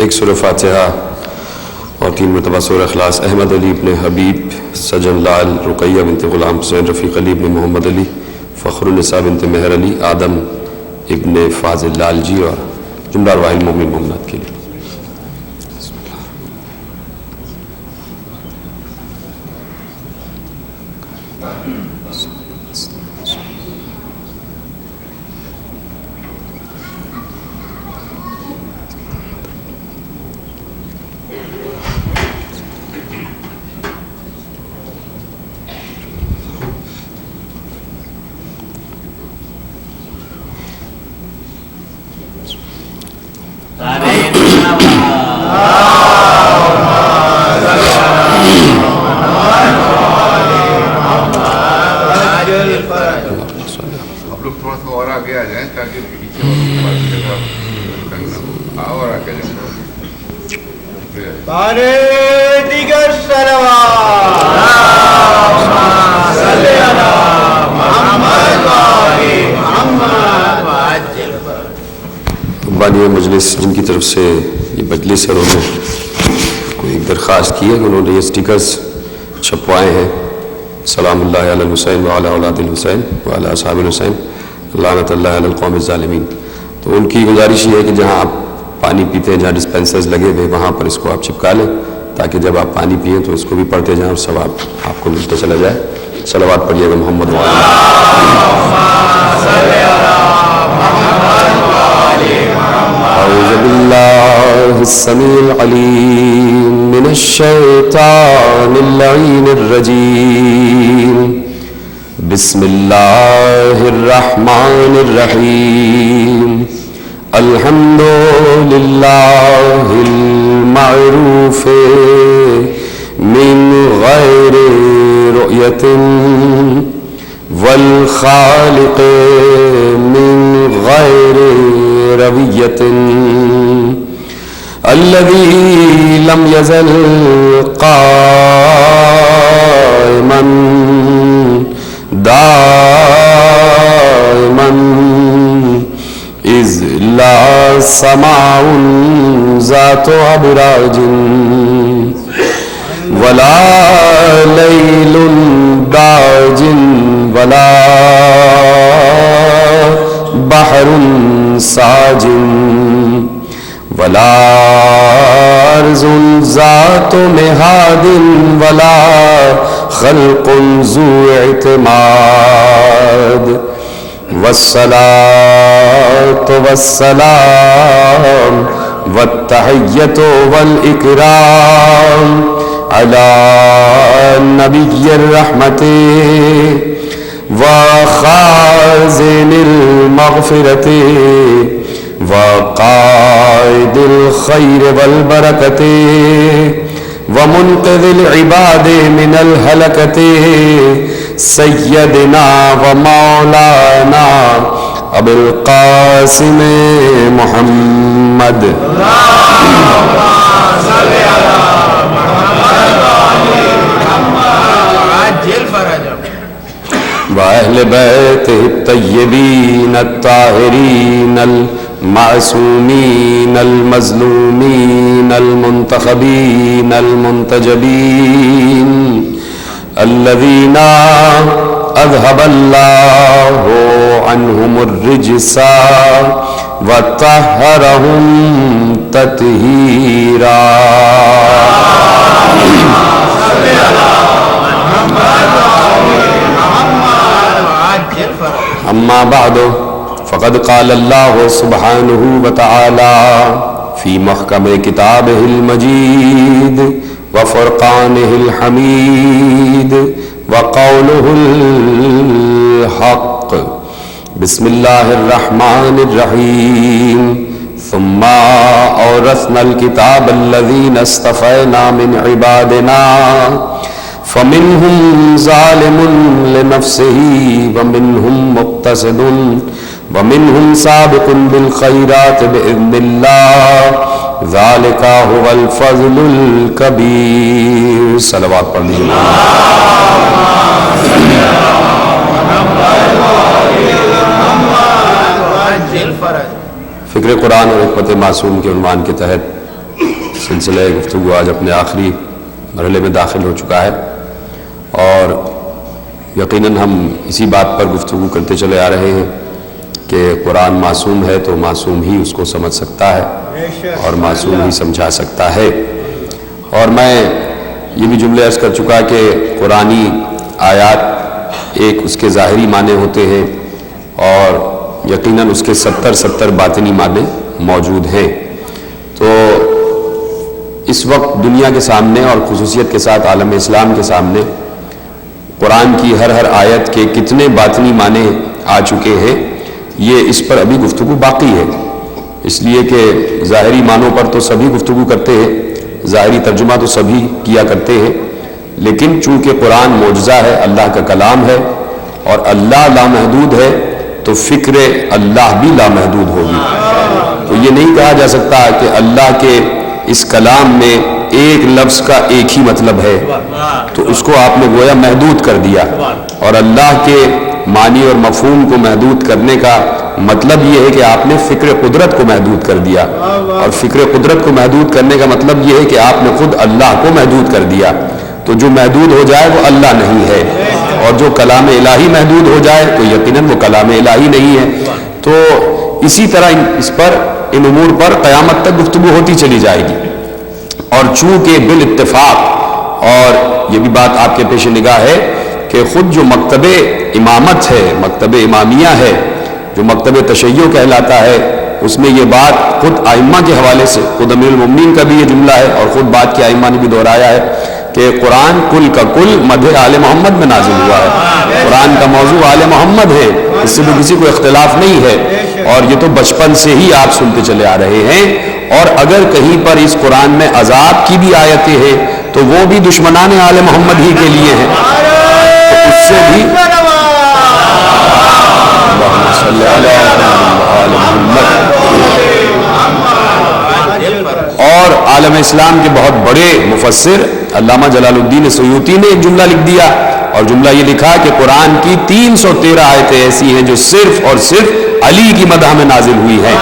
ایک سورہ فاتحہ اور 3 مرتبہ سورہ اخلاص. احمد علی ابن حبیب سجن لال رقیہ بنت غلام حسین رفیق علی ابن محمد علی فخر النساء بنت مہر علی آدم ابن فاضل لال جی اور جملہ ارواح المومنین مومنات کے لیے. بانی مجلس جن کی طرف سے یہ مجلس ہے انہوں نے کوئی ایک درخواست کی ہے کہ انہوں نے یہ سٹیکرز چھپوائے ہیں سلام اللہ علی الحسین وعلی اولاد الحسین وعلی اصحاب الحسین لعنت اللہ علی القوم الظالمین. تو ان کی گزارش یہ ہے کہ جہاں آپ پانی پیتے ہیں جہاں ڈسپینسرز لگے ہوئے وہاں پر اس کو آپ چپکا لیں تاکہ جب آپ پانی پئیں تو اس کو بھی پڑھتے جائیں اور ثواب آپ کو ملتا چلا جائے. صلوات پڑھیے گا محمد اعوذ باللہ السمیع العلیم من الشیطان اللعین الرجیم بسم اللہ الرحمن الرحیم الحمد للہ المعروف من غیر رؤیت والخالق من غیر رویت الذی لم یزل قائما دائما اذ لا سماع ذات ابراج ولا لیل داج ولا بحر ساج ولا ارض ذات مہاد ولا خلق ذو اعتماد والصلاة والسلام والتحیۃ والاکرام علی نبی الرحمت وخازن المغفرت وقائد الخیر والبرکت ومنقذ العباد من الہلکت سیدنا ومولانا ابو القاسم محمد وأهل بيته الطيبين الطاهرين المعصومين المظلومين المنتخبين المنتجبين الذين أذهب الله عنهم الرجس وطهرهم تطهيرا. أما بعد فقد قال الله سبحانه وتعالى في محكم كتابه المجيد وفرقانه الحميد وقوله الحق بسم الله الرحمن الرحيم ثم أورثنا الكتاب الذين اصطفينا من عبادنا فمنهم ظالم لنفسه ومنهم مقتصد ومنهم سابق بالخيرات بإذن الله ذلك هو الفضل الكبير. صلوات پڑھ لیجیے. فکر قرآن اور حکمت معصوم کے عنوان کے تحت سلسلہ گفتگو آج اپنے آخری مرحلے میں داخل ہو چکا ہے، اور یقیناً ہم اسی بات پر گفتگو کرتے چلے آ رہے ہیں کہ قرآن معصوم ہے تو معصوم ہی اس کو سمجھ سکتا ہے اور معصوم ہی سمجھا سکتا ہے۔ اور میں یہ بھی جملے عرض کر چکا کہ قرآنی آیات ایک اس کے ظاہری معنی ہوتے ہیں اور یقیناً اس کے 70 باطنی معنی موجود ہیں۔ تو اس وقت دنیا کے سامنے اور خصوصیت کے ساتھ عالم اسلام کے سامنے قرآن کی ہر آیت کے کتنے باطنی معنی آ چکے ہیں، یہ اس پر ابھی گفتگو باقی ہے، اس لیے کہ ظاہری معنوں پر تو سبھی گفتگو کرتے ہیں، ظاہری ترجمہ تو سبھی کیا کرتے ہیں، لیکن چونکہ قرآن معجزہ ہے، اللہ کا کلام ہے اور اللہ لامحدود ہے تو فکر اللہ بھی لامحدود ہوگی۔ تو یہ نہیں کہا جا سکتا کہ اللہ کے اس کلام میں ایک لفظ کا ایک ہی مطلب ہے تو اس کو آپ نے گویا محدود کر دیا، اور اللہ کے معنی اور مفہوم کو محدود کرنے کا مطلب یہ ہے کہ آپ نے فکر قدرت کو محدود کر دیا، اور فکر قدرت کو محدود کرنے کا مطلب یہ ہے کہ آپ نے خود اللہ کو محدود کر دیا۔ تو جو محدود ہو جائے وہ اللہ نہیں ہے، اور جو کلام الہی محدود ہو جائے تو یقیناً وہ کلام الہی نہیں ہے۔ تو اسی طرح اس پر ان امور پر قیامت تک گفتگو ہوتی چلی جائے گی، اور چونکہ بالاتفاق، اور یہ بھی بات آپ کے پیش نگاہ ہے کہ خود جو مکتب امامت ہے، مکتب امامیہ ہے، جو مکتب تشیع کہلاتا ہے، اس میں یہ بات خود ائمہ کے حوالے سے، خود امیر المومنین کا بھی یہ جملہ ہے اور خود بات کے ائمہ نے بھی دہرایا ہے کہ قرآن کل کا کل مدح آل محمد میں نازل ہوا ہے۔ قرآن کا موضوع آل محمد ہے، اس سے بھی کسی کو اختلاف نہیں ہے، اور یہ تو بچپن سے ہی آپ سنتے چلے آ رہے ہیں۔ اور اگر کہیں پر اس قرآن میں عذاب کی بھی آیتیں ہیں تو وہ بھی دشمنان آل محمد ہی کے لیے ہیں، تو اس سے بھی اللہم صلی علی آل محمد۔ اور عالم اسلام کے بہت بڑے مفسر علامہ جلال الدین سیوطی نے ایک جملہ لکھ دیا، اور جملہ یہ لکھا کہ قرآن کی 313 آیتیں ایسی ہیں جو صرف اور صرف علی کی مدح میں نازل ہوئی ہیں،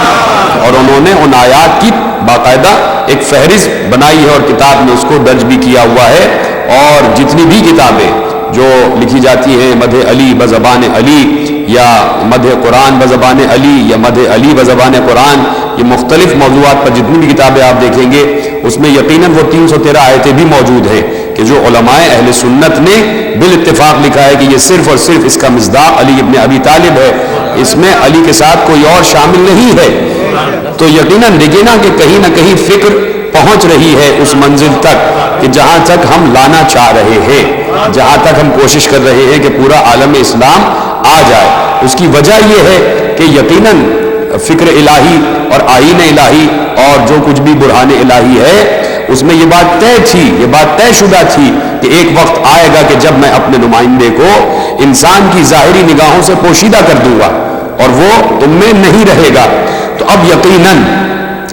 اور انہوں نے ان آیات کی باقاعدہ ایک فہرست بنائی ہے اور کتاب میں اس کو درج بھی کیا ہوا ہے۔ اور جتنی بھی کتابیں جو لکھی جاتی ہیں مدح علی بزبان علی، یا مدح قرآن بزبان علی، یا مدح علی بزبان قرآن، یہ مختلف موضوعات پر جتنی بھی کتابیں آپ دیکھیں گے اس میں یقیناً وہ 313 آیتیں بھی موجود ہیں کہ جو علماء اہل سنت نے بالاتفاق لکھا ہے کہ یہ صرف اور صرف اس کا مصداق علی ابن ابی طالب ہے، اس میں علی کے ساتھ کوئی اور شامل نہیں ہے۔ تو یقیناً دیکھیں نا کہ کہیں نہ کہیں فکر پہنچ رہی ہے اس منزل تک کہ جہاں تک ہم لانا چاہ رہے ہیں، جہاں تک ہم کوشش کر رہے ہیں کہ پورا عالم اسلام آ جائے۔ اس کی وجہ یہ ہے کہ یقیناً فکر الہی اور آئین الہی اور جو کچھ بھی برہان الہی ہے اس میں یہ بات طے تھی، یہ بات طے شدہ تھی کہ ایک وقت آئے گا کہ جب میں اپنے نمائندے کو انسان کی ظاہری نگاہوں سے پوشیدہ کر دوں گا اور وہ تم میں نہیں رہے گا۔ تو اب یقیناً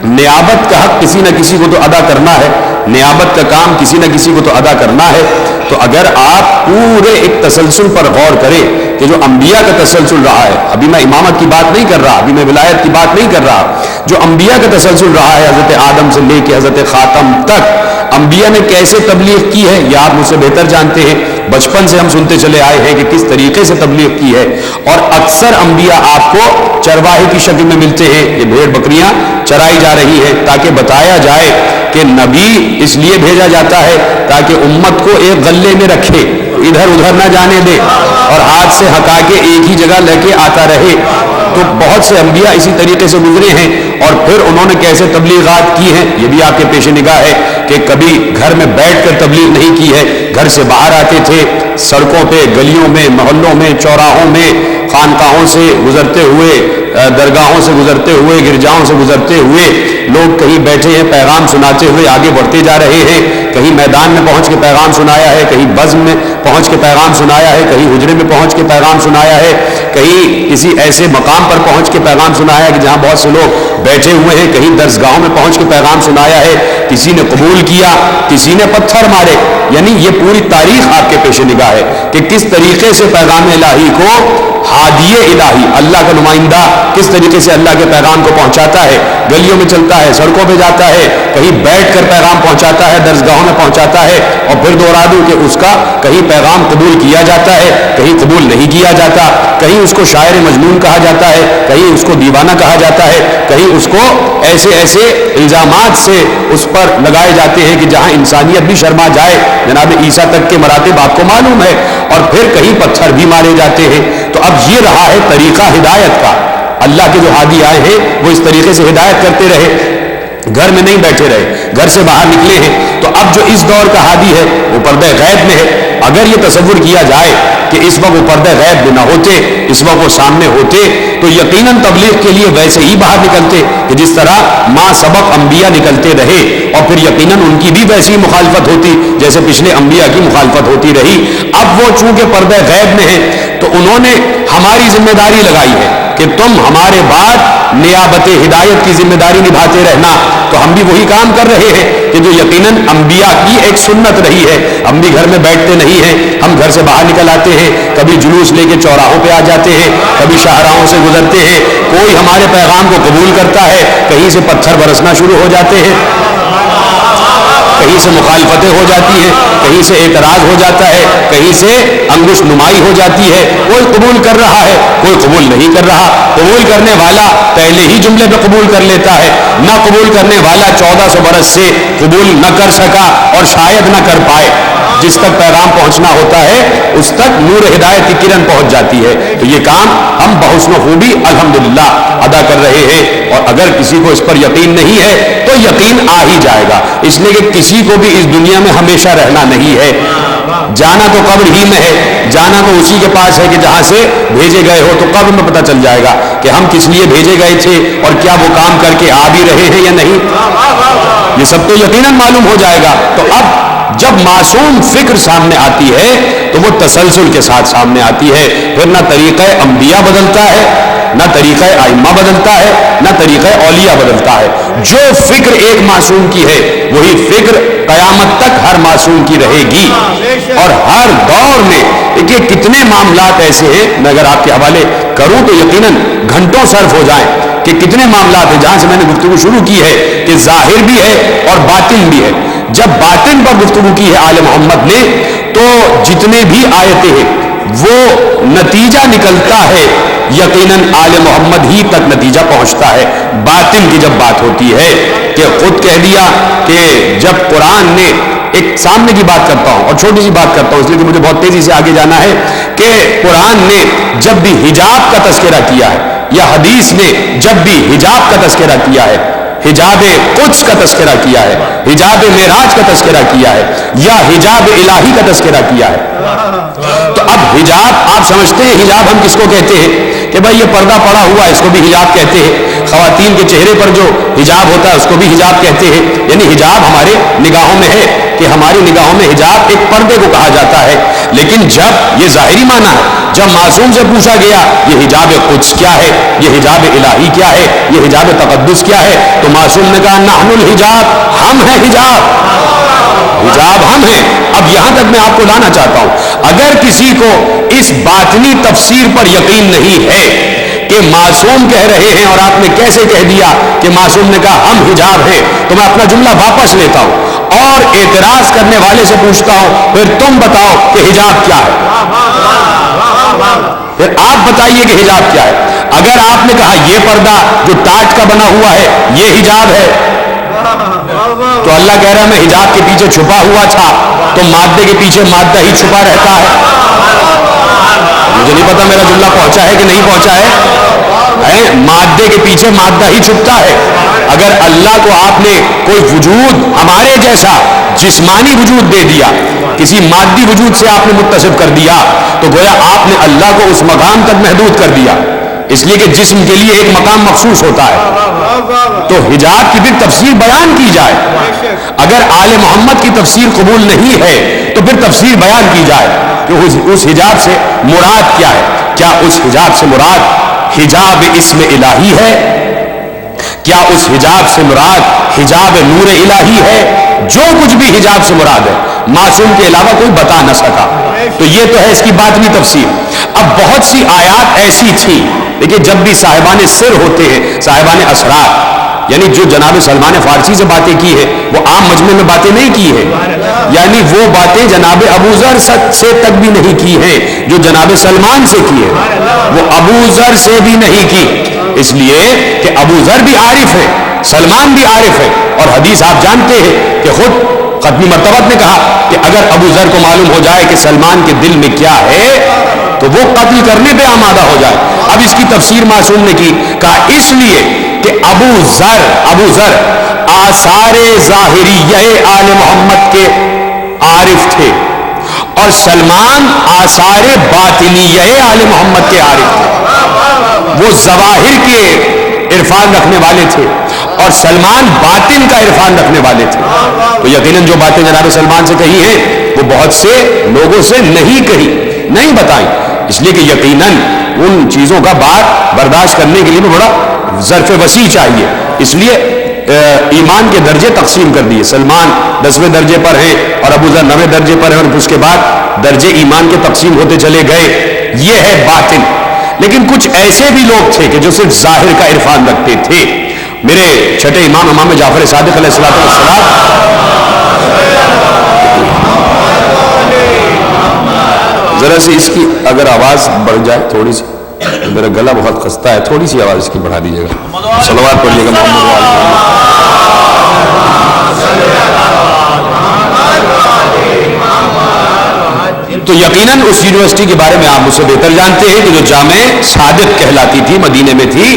نیابت کا حق کسی نہ کسی کو تو ادا کرنا ہے، نیابت کا کام کسی نہ کسی کو تو ادا کرنا ہے۔ تو اگر آپ پورے ایک تسلسل پر غور کریں کہ جو انبیاء کا تسلسل رہا ہے، ابھی میں امامت کی بات نہیں کر رہا، ابھی میں ولایت کی بات نہیں کر رہا، جو انبیاء کا تسلسل رہا ہے حضرت آدم سے لے کے حضرت خاتم تک، انبیاء نے کیسے تبلیغ کی ہے یہ آپ مجھ سے بہتر جانتے ہیں۔ بچپن سے ہم سنتے چلے آئے ہیں کہ کس طریقے سے تبلیغ کی ہے، اور اکثر انبیاء آپ کو چرواہے کی شکل میں ملتے ہیں، یہ بھیڑ بکریاں چرائی جا رہی ہیں تاکہ بتایا جائے کہ نبی اس لیے بھیجا جاتا ہے تاکہ امت کو ایک غلے میں رکھے، ادھر ادھر نہ جانے دے اور ہاتھ سے ہکا کے ایک ہی جگہ لے کے آتا رہے۔ تو بہت سے انبیاء اسی طریقے سے گزرے ہیں، اور پھر انہوں نے کیسے تبلیغات کی ہیں یہ بھی آپ کے پیش نگاہ ہے کہ کبھی گھر میں بیٹھ کر تبلیغ نہیں کی ہے، گھر سے باہر آتے تھے، سڑکوں پہ، گلیوں میں، محلوں میں، چوراہوں میں، خانقاہوں سے گزرتے ہوئے، درگاہوں سے گزرتے ہوئے، گرجاؤں سے گزرتے ہوئے لوگ کہیں بیٹھے ہیں پیغام سناتے ہوئے آگے بڑھتے جا رہے ہیں، کہیں میدان میں پہنچ کے پیغام سنایا ہے، کہیں بزم میں پہنچ کے پیغام سنایا ہے، کہیں حجرے میں پہنچ کے پیغام سنایا ہے، کہیں کسی ایسے مقام پر پہنچ کے پیغام سنایا ہے کہ جہاں بہت سے لوگ بیٹھے ہوئے ہیں، کہیں درسگاہوں میں پہنچ کے پیغام سنایا ہے، کسی نے قبول کیا، کسی نے پتھر مارے۔ یعنی یہ پوری تاریخ آپ کے پیش نگاہ ہے کہ کس طریقے سے پیغام الہی کو ہادی الہی، اللہ کا نمائندہ کس طریقے سے اللہ کے پیغام کو پہنچاتا ہے، گلیوں میں چلتا ہے، سڑکوں پہ جاتا ہے، کہیں بیٹھ کر پیغام پہنچاتا ہے، درسگاہوں میں پہنچاتا ہے، اور پھر دوہرا دوں کہ اس کا کہیں پیغام قبول کیا جاتا ہے، کہیں قبول نہیں کیا جاتا، کہیں اس کو شاعر مجنون کہا جاتا ہے، کہیں اس کو دیوانہ کہا جاتا ہے، کہیں اس کو ایسے ایسے الزامات سے اس پر لگائے جاتے ہیں کہ جہاں انسانیت بھی شرما جائے، جناب عیسیٰ تک کے مراتب آپ کو معلوم ہے، اور پھر کہیں پتھر بھی مارے جاتے ہیں۔ تو اب یہ رہا ہے طریقہ ہدایت کا، اللہ کے جو ہادی آئے ہیں وہ اس طریقے سے ہدایت کرتے رہے، گھر میں نہیں بیٹھے رہے، گھر سے باہر نکلے ہیں۔ تو اب جو اس دور کا ہادی ہے وہ پردہ غیب میں ہے۔ اگر یہ تصور کیا جائے کہ اس وقت وہ پردہ غیب میں نہ ہوتے، اس وقت وہ سامنے ہوتے، تو یقیناً تبلیغ کے لیے ویسے ہی باہر نکلتے کہ جس طرح ماں سبق انبیاء نکلتے رہے، اور پھر یقیناً ان کی بھی ویسی مخالفت ہوتی جیسے پچھلے انبیاء کی مخالفت ہوتی رہی۔ اب وہ چونکہ پردہ غیب میں ہے تو انہوں نے ہماری ذمہ داری لگائی ہے کہ تم ہمارے بعد نیابت ہدایت کی ذمہ داری نبھاتے رہنا۔ تو ہم بھی وہی کام کر رہے ہیں کہ جو یقیناً انبیاء کی ایک سنت رہی ہے۔ ہم بھی گھر میں بیٹھتے نہیں ہیں، ہم گھر سے باہر نکل آتے ہیں، کبھی جلوس لے کے چوراہوں پہ آ جاتے ہیں، کبھی شاہراہوں سے گزرتے ہیں، کوئی ہمارے پیغام کو قبول کرتا ہے، کہیں سے پتھر برسنا شروع ہو جاتے ہیں، کہیں سے مخالفتیں ہو جاتی ہیں، کہیں سے اعتراض ہو جاتا ہے، کہیں سے انگشت نمائی ہو جاتی ہے، کوئی قبول کر رہا ہے، کوئی قبول نہیں کر رہا۔ قبول کرنے والا پہلے ہی جملے پہ قبول کر لیتا ہے، نہ قبول کرنے والا 1400 برس سے قبول نہ کر سکا اور شاید نہ کر پائے۔ جس تک پیغام پہنچنا ہوتا ہے اس تک نور ہدایت کی کرن پہنچ جاتی ہے۔ تو یہ کام ہم بحسن خوبی الحمدللہ ادا کر رہے ہیں، اور اگر کسی کو اس پر یقین نہیں ہے تو یقین آ ہی جائے گا، اس لیے کہ کسی کو بھی اس دنیا میں ہمیشہ رہنا نہیں ہے۔ جانا تو قبر ہی میں ہے، جانا تو اسی کے پاس ہے کہ جہاں سے بھیجے گئے ہو، تو قبر میں پتہ چل جائے گا کہ ہم کس لیے بھیجے گئے تھے اور کیا وہ کام کر کے آ بھی رہے ہیں یا نہیں، یہ سب تو یقیناً معلوم ہو جائے گا۔ تو اب جب معصوم فکر سامنے آتی ہے تو وہ تسلسل کے ساتھ سامنے آتی ہے، پھر نہ طریقہ انبیاء بدلتا ہے، نہ طریقہ ائمہ بدلتا ہے، نہ طریقہ اولیاء بدلتا ہے۔ جو فکر ایک معصوم کی ہے وہی فکر قیامت تک ہر معصوم کی رہے گی، اور ہر دور میں دیکھیے کتنے معاملات ایسے ہیں، میں اگر آپ کے حوالے کروں تو یقیناً گھنٹوں صرف ہو جائیں کہ کتنے معاملات ہیں جہاں سے میں نے گفتگو شروع کی ہے کہ ظاہر بھی ہے اور باطن بھی ہے۔ جب باطن پر گفتگو کی ہے آل محمد نے تو جتنے بھی آیتیں ہیں وہ نتیجہ نکلتا ہے یقیناً آل محمد ہی تک نتیجہ پہنچتا ہے۔ باطن کی جب بات ہوتی ہے کہ خود کہہ دیا کہ جب قرآن نے، ایک سامنے کی بات کرتا ہوں اور چھوٹی سی بات کرتا ہوں اس لیے کہ مجھے بہت تیزی سے آگے جانا ہے، کہ قرآن نے جب بھی حجاب کا تذکرہ کیا ہے یا حدیث نے جب بھی حجاب کا تذکرہ کیا ہے، حجاب قدس کا تذکرہ کیا ہے، حجاب معراج کا تذکرہ کیا ہے، یا حجاب الہی کا تذکرہ کیا ہے، تو اب حجاب آپ سمجھتے ہیں حجاب ہم کس کو کہتے ہیں کہ بھائی یہ پردہ پڑا ہوا ہے اس کو بھی حجاب کہتے ہیں، خواتین کے چہرے پر جو حجاب ہوتا ہے اس کو بھی حجاب کہتے ہیں، یعنی حجاب ہمارے نگاہوں میں ہے کہ ہماری نگاہوں میں حجاب ایک پردے کو کہا جاتا ہے۔ لیکن جب یہ ظاہری معنی ہے، جب معصوم سے پوچھا گیا یہ حجاب قدس کیا ہے، یہ حجاب الہی کیا ہے، یہ حجاب تقدس کیا ہے، تو معصوم نے کہا نحن الحجاب، ہم ہیں حجاب، حجاب ہم ہیں۔ اب یہاں تک میں آپ کو لانا چاہتا ہوں، اگر کسی کو اس باطنی تفسیر پر یقین نہیں ہے کہ معصوم کہہ رہے ہیں اور آپ نے کیسے کہہ دیا کہ معصوم نے کہا ہم حجاب ہیں، تو میں اپنا جملہ واپس لیتا ہوں اور اعتراض کرنے والے سے پوچھتا ہوں پھر تم بتاؤ کہ حجاب کیا ہے، پھر آپ بتائیے کہ حجاب کیا ہے۔ اگر آپ نے کہا یہ پردہ جو ٹاٹ کا بنا ہوا ہے یہ حجاب ہے، تو اللہ کہہ رہا ہے میں حجاب کے پیچھے چھپا ہوا تھا، تو مادے کے پیچھے مادہ ہی چھپا رہتا ہے۔ مجھے نہیں پتا میرا جملہ پہنچا ہے کہ نہیں پہنچا ہے، مادے کے پیچھے مادہ ہی چھپتا ہے۔ اگر اللہ کو آپ نے کوئی وجود ہمارے جیسا جسمانی وجود دے دیا، کسی مادی وجود سے آپ نے متصف کر دیا، تو گویا آپ نے اللہ کو اس مقام تک محدود کر دیا، اس لیے کہ جسم کے لیے ایک مقام مخصوص ہوتا ہے۔ تو حجاب کی پھر تفسیر بیان کی جائے، اگر آل محمد کی تفسیر قبول نہیں ہے تو پھر تفسیر بیان کی جائے کہ اس حجاب سے مراد کیا ہے۔ کیا اس حجاب سے مراد حجاب اسم الہی ہے؟ کیا اس حجاب سے مراد حجاب نور الہی ہے؟ جو کچھ بھی حجاب سے مراد ہے معصوم کے علاوہ کوئی بتا نہ سکا، تو یہ تو ہے اس کی باطنی تفسیر۔ اب بہت سی آیات ایسی تھی. دیکھیے جب بھی صاحبان سر ہوتے ہیں، صاحبان اسرار، یعنی جو جناب سلمان فارسی سے باتیں کی ہے وہ عام مجمع میں باتیں نہیں کی ہے، یعنی وہ باتیں جناب ابو ذر سے تک بھی نہیں کی ہیں جو جناب سلمان سے کی ہے، وہ ابو ذر سے بھی نہیں کی، اس لیے کہ ابو ذر بھی عارف ہے، سلمان بھی عارف ہے، اور حدیث آپ جانتے ہیں کہ خود ختمی مرتبہ نے کہا کہ اگر ابو ذر کو معلوم ہو جائے کہ سلمان کے دل میں کیا ہے تو وہ قتل کرنے پہ آمادہ ہو جائے. اب اس کی تفسیر معصوم نے کی، کہا اس لیے کہ ابو ذر آثار ظاہریہ آل محمد کے عارف تھے اور سلمان آثار باطنیہ آل محمد کے عارف تھے. وہ ظواہر کے عرفان رکھنے والے تھے اور سلمان باطن کا عرفان رکھنے والے تھے. تو یقیناً جو باتیں جناب سلمان سے کہی ہیں وہ بہت سے لوگوں سے نہیں کہی، نہیں بتائیں، اس لیے کہ یقیناً ان چیزوں کا بات برداشت کرنے کے لیے بھی بڑا ظرف وسیع چاہیے. اس لیے ایمان کے درجے تقسیم کر دیے، سلمان 10ویں درجے پر ہیں اور ابو ذر 9ویں درجے پر ہیں، اور اس کے بعد درجے ایمان کے تقسیم ہوتے چلے گئے. یہ ہے باطن. لیکن کچھ ایسے بھی لوگ تھے کہ جو صرف ظاہر کا عرفان رکھتے تھے. میرے چھٹے امام جعفر صادق علیہ السلام، ذرا سی اس کی اگر آواز بڑھ جائے تھوڑی سی، میرا گلا بہت خستہ ہے، تھوڑی سی آواز اس کی بڑھا دیجیے گا، صلوات پڑھیے گا محمد. تو یقیناً اس یونیورسٹی کے بارے میں آپ مجھ سے بہتر جانتے ہیں کہ جو جامع صادق کہلاتی تھی، مدینے میں تھی،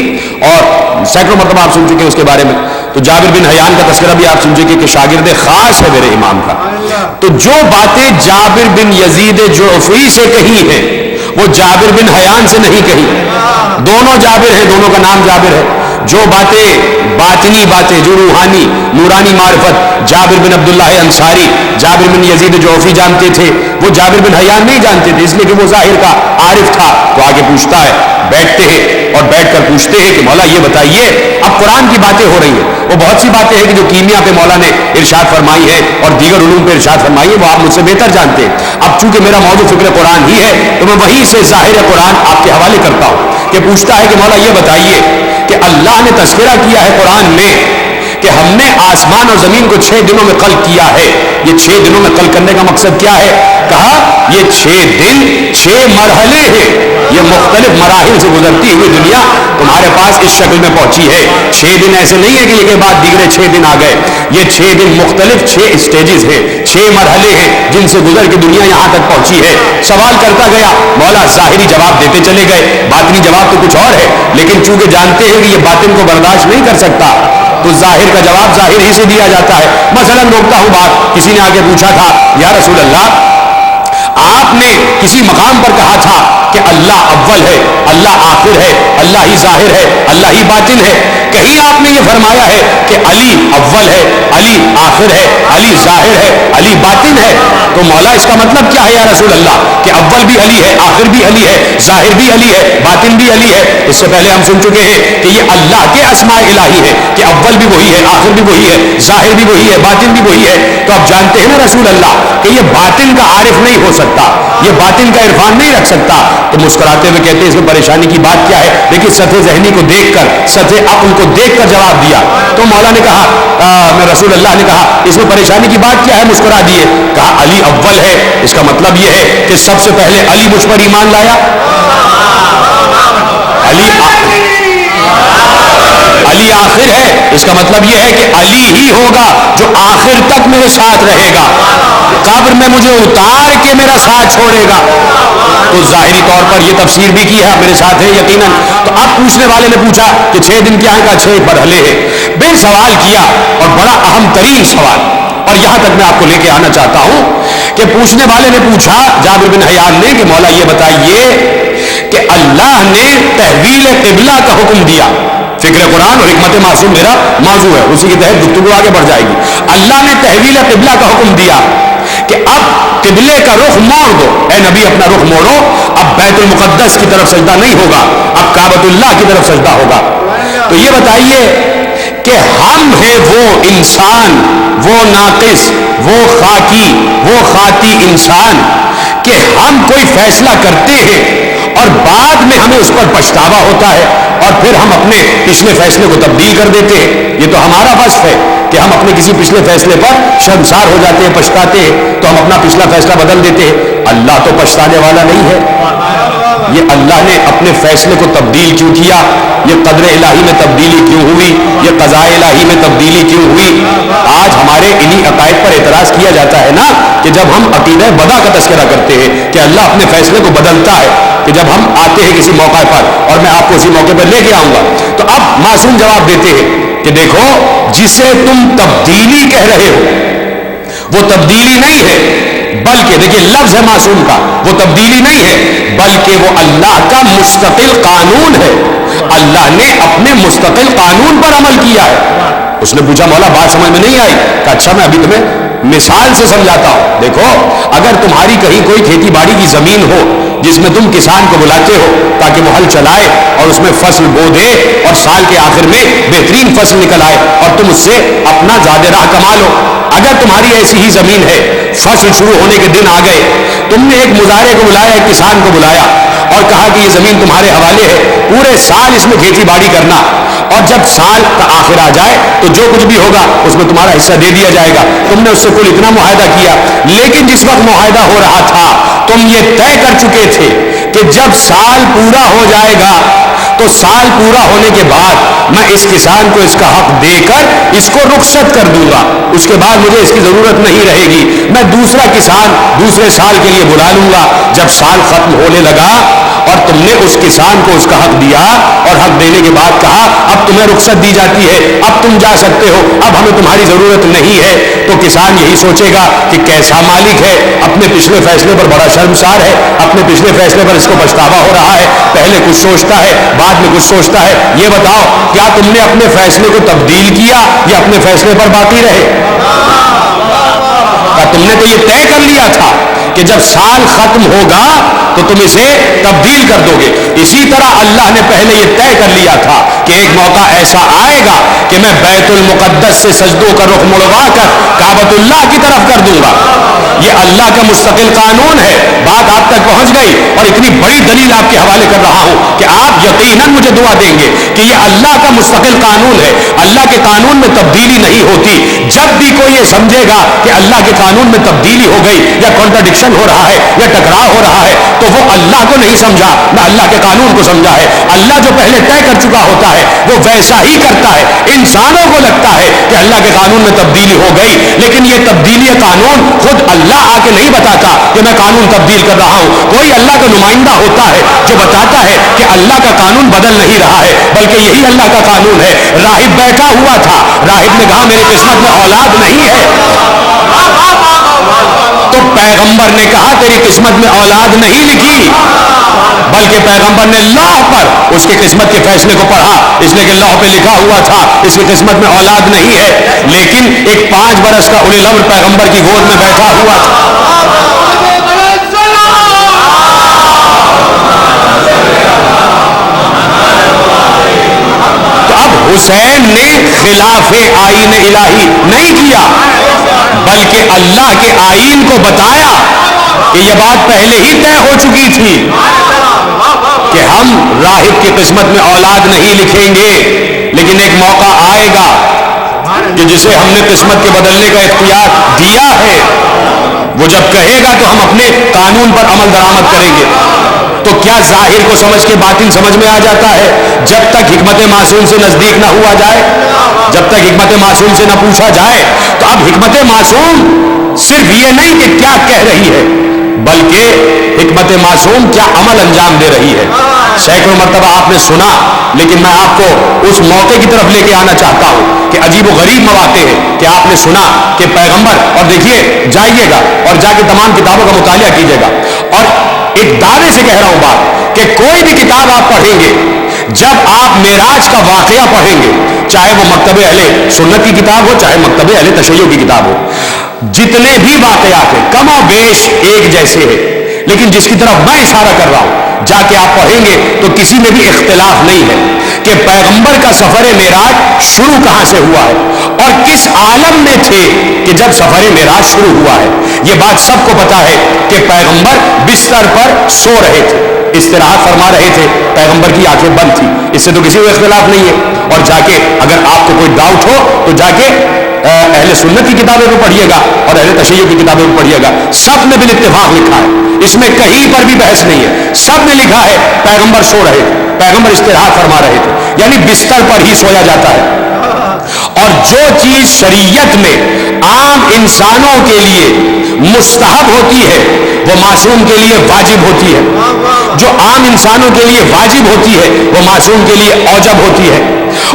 اور سینکڑوں مرتبہ آپ سن چکے ہیں اس کے بارے میں. تو جابر بن حیان کا تذکرہ بھی آپ سن چکے کہ شاگرد خاص ہے میرے امام کا. تو جو باتیں جابر بن یزید جعفری سے کہی ہیں وہ جابر بن حیان سے نہیں کہی. دونوں جابر ہیں، دونوں کا نام جابر ہے. جو باتیں باطنی باتیں، جو روحانی نورانی معرفت جابر بن عبداللہ انصاری، جابر بن یزید جعفری جانتے تھے، وہ جابر بن حیان نہیں جانتے تھے، اس لیے کہ وہ ظاہر کا عارف تھا. تو آگے پوچھتا ہے، بیٹھتے ہیں اور بیٹھ کر پوچھتے ہیں کہ مولا یہ بتائیے، اب قرآن کی باتیں ہو رہی ہیں، وہ بہت سی باتیں ہیں کہ جو کیمیا پہ مولا نے ارشاد فرمائی ہے اور دیگر علوم پہ ارشاد فرمائی ہے، وہ آپ مجھ سے بہتر جانتے ہیں. اب چونکہ میرا موضوع فکر قرآن ہی ہے تو میں وہیں سے ظاہر قرآن آپ کے حوالے کرتا ہوں. کہ پوچھتا ہے کہ مولا یہ بتائیے کہ اللہ نے تذکرہ کیا ہے قرآن میں کہ ہم نے آسمان اور زمین کو 6 دنوں میں خلق کیا ہے. یہ 6 دنوں میں خلق کرنے کا مقصد کیا ہے؟ کہا یہ 6 دن 6 مرحلے ہیں، یہ مختلف مراحل سے گزرتی ہوئی دنیا تمہارے پاس اس شکل میں پہنچی ہے. 6 دن ایسے نہیں ہے کہ ایک کے بعد دیگرے 6 دن آ گئے، یہ 6 دن مختلف 6 اسٹیجز ہیں، 6 مرحلے ہیں جن سے گزر کے دنیا یہاں تک پہنچی ہے. سوال کرتا گیا، مولا ظاہری جواب دیتے چلے گئے، باطنی جواب تو کچھ اور ہے، لیکن چونکہ جانتے ہیں کہ یہ باطن کو برداشت نہیں کر سکتا تو ظاہر کا جواب ظاہر ہی سے دیا جاتا ہے. مثلا روکتا ہوں بات، کسی نے آگے پوچھا تھا، یا رسول اللہ آپ نے کسی مقام پر کہا تھا کہ اللہ اول ہے، اللہ آخر ہے، اللہ ہی ظاہر ہے، اللہ ہی باطن ہے. کہیں آپ نے یہ فرمایا ہے کہ علی اول ہے، علی آخر ہے، علی ظاہر ہے، علی باطن ہے. تو مولا اس کا مطلب کیا ہے یا رسول اللہ کہ اول بھی علی ہے، آخر بھی علی ہے، ظاہر بھی علی ہے، باطن بھی علی ہے؟ اس سے پہلے ہم سن چکے ہیں کہ یہ اللہ کے اسماء الہی ہے کہ اول بھی وہی ہے، آخر بھی وہی ہے، ظاہر بھی وہی ہے، باطن بھی وہی ہے. تو آپ جانتے ہیں نا رسول اللہ کہ یہ باطن کا عارف نہیں ہو سکتا، یہ باطن کا عرفان نہیں رکھ سکتا. تو مسکراتے ہوئے کہتے ہیں اس میں پریشانی کی بات کیا ہے؟ لیکن سطح ذہنی کو دیکھ کر، سطح عقل کو دیکھ کر جواب دیا. تو مولا نے کہا، میں رسول اللہ نے کہا اس میں پریشانی کی بات کیا ہے؟ مسکرا دیے. کہا علی اول ہے، اس کا مطلب یہ ہے کہ سب سے پہلے علی مجھ پر ایمان لایا. علی آخر ہے، اس کا مطلب یہ ہے کہ علی ہی ہوگا جو آخر تک میرے ساتھ رہے گا، قبر میں مجھے اتار کے میرا ساتھ چھوڑے گا. تو ظاہری طور پر یہ تفسیر بھی کی ہے، میرے ساتھ ہے یقیناً. تو اب پوچھنے والے نے پوچھا کہ 6 دن کیا ہے؟ کہا 6 مرحلے ہیں. پھر سوال کیا اور بڑا اہم ترین سوال، اور یہاں تک میں آپ کو لے کے آنا چاہتا ہوں کہ پوچھنے والے نے پوچھا جابر بن حیان نے کہ مولا یہ بتائیے کہ اللہ نے تحویل قبلہ کا حکم دیا. فکر قرآن اور حکمت معصوم میرا موضوع ہے، اسی کے تحت گفتگو آگے بڑھ جائے گی. اللہ نے تحویل قبلہ کا حکم دیا کہ اب قبلے کا رخ موڑ دو، اے نبی اپنا رخ موڑو، اب بیت المقدس کی طرف سجدہ نہیں ہوگا، اب کعبۃ اللہ کی طرف سجدہ ہوگا. تو یہ بتائیے کہ ہم ہیں وہ انسان، وہ ناقص، وہ خاکی، وہ خاطی انسان کہ ہم کوئی فیصلہ کرتے ہیں اور بعد میں ہمیں اس اوپر پچھتاوا ہوتا ہے اور پھر ہم اپنے پچھلے فیصلے کو تبدیل کر دیتے ہیں. یہ تو ہمارا وصف ہے کہ ہم اپنے کسی پچھلے فیصلے پر شرمسار ہو جاتے ہیں, پچھتاتے ہیں, تو ہم اپنا پچھلا فیصلہ بدل دیتے ہیں. اللہ تو پچھتانے والا نہیں ہے. یہ اللہ نے اپنے فیصلے کو تبدیل کیوں کیا, یہ قدر الہی میں تبدیلی کیوں ہوئی, یہ قضاء الہی میں تبدیلی کیوں ہوئی. آج ہمارے انہی عقائد پر اعتراض کیا جاتا ہے نا کہ جب ہم عقیدہ بدا کا تذکرہ کرتے ہیں کہ اللہ اپنے فیصلے کو بدلتا ہے, کہ جب ہم آتے ہیں کسی موقع پر, اور میں آپ کو اسی موقع پر لے کے آؤں گا, تو اب معصوم جواب دیتے ہیں کہ دیکھو جسے تم تبدیلی کہہ رہے ہو وہ تبدیلی نہیں ہے, بلکہ دیکھیے لفظ ہے معصوم کا, وہ تبدیلی نہیں ہے بلکہ وہ اللہ کا مستقل قانون ہے. اللہ نے اپنے مستقل قانون پر عمل کیا ہے. اس نے پوچھا مولا بات سمجھ میں نہیں آئی؟ کہ اچھا میں ابھی تمہیں مثال سے سمجھاتا ہوں. دیکھو اگر تمہاری کہیں کوئی کھیتی باڑی کی زمین ہو جس میں تم کسان کو بلاتے ہو تاکہ وہ ہل چلائے اور اس میں فصل بو دے اور سال کے آخر میں بہترین فصل نکل آئے اور تم اس سے اپنا زیادہ راہ کما لو. اگر تمہاری ایسی ہی زمین ہے, فصل شروع ہونے کے دن آ گئے, تم نے ایک مزارع کو بلایا, ایک کسان کو بلایا اور کہا کہ یہ زمین تمہارے حوالے ہے, پورے سال اس میں کھیتی باڑی کرنا, اور جب سال کا آخر آ جائے تو جو کچھ بھی ہوگا اس میں تمہارا حصہ دے دیا جائے گا. تم نے اس سے کل اتنا معاہدہ کیا, لیکن جس وقت معاہدہ ہو رہا تھا تم یہ طے کر چکے تھے کہ جب سال پورا ہو جائے گا تو سال پورا ہونے کے بعد میں اس کسان کو اس کا حق دے کر اس کو رخصت کر دوں گا, اس کے بعد مجھے اس کی ضرورت نہیں رہے گی, میں دوسرا کسان دوسرے سال کے لیے بلا لوں گا. جب سال ختم ہونے لگا اور تم نے اس کسان کو اس کا حق دیا اور حق دینے کے بعد کہا اب تمہیں رخصت دی جاتی ہے, اب تم جا سکتے ہو, اب ہمیں تمہاری ضرورت نہیں ہے, تو کسان یہی سوچے گا کہ کیسا مالک ہے, اپنے پچھلے فیصلے پر بڑا شرمسار ہے, اپنے پچھلے فیصلے پر اس کو پچھتاوا ہو رہا ہے, پہلے کچھ سوچتا ہے بعد میں کچھ سوچتا ہے. یہ بتاؤ کیا تم نے اپنے فیصلے کو تبدیل کیا یا اپنے فیصلے پر باقی رہے؟ تم نے تو یہ طے کر لیا تھا کہ جب سال ختم ہوگا تو تم اسے تبدیل کر دو گے. اسی طرح اللہ نے پہلے یہ طے کر لیا تھا کہ ایک موقع ایسا آئے گا کہ میں بیت المقدس سے سجدوں کا رخ مڑوا کر کعبۃ اللہ کی طرف کر دوں گا. یہ اللہ کا مستقل قانون ہے. بات آپ تک پہنچ گئی, اور اتنی بڑی دلیل آپ کے حوالے کر رہا ہوں کہ آپ یقیناً مجھے دعا دیں گے کہ یہ اللہ کا مستقل قانون ہے. اللہ کے قانون میں تبدیلی نہیں ہوتی. جب بھی کوئی یہ سمجھے گا کہ اللہ کے قانون میں تبدیلی ہو گئی یا کانٹرڈکشن ہو رہا ہے یا ٹکراؤ ہو رہا ہے, تو وہ اللہ کو نہیں سمجھا نہ اللہ کے قانون کو سمجھا ہے. اللہ جو پہلے طے کر چکا ہوتا ہے وہ ویسا ہی کرتا ہے. انسانوں کو لگتا ہے کہ اللہ کے قانون میں تبدیلی ہو گئی, لیکن یہ تبدیلی قانون خود اللہ آ کے نہیں بتاتا کہ میں قانون تبدیل کر رہا ہوں. کوئی اللہ کا نمائندہ ہوتا ہے جو بتاتا ہے کہ اللہ کا قانون بدل نہیں رہا ہے بلکہ یہی اللہ کا قانون ہے. راہب بیٹھا ہوا تھا, راہب نے کہا میری قسمت میں اولاد نہیں ہے, تو پیغمبر نے کہا تیری قسمت میں اولاد نہیں لکھی, بلکہ پیغمبر نے لوح پر اس کی قسمت کے فیصلے کو پڑھا, اس لیے کہ لوح پہ لکھا ہوا تھا اس کی قسمت میں اولاد نہیں ہے. لیکن ایک 5 برس کا اولی الامر پیغمبر کی گود میں بیٹھا ہوا تھا. تو اب حسین نے خلاف آئین الہی نہیں کیا بلکہ اللہ کے آئین کو بتایا کہ یہ بات پہلے ہی طے ہو چکی تھی کہ ہم راہب کی قسمت میں اولاد نہیں لکھیں گے, لیکن ایک موقع آئے گا کہ جسے ہم نے قسمت کے بدلنے کا اختیار دیا ہے, وہ جب کہے گا تو ہم اپنے قانون پر عمل درآمد کریں گے. تو کیا ظاہر کو سمجھ کے باطن سمجھ میں آ جاتا ہے؟ جب تک حکمت معصوم سے نزدیک نہ ہوا جائے, جب تک حکمت معصوم سے نہ پوچھا جائے. تو اب حکمت معصوم صرف یہ نہیں کہ کیا کہہ رہی ہے بلکہ حکمت معصوم کیا عمل انجام دے رہی ہے. سینکڑوں مرتبہ آپ نے سنا, لیکن میں آپ کو اس موقع کی طرف لے کے آنا چاہتا ہوں کہ عجیب و غریب مواقع ہے کہ آپ نے سنا کہ پیغمبر, اور دیکھیے جائیے گا اور جا کے تمام کتابوں کا مطالعہ کیجیے گا, اور ایک دعوے سے کہہ رہا ہوں بات کہ کوئی بھی کتاب آپ پڑھیں گے, جب آپ معراج کا واقعہ پڑھیں گے, چاہے وہ مکتب اہل سنت کی کتاب ہو چاہے مکتب اہل تشیع کی کتاب ہو, جتنے بھی واقعات ہیں کم و بیش ایک جیسے ہیں, لیکن جس کی طرف میں اشارہ کر رہا ہوں جا کے آپ پڑھیں گے تو کسی میں بھی اختلاف نہیں ہے کہ پیغمبر کا سفر معراج شروع کہاں سے ہوا ہے اور کس عالم میں تھے کہ جب سفر معراج شروع ہوا ہے. یہ بات سب کو پتا ہے کہ پیغمبر بستر پر سو رہے تھے, استراحت فرما رہے تھے, پیغمبر کی آنکھیں بند تھی, اس سے تو کسی کو اختلاف نہیں ہے. اور جا کے اگر آپ کو کوئی ڈاؤٹ ہو تو جا کے اہل سنت کی کتابیں کو پڑھیے گا اور اہل تشیع کی کتابیں کو پڑھیے گا, سب نے بالاتفاق لکھا ہے, اس میں کہیں پر بھی بحث نہیں ہے, سب نے لکھا ہے پیغمبر سو رہے تھے, پیغمبر استراحت فرما رہے تھے, یعنی بستر پر ہی سویا جاتا ہے. اور جو چیز شریعت میں عام انسانوں کے لیے مستحب ہوتی ہے وہ معصوم کے لیے واجب ہوتی ہے, جو عام انسانوں کے لیے واجب ہوتی ہے وہ معصوم کے لیے اوجب ہوتی ہے,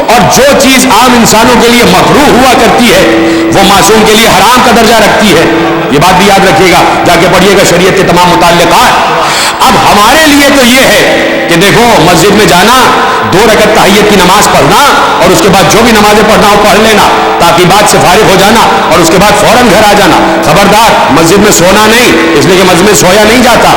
اور جو چیز عام انسانوں کے لیے مکروہ ہوا کرتی ہے وہ معصوم کے لیے حرام کا درجہ رکھتی ہے. یہ بات بھی یاد رکھیے گا, جا کے پڑھیے گا شریعت کے تمام متعلقات. اب ہمارے لیے تو یہ ہے کہ دیکھو مسجد میں جانا, 2 رکعت تحیت کی نماز پڑھنا اور اس کے بعد جو بھی نمازیں پڑھنا ہو پڑھ لینا, تعقیبات سے فارغ ہو جانا اور اس کے بعد فوراً گھر آ جانا. خبردار مسجد میں سونا نہیں, اس لیے کہ مسجد میں سویا نہیں جاتا,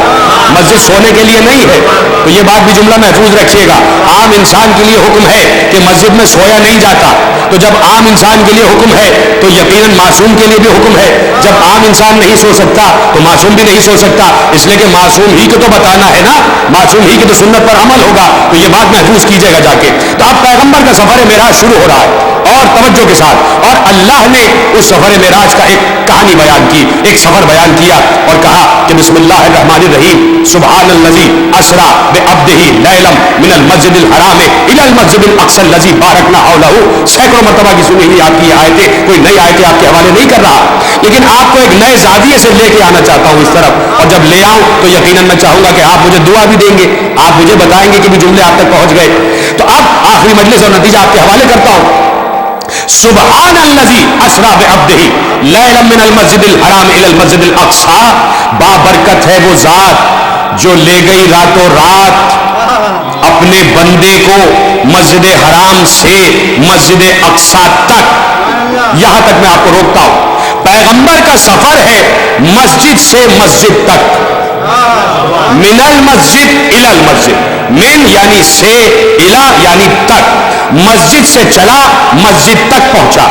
مسجد سونے کے لیے نہیں ہے. تو یہ بات بھی جملہ محفوظ رکھیے گا, عام انسان کے لیے حکم ہے کہ مسجد میں سویا نہیں جاتا. تو جب عام انسان کے لیے حکم ہے تو یقیناً معصوم کے لیے بھی حکم ہے. جب عام انسان نہیں سو سکتا تو معصوم بھی نہیں سو سکتا, اس لیے کہ معصوم ہی کو تو بتانا ہے نا, معصوم ہی کی تو سنت پر عمل ہوگا. تو یہ بات محفوظ کیجیے گا جا کے. تو اب پیغمبر کا سفر معراج شروع ہو رہا ہے اور توجہ کے ساتھ, اور اللہ نے اس سفر معراج کا ایک کہانی بیان کی, ایک سفر بیان کیا اور کہا کہ بسم اللہ الرحمن الرحیم, سبحان الذی اسری بعبدہ لیلا من المسجد الحرام الی المسجد الاقصی الذی بارکنا حولہ. سینکڑوں مرتبہ کی سنی ہوئی آپ کی آیتیں, کوئی نئی آیتیں آپ کے حوالے نہیں کر رہا, لیکن آپ کو ایک نئے زاویے سے لے کے آنا چاہتا ہوں اس طرف. اور جب لے آؤں تو یقیناً میں چاہوں گا کہ آپ مجھے دعا بھی دیں گے, آپ مجھے بتائیں گے کہ بھی جملے آپ تک پہنچ گئے. تو اب آخری مجلس اور نتیجہ آپ کے حوالے کرتا ہوں. سبحان الذی اسری بعبدہ لیلا من المسجد الحرام الی المسجد الاقصی, بابرکت ہے وہ ذات جو لے گئی راتوں رات اپنے بندے کو مسجد حرام سے مسجد اقصی تک. یہاں تک میں آپ کو روکتا ہوں, پیغمبر کا سفر ہے مسجد سے مسجد تک, من المسجد الی المسجد, من یعنی سے, الی یعنی تک, مسجد سے چلا مسجد تک پہنچا.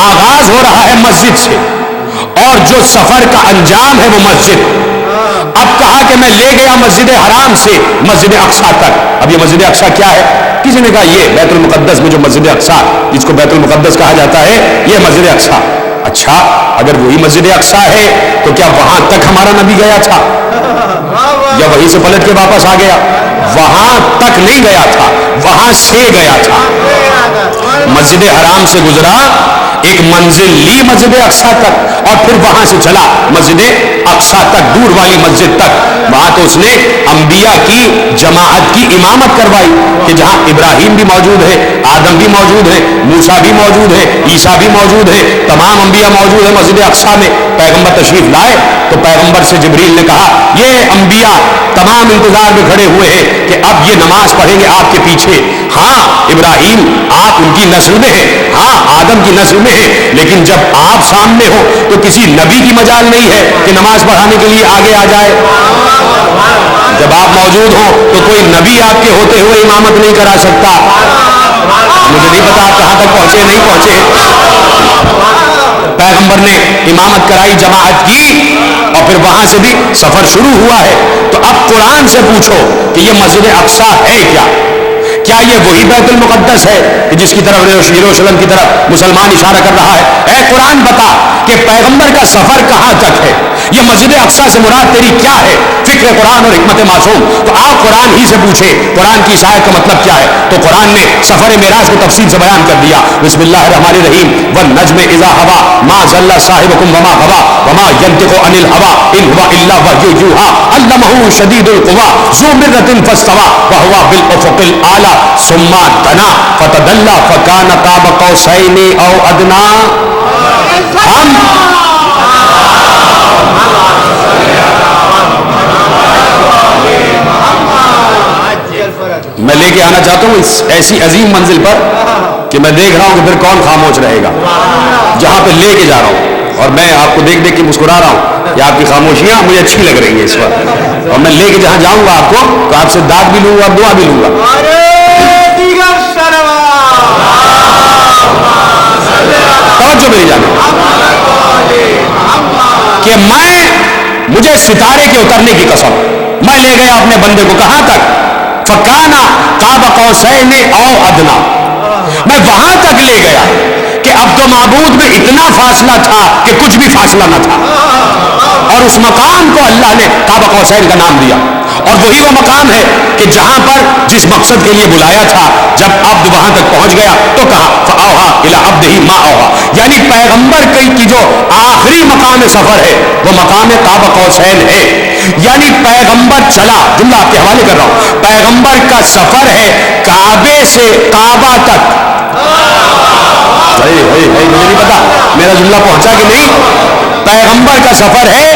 آغاز ہو رہا ہے مسجد سے اور جو سفر کا انجام ہے وہ مسجد. اب کہا کہ میں لے گیا مسجد حرام سے مسجد اقصی تک. اب یہ مسجد اقصی کیا ہے؟ کسی نے کہا یہ بیت المقدس میں جو مسجد اقصی, جس کو بیت المقدس کہا جاتا ہے, یہ مسجد اقصی. اچھا, اگر وہی مسجد اقصی ہے تو کیا وہاں تک ہمارا نبی گیا تھا یا وہیں سے پلٹ کے واپس آ گیا؟ وہاں تک نہیں گیا تھا, وہاں سے گیا تھا. مسجد حرام سے گزرا, ایک منزل لی مسجد اقصی تک اور پھر وہاں سے چلا مسجد اقصی تک, دور والی مسجد تک. وہاں تو اس نے انبیاء کی جماعت کی امامت کروائی کہ جہاں ابراہیم بھی موجود ہے, آدم بھی موجود ہے, موسیٰ بھی موجود ہے, عیسیٰ بھی موجود ہے, تمام انبیاء موجود ہیں مسجد اقصی میں. پیغمبر تشریف لائے تو پیغمبر سے جبریل نے کہا یہ انبیاء تمام انتظار میں کھڑے ہوئے ہیں کہ اب یہ نماز پڑھیں گے آپ کے پیچھے. ہاں ابراہیم آپ ان کی نسل میں ہیں, ہاں آدم کی نسل میں ہیں, لیکن جب آپ سامنے ہو تو کسی نبی کی مجال نہیں ہے کہ نماز پڑھانے کے لیے آگے آ جائے. جب آپ موجود ہو تو کوئی نبی آپ کے ہوتے ہوئے امامت نہیں کرا سکتا. مجھے نہیں پتا آپ کہاں تک پہنچے نہیں پہنچے. پیغمبر نے امامت کرائی جماعت کی اور پھر وہاں سے بھی سفر شروع ہوا ہے. تو اب قرآن سے پوچھو کہ یہ مسجد اقصی ہے کیا؟ کیا یہ وہی بیت المقدس ہے کہ جس کی طرف یروشلم کی طرف مسلمان اشارہ کر رہا ہے؟ اے قرآن بتا کہ پیغمبر کا سفر کہاں تک ہے, یہ مسجد اقصی سے مراد تیری کیا ہے؟ فکر قرآن اور حکمت معصوم. تو آپ قرآن ہی سے پوچھے قرآن کی اس آیت کا مطلب کیا ہے. تو قرآن نے سفر معراج کو تفصیل سے بیان کر دیا. بسم اللہ الرحمن الرحیم, والنجم اذا ہوا ما ضل صاحبکم وما غوا وما ينطق عن الهوى ان هو الا وحی یوحی علمہ شدید القوی ذو مرۃ فاستوى وهو بالافق الاعلی ثم دنا فتدلى فكان قاب قوسین او ادنی. میں لے کے آنا چاہتا ہوں اس ایسی عظیم منزل پر کہ میں دیکھ رہا ہوں کہ پھر کون خاموش رہے گا جہاں پہ لے کے جا رہا ہوں. اور میں آپ کو دیکھ دیکھ کے مسکرا رہا ہوں. یہ آپ کی خاموشیاں مجھے اچھی لگ رہی ہیں اس وقت, اور میں لے کے جہاں جاؤں گا آپ کو تو آپ سے داد بھی لوں گا اور دعا بھی لوں گا. توجہ میری جانب کہ مجھے ستارے کے اترنے کی قسم, میں لے گیا اپنے بندے کو کہاں تک, فکانا قاب قوسین او ادنا, میں وہاں تک لے گیا کہ اب تو معبود میں اتنا فاصلہ تھا کہ کچھ بھی فاصلہ نہ تھا, اور اس مقام کو اللہ نے قاب قوسین کا نام دیا. اور وہی وہ مقام ہے کہ جہاں پر جس مقصد کے لیے بلایا تھا, جب عبد وہاں تک پہنچ گیا تو کہا فاوحا الی عبدہ ما اوحا, یعنی پیغمبر کی جو آخری مقام سفر ہے وہ مقام قاب قوسین ہے. یعنی پیغمبر چلا, جملہ آپ کے حوالے کر رہا ہوں, پیغمبر کا سفر ہے کعبے سے کعبہ تک. مجھے نہیں پتا میرا جملہ پہنچا کہ نہیں. پیغمبر کا سفر ہے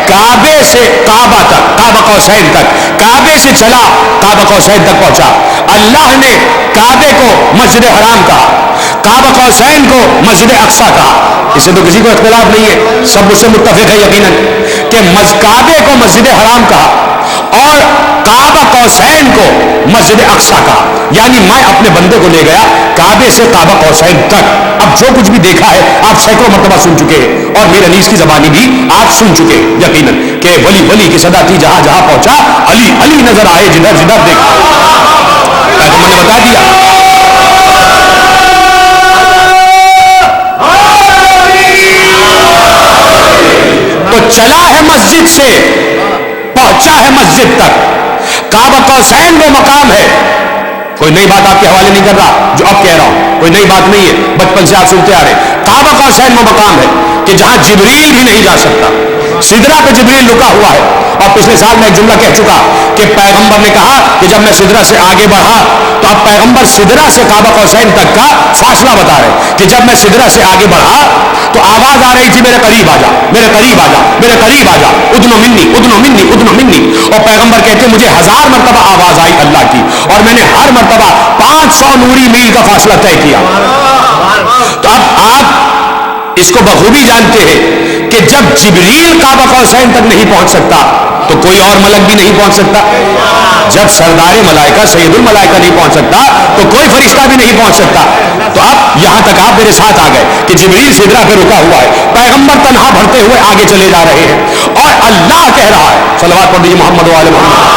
کعبے سے کعبہ تک, کعبہ قوسین تک, کعبے سے چلا کعبہ قوسین تک پہنچا. اللہ نے کعبے کو مسجد حرام کہا, کعبہ قوسین کو مسجد اقصی کہا. اس سے تو کسی کو اختلاف نہیں ہے, سب مجھ سے متفق ہے یقیناً کہ کعبے کو مسجد حرام کہا اور کعبہ قوسین کو مسجد اقصی کہا. یعنی میں اپنے بندے کو لے گیا کعبے سے کعبہ قوسین تک. اب جو کچھ بھی دیکھا ہے آپ سینکڑوں مرتبہ سن چکے ہیں, اور میر انیس کی زبانی بھی آپ سن چکے ہیں یقیناً کہ ولی ولی کی صدا تھی جہاں جہاں پہنچا, علی علی نظر آئے جدھر جدھر دیکھا. پیغمبر نے بتا دیا. تو چلا ہے مسجد سے, پہنچا ہے مسجد تک. کعبہ قوسین وہ مقام ہے, کوئی نئی بات آپ کے حوالے نہیں کر رہا جو اب کہہ رہا ہوں, کوئی نئی بات نہیں ہے, بچپن سے آپ سنتے آ رہے ہیں. کعبہ قوسین وہ مقام ہے کہ جہاں جبریل بھی نہیں جا سکتا. سدرہ پہ جبریل رکا ہوا ہے, اور پچھلے سال میں ایک جملہ کہہ چکا کہ پیغمبر نے کہا کہ جب میں سدرہ سے آگے بڑھا تو اب پیغمبر سدرہ سے کعبہ قوسین تک کا فاصلہ بتا رہے کہ جب میں سدرہ سے آگے بڑھا تو آواز آ رہی تھی میرے قریب آ جا, میرے قریب آ جا, میرے قریب آ جا, ادنو منی, ادنو منی, ادنو منی. اور پیغمبر کہتے مجھے 1000 مرتبہ آواز آئی اللہ کی, اور میں نے ہر مرتبہ 500 نوری میل کا فاصلہ طے کیا. تو اب آپ اس کو بخوبی جانتے ہیں کہ جب جبریل کعبہ قوسین تک نہیں پہنچ سکتا تو کوئی اور ملک بھی نہیں پہنچ سکتا. جب سردار ملائکہ سید الملائکہ نہیں پہنچ سکتا تو کوئی فرشتہ بھی نہیں پہنچ سکتا. تو اب یہاں تک آپ میرے ساتھ آ گئے کہ جبریل سدرہ پہ رکا ہوا ہے, پیغمبر تنہا بڑھتے ہوئے آگے چلے جا رہے ہیں, اور اللہ کہہ رہا ہے, صلوات پڑھ دیجیے محمد و آل محمد.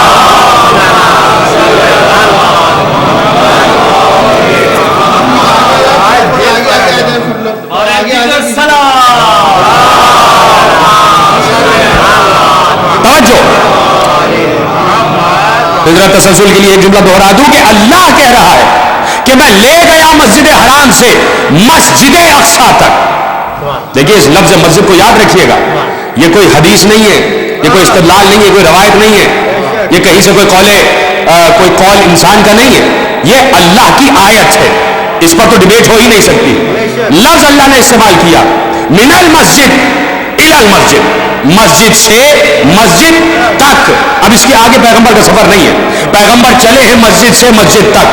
حضرت تسلسل کے لیے ایک جملہ دوہرا دوں کہ اللہ کہہ رہا ہے کہ میں لے گیا مسجد حرام سے مسجد اقصی تک. دیکھیے اس لفظ مسجد کو یاد رکھیے گا, یہ کوئی حدیث نہیں ہے, یہ کوئی استدلال نہیں ہے, کوئی روایت نہیں ہے, یہ کہیں سے کوئی قول انسان کا نہیں ہے, یہ اللہ کی آیت ہے, اس پر تو ڈیبیٹ ہو ہی نہیں سکتی. لفظ اللہ نے استعمال کیا من المسجد الی المسجد, مسجد سے مسجد تک. اب اس کے آگے پیغمبر کا سفر نہیں ہے, پیغمبر چلے ہیں مسجد سے مسجد تک.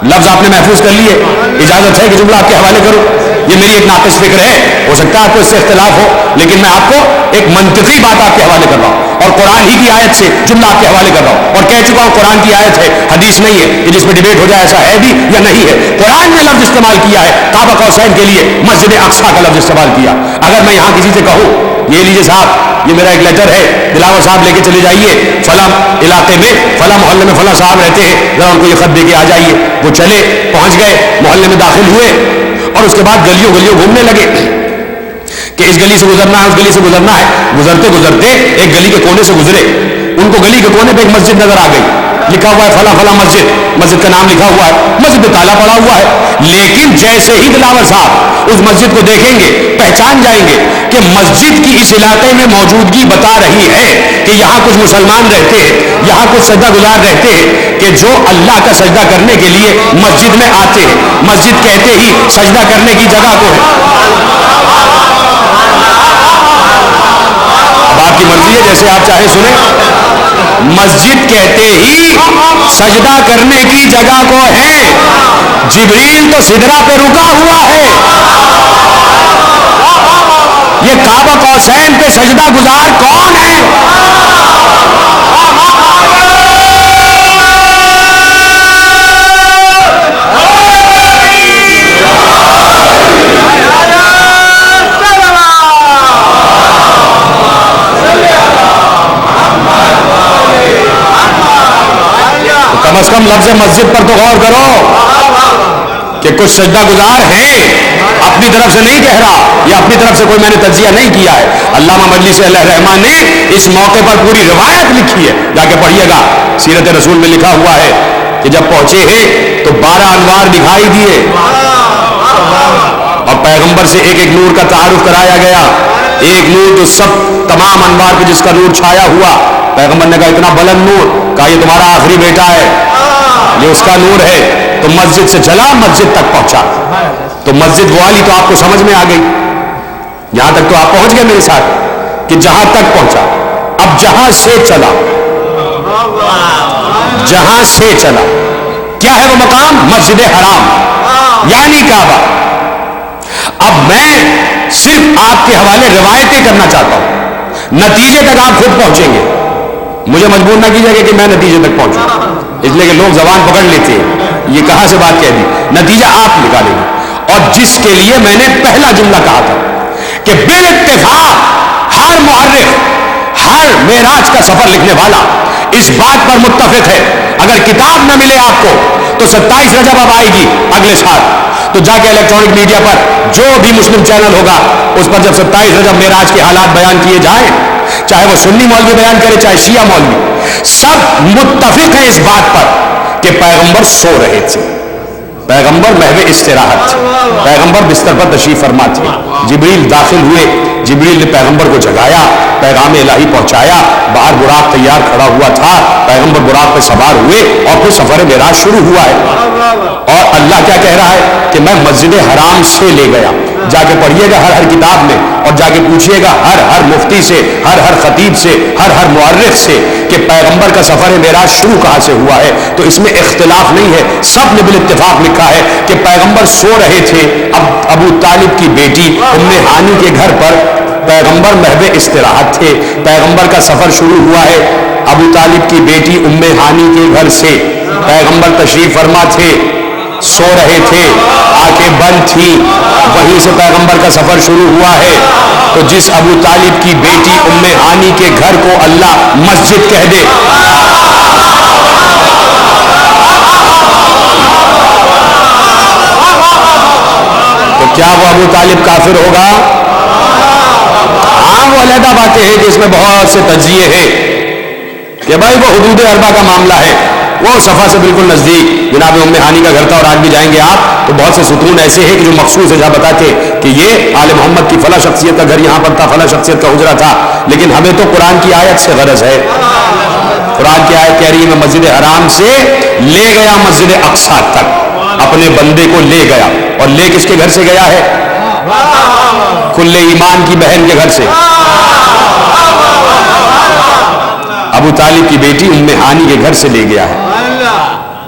لفظ آپ نے محفوظ کر لیے, اجازت ہے کہ جملہ آپ کے حوالے کروں. یہ میری ایک ناقص فکر ہے, ہو سکتا ہے آپ کو اس سے اختلاف ہو, لیکن میں آپ کو ایک منطقی بات آپ کے حوالے کر رہا ہوں, اور قرآن ہی کی آیت سے جملہ آپ کے حوالے کر رہا ہوں, اور کہہ چکا ہوں قرآن کی آیت ہے, حدیث نہیں ہے کہ جس میں ڈیبیٹ ہو جائے ایسا ہے بھی یا نہیں ہے. قرآن نے لفظ استعمال کیا ہے کعبہ قوسین کے لیے مسجد اقصی کا لفظ استعمال کیا. اگر میں یہاں کسی سے کہوں یہ لیجیے صاحب, یہ میرا ایک لیٹر ہے, دلاور صاحب لے کے چلے جائیے فلاں علاقے میں, فلاں محلے میں فلاں صاحب رہتے ہیں, ذرا ان کو یہ خط دے کے آ جائیے. وہ چلے, پہنچ گئے, محلے میں داخل ہوئے, اور اس کے بعد گلیوں گلیوں گھومنے لگے کہ اس گلی سے گزرنا ہے, اس گلی سے گزرنا ہے. گزرتے گزرتے ایک گلی کے کونے سے گزرے, ان کو گلی کے کونے پہ ایک مسجد نظر آ گئی, لکھا ہوا ہے فلاں فلاں مسجد, مسجد کا نام لکھا ہوا ہے, مسجد پہ تالا پڑا ہوا ہے. لیکن جیسے ہی دلاور صاحب اس مسجد کو دیکھیں گے پہچان جائیں گے کہ مسجد کی اس علاقے میں موجودگی بتا رہی ہے کہ یہاں کچھ مسلمان رہتے ہیں, یہاں کچھ سجدہ گزار رہتے ہیں کہ جو اللہ کا سجدہ کرنے کے لیے مسجد میں آتے ہیں. مسجد کہتے ہی سجدہ کرنے کی جگہ کو ہے. اب آپ کی مرضی ہے, جیسے آپ چاہے سنیں. مسجد کہتے ہی سجدہ کرنے کی جگہ کو ہے. جبریل تو سدرہ پہ رکا ہوا ہے, یہ کعبہ قوسین پہ سجدہ گزار کون ہے؟ کم از کم لفظ مسجد پر تو غور کرو کہ کچھ سجدہ گزار ہیں، اپنی طرف سے نہیں کہہ رہا، یا اپنی طرف سے کوئی میں نے تجزیہ نہیں کیا ہے، علامہ مجلس علیہ الرحمن نے اس موقع پر پوری روایت لکھی ہے، جا کے پڑھیے گا، سیرت رسول میں لکھا ہوا ہے کہ جب پہنچے ہیں تو 12 انوار دکھائی دیے اور پیغمبر سے ایک ایک نور کا تعارف کرایا گیا، ایک نور جو سب تمام انوار پہ جس کا نور چھایا ہوا، پیغمبر نے کہا اتنا بلند نور، کہا یہ تمہارا آخری بیٹا ہے، یہ اس کا نور ہے، تو مسجد سے چلا مسجد تک پہنچا، تو مسجد والی تو آپ کو سمجھ میں آ گئی، یہاں تک تو آپ پہنچ گئے میرے ساتھ کہ جہاں تک پہنچا، اب جہاں سے چلا، جہاں سے چلا کیا ہے وہ مقام؟ مسجد حرام یعنی کعبہ۔ اب میں صرف آپ کے حوالے روایتیں کرنا چاہتا ہوں، نتیجے تک آپ خود پہنچیں گے، مجھے مجبور نہ کیجیے گا کہ میں نتیجے تک پہنچوں، اس لیے کہ لوگ زبان پکڑ لیتے ہیں یہ کہاں سے بات کہہ دی، نتیجہ آپ نکالیں گے۔ اور جس کے لیے میں نے پہلا جملہ کہا تھا کہ بالاتفاق ہر مورخ، ہر معراج کا سفر لکھنے والا اس بات پر متفق ہے، اگر کتاب نہ ملے آپ کو تو 27 رجب اب آئے گی اگلے سال، تو جا کے الیکٹرانک میڈیا پر جو بھی مسلم چینل ہوگا اس پر جب 27 رجب معراج کے حالات بیان کیے جائیں، چاہے وہ سنی مولوی بیان کرے چاہے شیعہ مولوی، سب متفق ہیں اس بات پر کہ پیغمبر سو رہے تھے، پیغمبر محو استراحت تھے، پیغمبر بستر پر تشریف فرما تھے، جبریل داخل ہوئے، جبریل نے پیغمبر کو جگایا، پیغام الہی پہنچایا، باہر براق تیار کھڑا ہوا تھا، پیغمبر براق پہ سوار ہوئے اور پھر سفر معراج شروع ہوا ہے۔ اور اللہ کیا کہہ رہا ہے کہ میں مسجد حرام سے لے گیا، جا کے پڑھیے گا ہر کتاب میں اور جا کے پوچھیے گا ہر مفتی سے، ہر خطیب سے، ہر مورخ سے کہ پیغمبر کا سفر معراج شروع کہاں سے ہوا ہے، تو اس میں اختلاف نہیں ہے، سب نے بالاتفاق لکھا ہے کہ پیغمبر سو رہے تھے، اب ابو طالب کی بیٹی ام ہانی کے گھر پر پیغمبر محو استراحت تھے، پیغمبر کا سفر شروع ہوا ہے ابو طالب کی بیٹی ام ہانی کے گھر سے، پیغمبر تشریف فرما تھے، سو رہے تھے، آنکھیں بند تھیں، وہیں سے پیغمبر کا سفر شروع ہوا ہے، تو جس ابو طالب کی بیٹی ام ہانی کے گھر کو اللہ مسجد کہہ دے، تو کیا وہ ابو طالب کافر ہوگا؟ ہاں وہ علیحدہ باتیں ہیں کہ اس میں بہت سے تجزیے ہیں کہ بھائی وہ حدود اربع کا معاملہ ہے، وہ صفا سے بالکل نزدیک جناب ام ہانی کا گھر تھا، اور آج بھی جائیں گے آپ تو بہت سے ستون ایسے ہیں کہ جو مخصوص ہے جہاں بتاتے کہ یہ آل محمد کی فلاں شخصیت کا گھر یہاں پر تھا، فلاں شخصیت کا حجرہ تھا، لیکن ہمیں تو قرآن کی آیت سے غرض ہے، قرآن کی آیت کہہ رہی ہے میں مسجد حرام سے لے گیا مسجد اقصی تک، اپنے بندے کو لے گیا، اور لے کس کے گھر سے گیا ہے؟ کل ایمان کی بہن کے گھر سے، ابو طالب کی بیٹی ام ہانی کے گھر سے لے گیا ہے،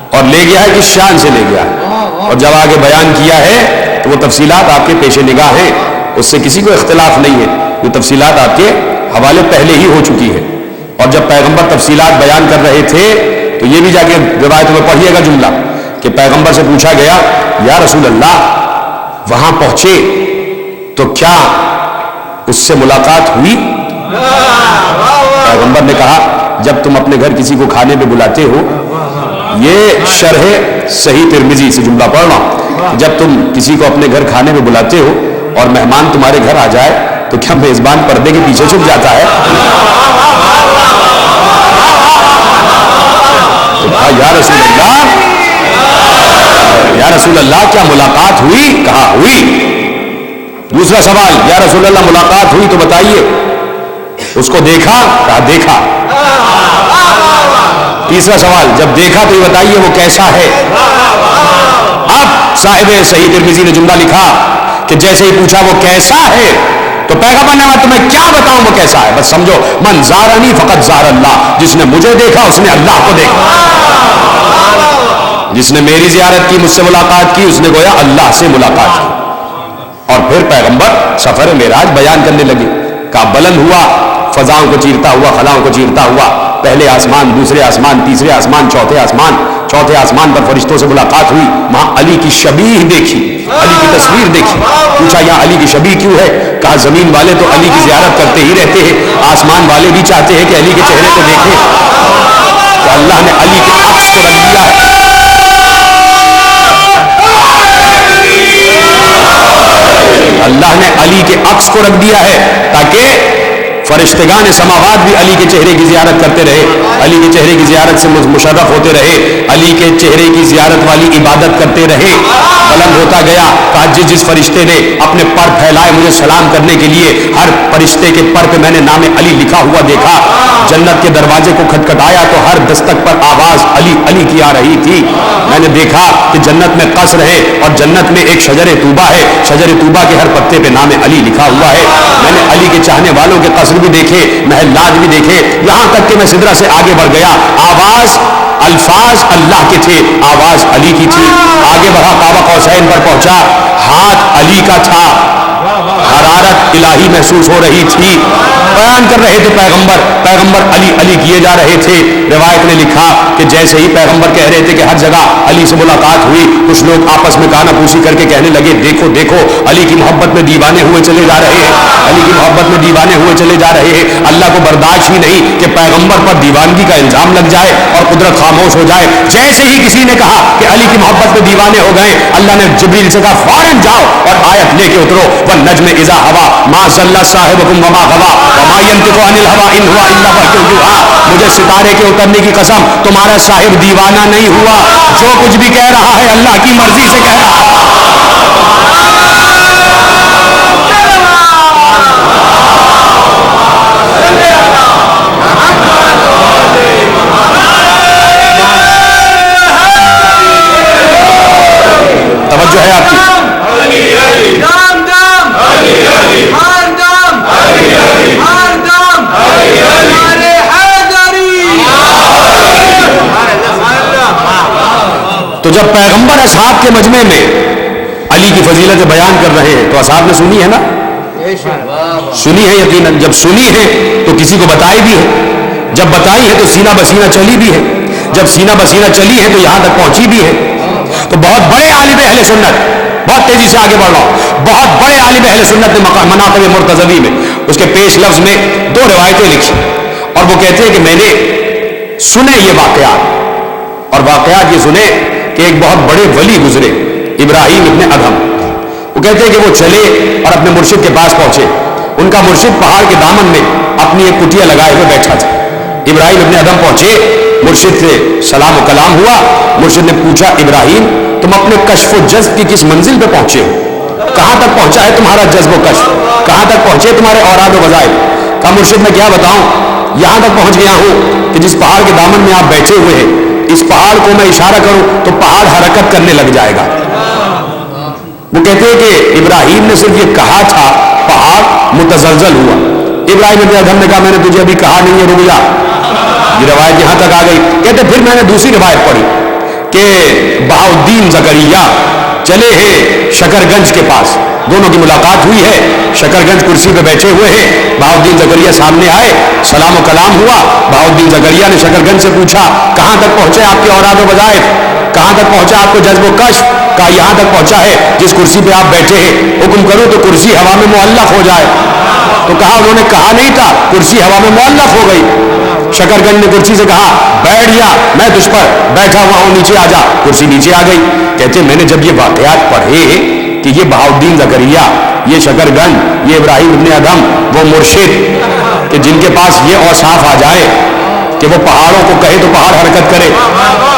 اور لے گیا ہے کس شان سے لے گیا ہے، اور جب آگے بیان کیا ہے تو وہ تفصیلات آپ کے پیش نگاہ ہیں، اس سے کسی کو اختلاف نہیں ہے، وہ تفصیلات آپ کے حوالے پہلے ہی ہو چکی ہے، اور جب پیغمبر تفصیلات بیان کر رہے تھے تو یہ بھی جا کے روایت میں پڑھیے گا جملہ کہ پیغمبر سے پوچھا گیا یا رسول اللہ وہاں پہنچے تو کیا اس سے ملاقات ہوئی؟ پیغمبر نے کہا جب تم اپنے گھر کسی کو کھانے پہ بلاتے ہو، یہ شرح صحیح ترمذی سے جملہ پڑھنا، جب تم کسی کو اپنے گھر کھانے پہ بلاتے ہو اور مہمان تمہارے گھر آ جائے تو کیا میزبان پردے کے پیچھے چھپ جاتا ہے؟ تو کہا یا رسول اللہ کیا ملاقات ہوئی؟ کہا ہوئی۔ دوسرا سوال یا رسول اللہ ملاقات ہوئی تو بتائیے، اس کو دیکھا؟ کہا دیکھا۔ تیسرا سوال جب دیکھا تو یہ بتائیے وہ کیسا ہے؟ اب صاحب صحیح ترمذی نے جملہ لکھا کہ جیسے ہی پوچھا وہ کیسا ہے تو پیغمبر نے کہا تمہیں کیا بتاؤں وہ کیسا ہے، بس سمجھو من زارنی فقط زار اللہ، جس نے مجھے دیکھا اس نے اللہ کو دیکھا، جس نے میری زیارت کی، مجھ سے ملاقات کی، اس نے گویا اللہ سے ملاقات کی۔ اور پھر پیغمبر سفر معراج بیان کرنے لگے. کہا بلند ہوا فضاؤں کو چیرتا ہوا، خلاؤں کو چیرتا ہوا، پہلے آسمان، دوسرے آسمان، تیسرے آسمان، چوتھے آسمان. چوتھے آسمان پر فرشتوں سے ملاقات ہوئی، وہاں علی کی شبیہ دیکھی، علی کی تصویر دیکھی. پوچھا یہاں علی کی شبیہ کیوں ہے؟ کہا زمین والے تو علی کی زیارت کرتے ہی رہتے ہیں، آسمان والے بھی چاہتے ہیں کہ علی کے چہرے کو دیکھیں. تو اللہ نے علی کے عکس کو رکھ دیا ہے. اللہ نے علی کے عکس کو رکھ دیا ہے تاکہ فرشتگان سماوات بھی علی کے چہرے کی زیارت کرتے رہے، علی کے چہرے کی زیارت سے مشرف ہوتے رہے، علی کے چہرے کی زیارت والی عبادت کرتے رہے. بلند ہوتا گیا. کہا جس فرشتے نے اپنے پر پھیلائے مجھے سلام کرنے کے لیے، ہر فرشتے کے پر پہ میں نے نام علی لکھا ہوا دیکھا. جنت کے دروازے کو کھٹکھٹایا تو ہر دستک پر آواز علی علی کی آ رہی تھی. میں نے دیکھا کہ جنت میں قصر ہے اور جنت میں ایک شجر طوبہ ہے، شجر طوبہ کے ہر پتے پہ نام علی لکھا ہوا ہے. میں نے علی کے چاہنے والوں کے قصر بھی دیکھے، محلات بھی دیکھے، یہاں تک کہ میں سدرہ سے آگے بڑھ گیا. آواز الفاظ اللہ کے تھے، آواز علی کی تھی. آگے بڑھا قاب قوسین پر پہنچا، ہاتھ علی کا تھا، حرارت الہی محسوس ہو رہی تھی. بیان کر رہے تھے پیغمبر علی علی کیے جا رہے تھے. روایت نے لکھا کہ جیسے ہی پیغمبر کہہ رہے تھے کہ ہر جگہ علی سے ملاقات ہوئی، کچھ لوگ آپس میں کانا پوسی کر کے کہنے لگے دیکھو دیکھو علی کی محبت میں دیوانے ہوئے چلے جا رہے ہیں، علی کی محبت میں دیوانے ہوئے چلے جا رہے ہیں. اللہ کو برداشت ہی نہیں کہ پیغمبر پر دیوانگی کا الزام لگ جائے اور قدرت خاموش ہو جائے. جیسے ہی کسی نے کہا کہ علی کی محبت میں دیوانے ہو گئے، اللہ نے جبریل سے کہا فوراً جاؤ اور آیت لے کے اترو، والنجم اذا ہوا ما ضل صاحبکم وما غوا وما ينطق عن الهوى ان هو الا وحی یوحی. مجھے ستارے کے اترنے کی قسم تمہارا صاحب دیوانہ نہیں ہوا، جو کچھ بھی کہہ رہا ہے اللہ کی مرضی سے کہہ رہا ہے. توجہ ہے آپ کی؟ تو جب پیغمبر اصحاب کے مجمع میں علی کی فضیلت بیان کر رہے ہیں تو اصحاب نے سنی ہے نا؟ سنی ہے یقیناً. جب سنی ہے تو کسی کو بتائی بھی ہے، جب بتائی ہے تو سینہ بسینہ چلی بھی ہے، جب سینہ بسینہ چلی ہے تو یہاں تک پہنچی بھی ہے. تو بہت بڑے عالم اہل سنت، بہت تیزی سے آگے بڑھ رہا ہوں، بہت بڑے عالم اہل سنت نے مناقب مرتضوی میں اس کے پیش لفظ میں 2 روایتیں لکھی اور وہ کہتے ہیں کہ میں نے سنے یہ واقعات، اور واقعات یہ سنے کہ ایک بہت بڑے ولی گزرے ابراہیم ابن ادھم. وہ کہتے ہیں کہ وہ چلے اور اپنے مرشد کے پاس پہنچے. ان کا مرشد پہاڑ کے دامن میں اپنی ایک کٹیا لگائے ہوئے بیٹھا تھا. ابراہیم ابن ادھم پہنچے، مرشد سے سلام و کلام ہوا. مرشد نے پوچھا ابراہیم تم اپنے کشف و جذب کی کس منزل پہ پہنچے ہو؟ کہاں تک پہنچا ہے تمہارا جذب و کشف؟ کہاں تک پہنچے تمہارے اوراد و وظائف؟ کہا مرشد میں کیا بتاؤں، یہاں تک پہنچ گیا ہوں کہ جس پہاڑ کے دامن میں آپ بیٹھے ہوئے ہیں اس پہاڑ کو میں اشارہ کروں تو پہاڑ حرکت کرنے لگ جائے گا. وہ کہتے ہیں کہ ابراہیم نے صرف یہ کہا تھا، پہاڑ متزلزل ہوا. ابراہیم ابن ادھم نے کہا میں نے تجھے ابھی کہا نہیں ہے، رک جا. یہ روایت یہاں تک آ گئی. کہتے پھر میں نے دوسری روایت پڑھی کہ بہاؤالدین زکریا چلے ہیں شکر گنج کے پاس، دونوں کی ملاقات ہوئی ہے، شکر گنج کرسی پہ بیٹھے ہوئے ہیں. بہاؤالدین زکریا سامنے آئے، سلام و کلام ہوا. بہاؤالدین زکریا نے شکر گنج سے پوچھا کہاں تک پہنچے آپ کے اوراد و وظائف، کہاں تک پہنچا آپ کو جذب و کشف؟ کہا یہاں تک پہنچا ہے جس کرسی پہ آپ بیٹھے ہیں حکم کروں تو کرسی ہوا میں معلق ہو جائے. تو کہا انہوں نے کہا نہیں تھا، کرسی ہوا میں معلق ہو گئی. شکر گنج نے کرسی سے کہا بیٹھ جا، میں تجھ پر بیٹھا ہوا ہوں، نیچے آ جا. کرسی نیچے آ گئی. کہتے میں نے جب یہ واقعات پڑھے کہ یہ بہاؤالدین زکریا، یہ شکر گنج، یہ ابراہیم ابن ادھم، وہ مرشد کہ جن کے پاس یہ اوصاف آ جائے کہ وہ پہاڑوں کو کہے تو پہاڑ حرکت کرے،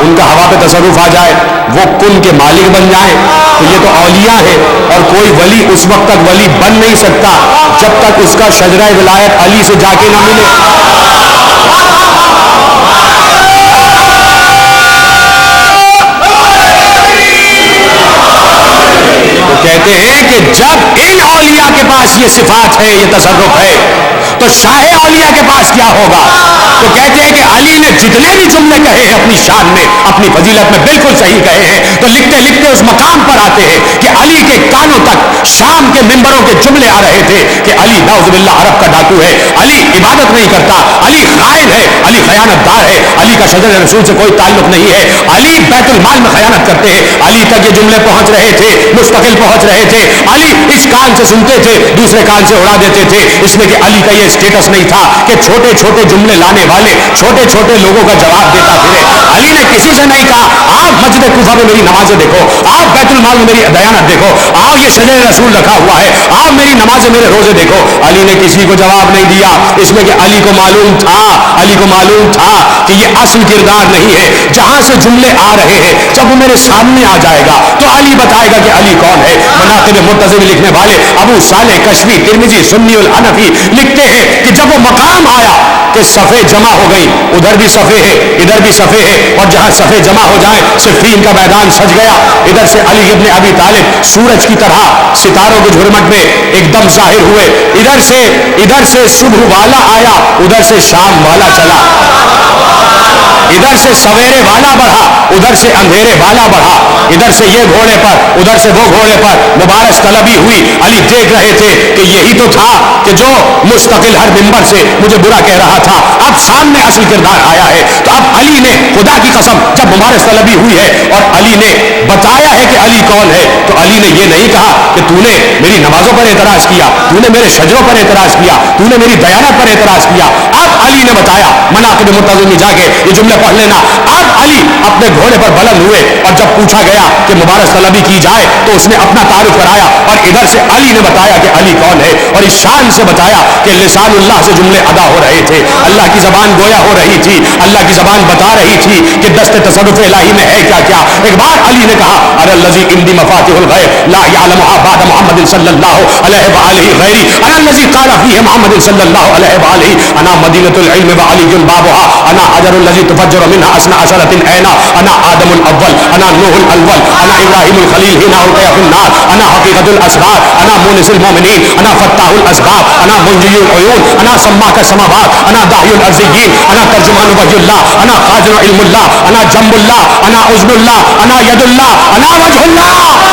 ان کا ہوا پہ تصرف آ جائے، وہ کن کے مالک بن جائیں، تو یہ تو اولیاء ہے. اور کوئی ولی اس وقت تک ولی بن نہیں سکتا جب تک اس کا شجرہ ولایت علی سے جا کے نہ ملے. تو کہتے ہیں کہ جب ان اولیاء کے پاس یہ صفات ہے، یہ تصرف ہے، تو شاہ اولیاء کے پاس کیا ہوگا؟ تو کہتے ہیں کہ علی نے جتنے بھی جملے کہے ہیں اپنی شان میں، اپنی فضیلت میں، بالکل صحیح کہے ہیں. تو لکھتے لکھتے اس مقام پر آتے ہیں کہ علی کے کانوں تک شام کے منبروں کے جملے آ رہے تھے کہ علی نعوذ باللہ عرب کا ڈاکو ہے، علی عبادت نہیں کرتا، علی خائن ہے، علی خیانت دار ہے، علی کا شجر رسول سے کوئی تعلق نہیں ہے، علی بیت المال میں خیانت کرتے ہیں. علی تک یہ جملے پہنچ رہے تھے، مستقل پہنچ رہے تھے. علی اس کان سے سنتے تھے، دوسرے کان سے اڑا دیتے تھے، اس لیے کہ علی کا یہ اسٹیٹس نہیں تھا کہ چھوٹے چھوٹے جملے لانے والے چھوٹے چھوٹے لوگوں کا جواب دیتا پھرے. علی نے کسی سے نہیں کہا آپ مسجد کوفہ میں میری نمازیں دیکھو، آپ بیت المال میں میری دیانت دیکھو، آپ یہ شجر رسول رکھا ہوا ہے، آپ میری نمازیں میرے روزے دیکھو. علی نے کسی کو جواب نہیں دیا، اس لیے کہ علی کو معلوم تھا، علی کو معلوم تھا کہ یہ اصل کردار نہیں ہے. جہاں سے جملے آ رہے ہیں جب وہ میرے سامنے آ جائے گا تو علی بتائے گا کہ علی کون ہے. مناقب مرتضی لکھنے والے ابو صالح کشمی ترمذی سنی الحنفی لکھتے ہیں کہ جب وہ مقام آیا کہ صفیں جمع ہو گئی، ادھر بھی صفیں ہے ادھر بھی صفیں ہے، اور جہاں صفیں جمع ہو جائیں صفین کا میدان سج گیا. ادھر سے علی ابن ابی طالب سورج کی طرح ستاروں کے جھرمٹ میں ایک دم ظاہر ہوئے. ادھر سے صبح والا آیا، ادھر سے شام والا چلا، ادھر سے سویرے والا بڑھا، ادھر سے اندھیرے والا بڑھا، ادھر سے یہ گھوڑے پر ادھر سے وہ گھوڑے پر مبارک طلبی ہوئی. علی دیکھ رہے تھے کہ یہی تو تھا کہ جو مستقل ہر منبر سے مجھے برا کہہ رہا تھا، اب سامنے اصل کردار آیا ہے. تو اب علی نے خدا کی قسم جب مبارک طلبی ہوئی ہے اور علی نے بتایا ہے کہ علی کون ہے، تو علی نے یہ نہیں کہا کہ تو نے میری نمازوں پر اعتراض کیا، تو نے میرے شجروں پر اعتراض کیا، تو نے میری دیانت پر اعتراض کیا. اب علی نے بتایا، مناقب مرتضی میں جا کے یہ جملے پڑھ لینا. اب علی اپنے گھوڑے پر بلند ہوئے اور جب پوچھا گیا کہ مبارک طلبی کی جائے تو اس نے اپنا تعارف کرایا، اور ادھر سے علی نے بتایا کہ علی کون ہے، اور اس شان سے بتایا کہ لسان اللہ سے جملے ادا ہو رہے تھے، اللہ کی زبان گویا ہو رہی تھی، اللہ کی زبان بتا رہی تھی کہ دست تصرف الہی میں ہے کیا کیا. ایک بار علی نے کہا ارے الذی عندی مفاتیح الغیب لا یعلمها بعد محمد صلی اللہ علیہ وآلہ غیری انا الذی قال فیہ محمد صلی اللہ علیہ وآلہ انا مدینۃ العلم وعلی بابها انا حجر الذی تفجر منها اثنا عشرۃ عینا انا آدم الاول انا نوح الاول انا ابراہیم الخلیل حين القي في النار انا حقیقت الاسرار انا مونس المؤمنین انا فتاح الاسباب انا منجی العیون انا سماک السماوات انا داعی الارضیین انا ترجمان وحی اللہ انا خازن علم اللہ انا جنب اللہ انا عزم اللہ انا ید اللہ انا وجہ اللہ.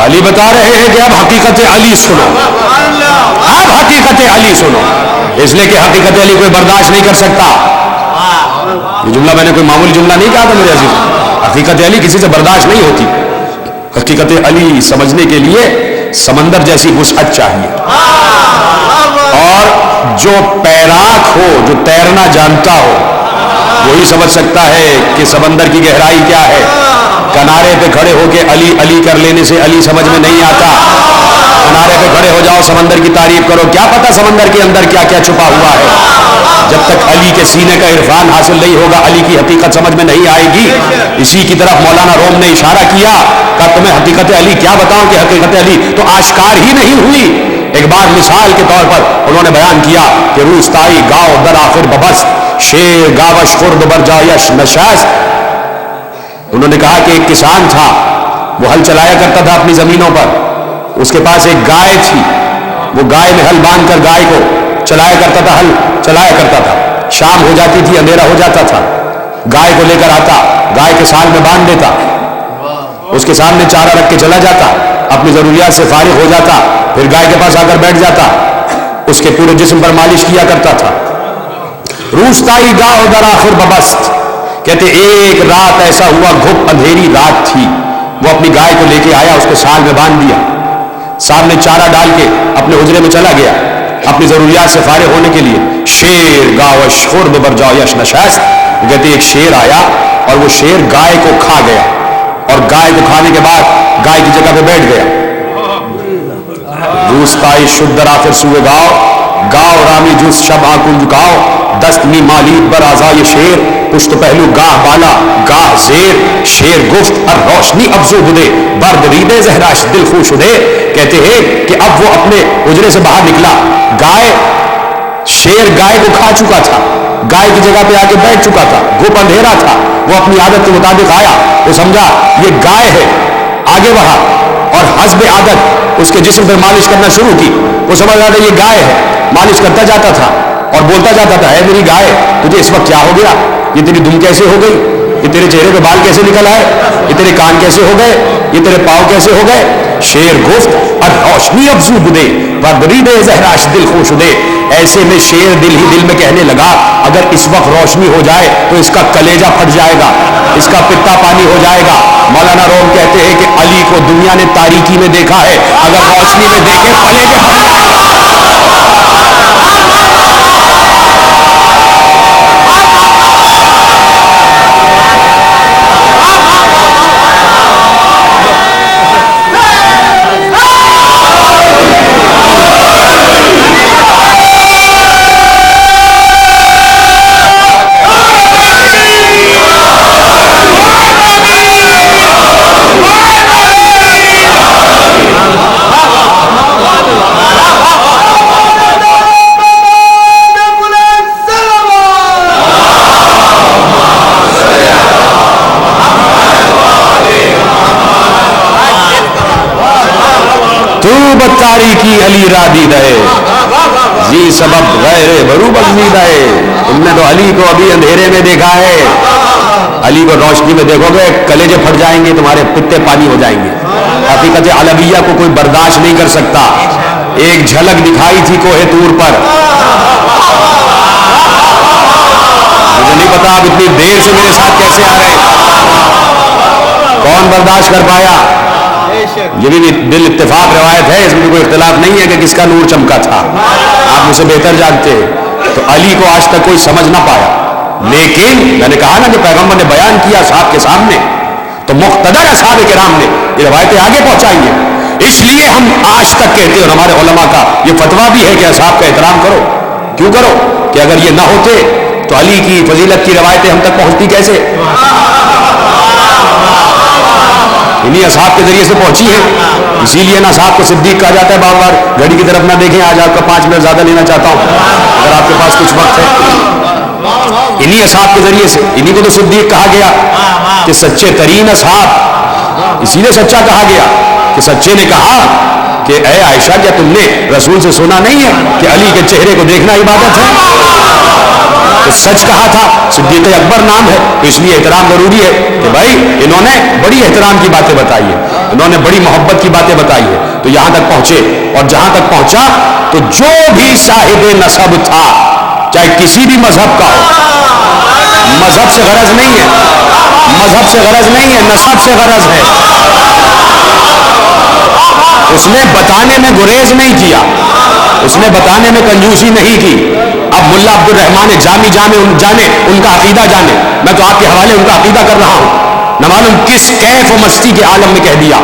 علی بتا رہے ہیں کہ اب حقیقت علی سنو، اب حقیقت علی سنو، اس لیے کہ حقیقت علی کوئی برداشت نہیں کر سکتا. یہ جملہ میں نے کوئی معمولی جملہ نہیں کہا تھا میرے عزیز. حقیقت علی کسی سے برداشت نہیں ہوتی. حقیقت علی سمجھنے کے لیے سمندر جیسی وسعت چاہیے، اور جو پیراک ہو، جو تیرنا جانتا ہو، وہی سمجھ سکتا ہے کہ سمندر کی گہرائی کیا ہے. کنارے پہ کھڑے ہو کے علی علی کر لینے سے علی سمجھ میں نہیں آتا. کنارے پہ کھڑے ہو جاؤ، سمندر کی تعریف کرو، کیا پتہ سمندر کے اندر کیا کیا چھپا ہوا ہے. جب تک علی کے سینے کا عرفان حاصل نہیں ہوگا علی کی حقیقت سمجھ میں نہیں آئے گی. اسی کی طرف مولانا روم نے اشارہ کیا، کہا تمہیں حقیقت علی کیا بتاؤں کہ حقیقت علی تو آشکار ہی نہیں ہوئی. ایک بار مثال کے طور پر انہوں نے بیان کیا کہ روستائی گاؤ در آخر ببست شیر گاوش خرد بر جایش نشست. انہوں نے کہا کہ ایک کسان تھا، وہ ہل چلایا کرتا تھا اپنی زمینوں پر، اس کے پاس ایک گائے تھی، وہ گائے میں ہل باندھ کر گائے کو چلایا کرتا تھا، ہل چلایا کرتا تھا. شام ہو جاتی تھی، اندھیرا ہو جاتا تھا، گائے کو لے کر آتا، گائے کے سال میں باندھ دیتا، اس کے سامنے چارہ رکھ کے چلا جاتا، اپنی ضروریات سے فارغ ہو جاتا، پھر گائے کے پاس آ کر بیٹھ جاتا، اس کے پورے جسم پر مالش کیا کرتا تھا. روستائی گاؤ در آخر ببست، کہتے ایک رات ایسا ہوا، گھپ اندھیری رات تھی، وہ اپنی گائے کو لے کے آیا، اس کو سال میں باندھ دیا، سامنے چارہ ڈال کے اپنے حجرے میں چلا گیا اپنی ضروریات سے فارغ ہونے کے لیے. شیر گاوش خرد بر جایش نشست، کہتے ایک شیر آیا اور وہ شیر گائے کو کھا گیا، اور گائے کو کھانے کے بعد گائے کی جگہ پہ بیٹھ گیا. روستائی شد در آخر سوئے گاؤ گاؤ رامی جوس شب آنکھوں جھکاؤ دست می مالید بر آزائے شیر، پشت پہلو گاہ بالا گاہ زیر، شیر گفت اور روشنی افزو بدے، برد ریدے زہراش دل خوش دے. کہتے ہیں کہ اب وہ اپنے حجرے سے باہر نکلا، گائے شیر گائے کو کھا چکا تھا، گائے کی جگہ پہ آ کے بیٹھ چکا تھا، گھپ اندھیرا تھا، وہ اپنی عادت کے مطابق آیا، وہ سمجھا یہ گائے ہے، آگے بڑھا اور حسب عادت اس کے جسم پہ مالش کرنا شروع کی. وہ سمجھ رہا تھا یہ گائے ہے، مالش کرتا جاتا تھا اور بولتا جاتا تھا، اے میری گائے تجھے اس وقت کیا ہو گیا، یہ تیری دم کیسے ہو گئی، یہ تیرے چہرے پہ بال کیسے نکل آئے، یہ تیرے کان کیسے ہو گئے، یہ تیرے پاؤں کیسے ہو گئے. شیر گفت اور روشنی افزو بدے برید زہراش دل خوش دے. ایسے میں شیر دل ہی دل میں کہنے لگا اگر اس وقت روشنی ہو جائے تو اس کا کلیجہ پھٹ جائے گا، اس کا پتا پانی ہو جائے گا. مولانا روم کہتے ہیں کہ علی کو دنیا نے تاریکی میں دیکھا ہے، اگر روشنی میں دیکھے کلیجے پھٹ جائے گا. تاریکی علی را دید ہے جی سبب غیر برو بغزید ہے. تم نے تو علی کو ابھی اندھیرے میں دیکھا ہے، علی کو روشنی میں دیکھو گے کلیجے پھٹ جائیں گے، تمہارے پتے پانی ہو جائیں گے. حقیقت علویہ کو کوئی برداشت نہیں کر سکتا. ایک جھلک دکھائی تھی کوہ طور پر، مجھے نہیں پتا آپ اتنی دیر سے میرے ساتھ کیسے آ رہے ہیں، کون برداشت کر پایا. یہ بھی دل اتفاق روایت ہے، اس میں کوئی اختلاف نہیں ہے کہ کس کا نور چمکا تھا، آپ مجھ سے بہتر جانتے ہیں. تو علی کو آج تک کوئی سمجھ نہ پایا، لیکن میں نے کہا نا کہ پیغمبر نے بیان کیا اصحاب کے سامنے تو مقتدر اصحاب کرام نے یہ روایتیں آگے پہنچائی ہیں. اس لیے ہم آج تک کہتے ہیں، ہمارے علماء کا یہ فتویٰ بھی ہے کہ اصحاب کا احترام کرو. کیوں کرو؟ کہ اگر یہ نہ ہوتے تو علی کی فضیلت کی روایتیں ہم تک پہنچتی کیسے؟ انہی اصحاب کے ذریعے سے پہنچی ہیں. اسی لیے نا اصحاب کو صدیق کہا جاتا ہے. بار بار گھڑی کی طرف نہ دیکھیں، آج آپ کا 5 منٹ زیادہ لینا چاہتا ہوں اگر آپ کے پاس کچھ وقت ہے. انہی اصحاب کے ذریعے سے انہی کو تو صدیق کہا گیا کہ سچے ترین اصحاب. اسی لیے سچا کہا گیا کہ سچے نے کہا کہ اے عائشہ کیا تم نے رسول سے سنا نہیں ہے کہ علی کے چہرے کو دیکھنا عبادت ہے؟ تو سچ کہا تھا. صدیق اکبر نام ہے تو اس لیے احترام ضروری ہے کہ بھائی انہوں نے بڑی احترام کی باتیں بتائی ہے، انہوں نے بڑی محبت کی باتیں بتائی ہے. تو یہاں تک پہنچے اور جہاں تک پہنچا تو جو بھی صاحب نسب تھا چاہے کسی بھی مذہب کا ہو، مذہب سے غرض نہیں ہے، مذہب سے غرض نہیں ہے، نسب سے غرض ہے. اس نے بتانے میں گریز نہیں کیا، اس نے بتانے میں کنجوسی نہیں کی. اب ملا عبد الرحمان جامی جانے ان کا عقیدہ جانے، میں تو آپ کے حوالے ان کا عقیدہ کر رہا ہوں. نہ معلوم کس کیف و مستی کے عالم میں کہہ دیا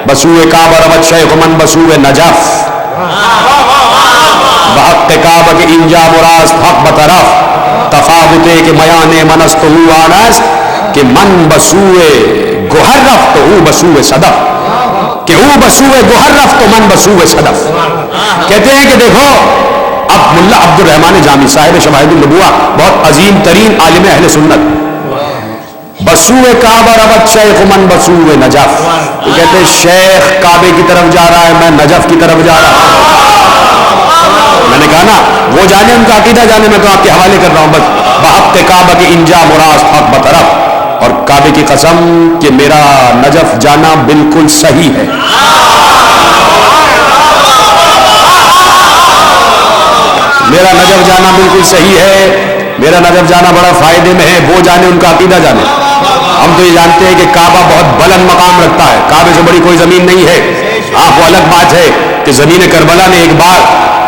بسوئے کعبہ ربت شیخ من بسوئے نجف بحق کعبہ کے انجا مراست حق بطرف تفاوتے کے میانے منست ہو آنست کہ من بسوئے گوہر رفت ہو بسوئے صدف، کہ او بسوئے گوہر رفت تو من بسوئے صدف. کہتے ہیں کہ دیکھو اب ملا عبد الرحمان جامی صاحب شواہد النبوہ بہت عظیم ترین عالم اہل سنت، بسوئے کعبہ ربت شیخ من بسوئے نجف. تو کہتے ہیں شیخ کعبے کی طرف جا رہا ہے، میں نجف کی طرف جا رہا ہوں. میں نے کہا نا وہ جانے ان کا عقیدہ جانے، میں تو آپ کے حوالے کر رہا ہوں بس. بحق کعبہ کی انجا مراست حق بطرف، اور کعبے کی قسم کہ میرا نجف جانا بالکل صحیح ہے. میرا نجف جانا بالکل صحیح ہے، میرا نجف جانا بڑا فائدے میں ہے. وہ جانے ان کا عقیدہ جانے. ہم تو یہ جانتے ہیں کہ کعبہ بہت بلند مقام رکھتا ہے، کعبے سے بڑی کوئی زمین نہیں ہے. آپ وہ الگ بات ہے کہ زمین کربلا نے ایک بار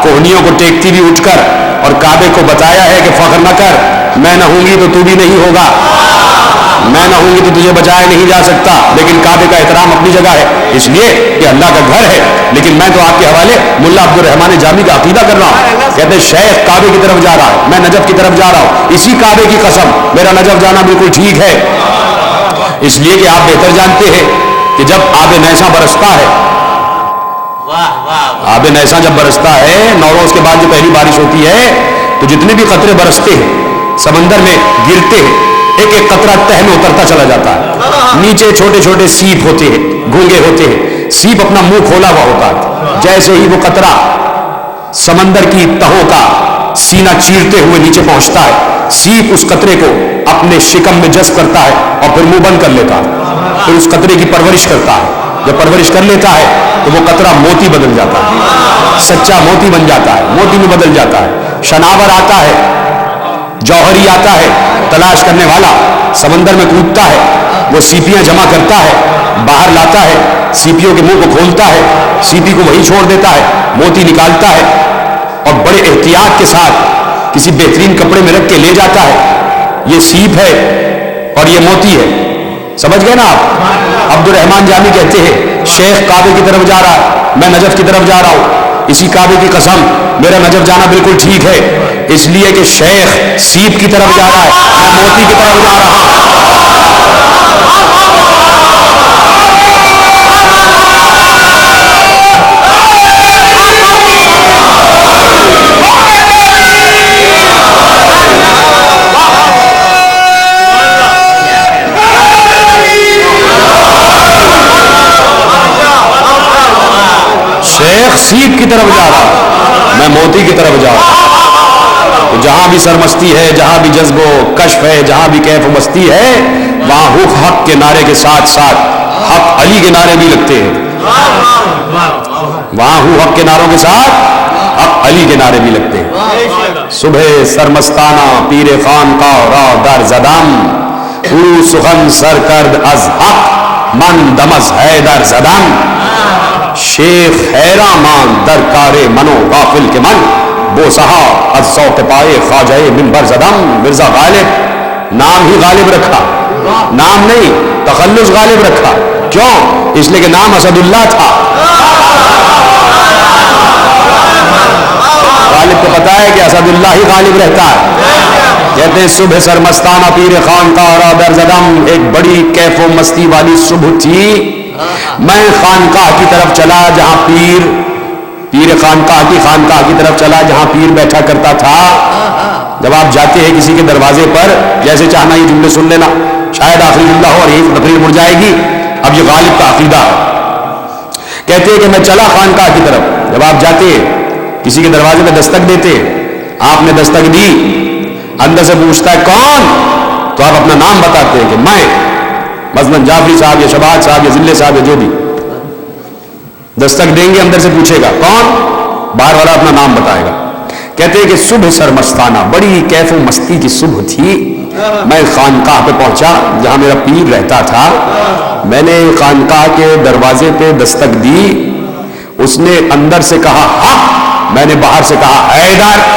کوہنیوں کو ٹیکتی بھی اٹھ کر اور کعبے کو بتایا ہے کہ فخر نہ کر، میں نہ ہوں گی تو تو بھی نہیں ہوگا. میں نہ ہوں گی تو تجھے بچایا نہیں جا سکتا، لیکن کعبے کا احترام اپنی جگہ ہے، اس لیے کہ اللہ کا گھر ہے. لیکن میں تو آپ کے حوالے ملا عبد الرحمان جامی کا عقیدہ کر رہا ہوں. کہتے ہیں شیخ کعبے کی طرف جا رہا ہے، میں نجف کی طرف جا رہا ہوں، اسی کعبے کی قسم میرا نجف جانا بالکل ٹھیک ہے. اس لیے کہ آپ بہتر جانتے ہیں کہ جب آب نیسا برستا ہے، آب نیسا جب برستا ہے، نوروز کے بعد جو پہلی بارش ہوتی ہے، تو جتنے بھی قطرے برستے ہیں سمندر میں گرتے ہیں، ایک ایک قطرہ تہ میں اترتا چلا جاتا ہے. نیچے چھوٹے چھوٹے سیپ ہوتے ہیں، گونگے ہوتے ہیں، سیپ اپنا منہ کھولا ہوا ہوتا ہے. جیسے ہی وہ قطرہ سمندر کی تہوں کا سینہ چیرتے ہوئے نیچے پہنچتا ہے، سیپ اس قطرے کو اپنے شکم میں جذب کرتا ہے اور پھر منہ بند کر لیتا ہے. پھر اس قطرے کی پرورش کرتا ہے. جب پرورش کر لیتا ہے تو وہ قطرہ موتی بدل جاتا ہے، سچا موتی بن جاتا ہے، موتی میں بدل جاتا ہے. شناور آتا ہے، جوہری آتا ہے، تلاش کرنے والا سمندر میں کودتا ہے، وہ سیپیاں جمع کرتا ہے، باہر لاتا ہے، سیپیوں کے منہ کو کھولتا ہے، سیپی کو وہی چھوڑ دیتا ہے، موتی نکالتا ہے اور بڑے احتیاط کے ساتھ کسی بہترین کپڑے میں رکھ کے لے جاتا ہے. یہ سیپ ہے اور یہ موتی ہے. سمجھ گئے نا آپ؟ عبد الرحمان جامی کہتے ہیں شیخ کعبے کی طرف جا رہا ہے، میں نجف کی طرف جا رہا ہوں، اسی کعبے کی قسم میرا نجف جانا بالکل ٹھیک ہے. اس لیے کہ شیخ سیپ کی طرف جا رہا ہے، میں موتی کی طرف جا رہا ہوں. شیخ سیپ کی طرف جا رہا، میں موتی کی طرف جا رہا. تو جہاں بھی سرمستی ہے، جہاں بھی جذب و کشف ہے، جہاں بھی کیف و مستی ہے، وہاں حق کے نعرے کے ساتھ ساتھ حق علی کے نعرے بھی لگتے ہیں. وہاں حق کے نعروں کے ساتھ حق علی کے نعرے بھی لگتے ہیں. صبح سرمستانہ پیر خان کا را در زدم، او سخن سر کرد از حق من دمز ہے در زدم. شیخ حیران مان در کار منو غافل کے من، بو سہا از ذوق پائے خواجہ منبر زدم. مرزا غالب نام ہی غالب رکھا، نام نہیں تخلص غالب رکھا. کیوں؟ اس لیے کہ نام اسد اللہ تھا. غالب کو پتا ہے کہ اسد اللہ ہی غالب رہتا ہے. کہتے ہیں صبح سرمستانہ پیر خان کا را در زدم، ایک بڑی کیف و مستی والی صبح تھی. میں خانقاہ کی طرف چلا جہاں پیر خانقاہ کی طرف چلا جہاں پیر بیٹھا کرتا تھا. جب آپ جاتے ہیں کسی کے دروازے پر، جیسے چاہنا یہ جملے سن لینا، شاید آخری جملہ ہو اور یہی تقریر مڑ جائے گی. اب یہ غالب کا عقیدہ ہے. کہتے ہیں کہ میں چلا خانقاہ کی طرف. جب آپ جاتے ہیں کسی کے دروازے پہ دستک دیتے، آپ نے دستک دی، اندر سے پوچھتا ہے کون، تو آپ اپنا نام بتاتے ہیں کہ میں مثلاً جعفری صاحب یا شباد صاحب یا ذلے صاحب یا جو بھی. دستک دیں گے، اندر سے پوچھے گا کون، باہر والا اپنا نام بتائے گا. کہتے ہیں کہ صبح سرمستانہ، بڑی کیف و مستی کی صبح تھی. میں خانقاہ پہ پہنچا جہاں میرا پیر رہتا تھا. میں نے خانقاہ کے دروازے پہ دستک دی. اس نے اندر سے کہا حق، میں نے باہر سے کہا حیدر.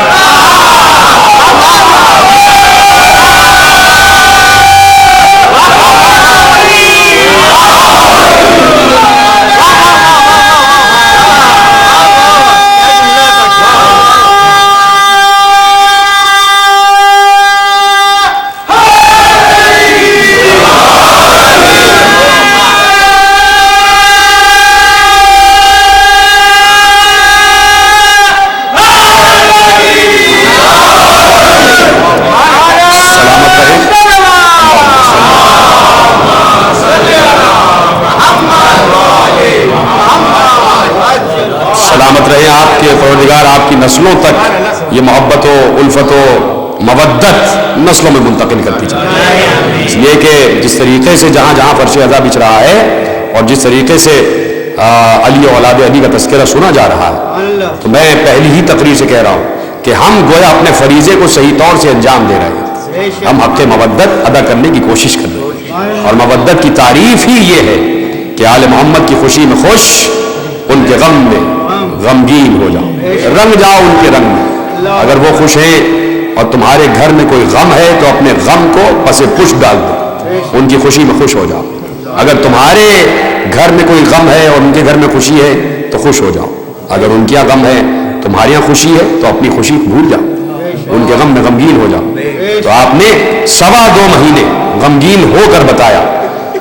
سلامت رہے آپ کے پروردگار، آپ کی نسلوں تک یہ محبت و الفت و مودت نسلوں میں منتقل کرتی چاہیے. اس لیے کہ جس طریقے سے جہاں جہاں فرش عزا بچھ رہا ہے اور جس طریقے سے علی و اولاد علی کا تذکرہ سنا جا رہا ہے، تو میں پہلی ہی تقریر سے کہہ رہا ہوں کہ ہم گویا اپنے فریضے کو صحیح طور سے انجام دے رہے ہیں. ہم حق مودت ادا کرنے کی کوشش کر رہے ہیں، اور مودت کی تعریف ہی یہ ہے کہ آل محمد کی خوشی میں خوش، ان کے غم میں غمگین ہو جاؤ، رنگ جاؤ ان کے رنگ میں. اگر وہ خوش ہیں اور تمہارے گھر میں کوئی غم ہے تو اپنے غم کو پس پش ڈال دو. ان کی خوشی میں خوش ہو جاؤ. اگر تمہارے گھر میں کوئی غم ہے اور ان کے گھر میں خوشی ہے تو خوش ہو جاؤ. اگر ان کے یہاں غم ہے تمہارے یہاں خوشی ہے تو اپنی خوشی بھول جاؤ, ان کے غم میں غمگین ہو جاؤ. تو آپ نے 2.25 مہینے غمگین ہو کر بتایا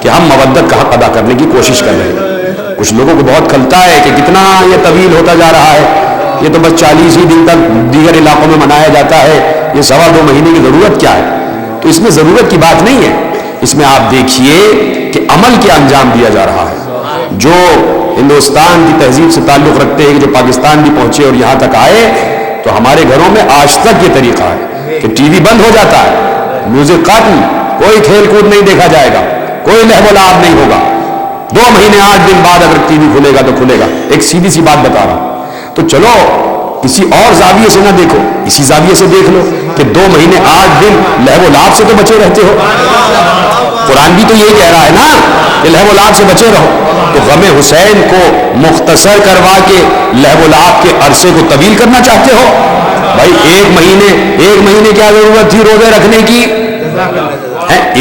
کہ ہم مودت کا حق ادا کرنے کی کوشش کر رہے ہیں. کچھ لوگوں کو بہت کھلتا ہے کہ کتنا یہ طویل ہوتا جا رہا ہے, یہ تو بس 40 ہی دن تک دیگر علاقوں میں منایا جاتا ہے, یہ 2.25 مہینے کی ضرورت کیا ہے؟ تو اس میں ضرورت کی بات نہیں ہے. اس میں آپ دیکھیے کہ عمل کیا انجام دیا جا رہا ہے. جو ہندوستان کی تہذیب سے تعلق رکھتے ہیں, جو پاکستان بھی پہنچے اور یہاں تک آئے, تو ہمارے گھروں میں آج تک یہ طریقہ ہے کہ ٹی وی بند ہو جاتا ہے, میوزک ختم, کوئی کھیل کود نہیں دیکھا جائے گا, کوئی لہو لعب نہیں ہوگا. 2 مہینے 8 دن بعد اگر ٹی وی کھلے گا تو کھلے گا. ایک سیدھی سی بات بتا رہا ہوں. تو چلو کسی اور زاویے سے نہ دیکھو, اسی زاویے سے دیکھ لو کہ 2 مہینے 8 دن لہو لعب سے تو بچے رہتے ہو. قرآن بھی تو یہی کہہ رہا ہے نا کہ لہو لعب سے بچے رہو. تو غم حسین کو مختصر کروا کے لہو لعب کے عرصے کو طویل کرنا چاہتے ہو؟ بھائی 1 مہینے کیا ضرورت تھی روزے رکھنے کی؟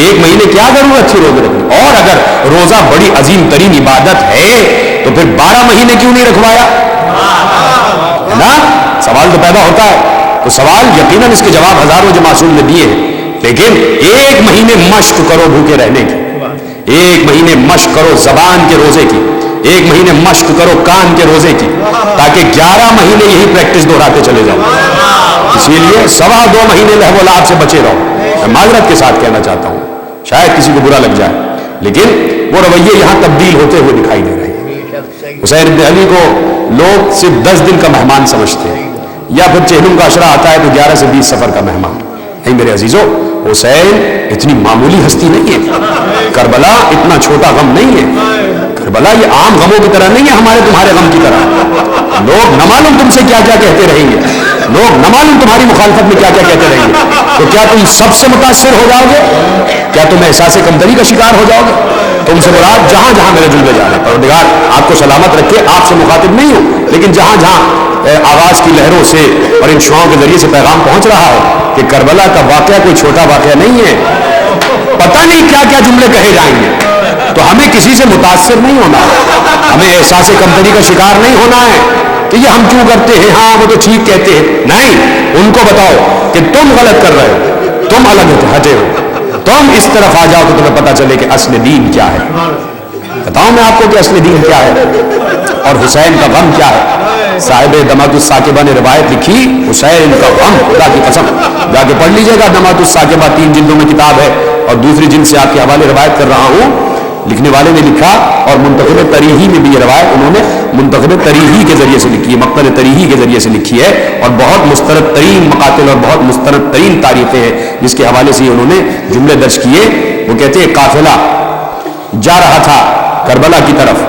1 مہینے کیا ضرورت تھی روزے رکھنے کی؟ اور اگر روزہ بڑی عظیم ترین عبادت ہے تو پھر 12 مہینے کیوں نہیں رکھوایا؟ ہے نا, سوال تو پیدا ہوتا ہے. تو سوال یقیناً اس کے جواب ہزاروں جو معصوم نے دیے ہیں, لیکن 1 مہینے مشق کرو بھوکے رہنے کی, 1 مہینے مشق کرو زبان کے روزے کی, 1 مہینے مشق کرو کان کے روزے کی, تاکہ 11 مہینے یہی پریکٹس دہراتے چلے جاؤ. اسی لیے 2.25 مہینے لہو لعب سے بچے رہو. میں معذرت کے ساتھ کہنا چاہتا ہوں, شاید کسی کو برا لگ جائے, لیکن وہ رویے یہاں تبدیل ہوتے ہوئے دکھائی دے رہے ہیں. حسین بن علی کو لوگ صرف 10 دن کا مہمان سمجھتے ہیں, یا پھر چہلم کا عشرہ آتا ہے تو 11 سے 20 سفر کا مہمان. نہیں میرے عزیزو, حسین اتنی معمولی ہستی نہیں ہے. کربلا اتنا چھوٹا غم نہیں ہے. کربلا یہ عام غموں کی طرح نہیں ہے, ہمارے تمہارے غم کی طرح. لوگ نہ معلوم تم سے کیا کیا کہتے رہیں گے, لوگ نہ معلوم تمہاری مخالفت میں کیا کیا کہتے رہیں گے. تو کیا تم سب سے متاثر ہو جاؤ گے؟ کیا تم احساس کمتری کا شکار ہو جاؤ گے؟ تم سے مراد جہاں جہاں میرے جملے جا رہے ہیں, پروردگار آپ کو سلامت رکھے, آپ سے مخاطب نہیں ہوں, لیکن جہاں جہاں آواز کی لہروں سے اور ان شعاؤں کے ذریعے سے پیغام پہنچ رہا ہے کہ کربلا کا واقعہ کوئی چھوٹا واقعہ نہیں ہے. پتہ نہیں کیا کیا جملے کہے جائیں گے, تو ہمیں کسی سے متاثر نہیں ہونا ہے, ہمیں احساس کمتری کا شکار نہیں ہونا ہے کہ یہ ہم کیوں کرتے ہیں, ہاں وہ تو ٹھیک کہتے ہیں. نہیں, ان کو بتاؤ کہ تم غلط کر رہے ہو, تم الگ ہٹے ہو, تم اس طرف آ جاؤ تو تمہیں پتہ چلے کہ اصل دین کیا ہے. بتاؤں میں آپ کو کہ اصل دین کیا ہے اور حسین کا غم کیا ہے. صاحب دمات الساکبہ نے روایت لکھی, حسین کا غم, خدا کی قسم جا کے پڑھ لیجئے گا, دمات الساکبہ 3 جلدوں میں کتاب ہے, اور دوسری جلد سے آپ کے حوالے روایت کر رہا ہوں. لکھنے والے نے لکھا, اور منتخب تریحی میں بھی یہ روایت انہوں نے منتخب تریحی کے ذریعے سے لکھی ہے, مقتل تریحی کے ذریعے سے لکھی ہے, اور بہت مستند ترین مقاتل اور بہت مستند ترین تاریخیں ہیں جس کے حوالے سے انہوں نے جملے درج کیے. وہ کہتے ہیں قافلہ جا رہا تھا کربلا کی طرف,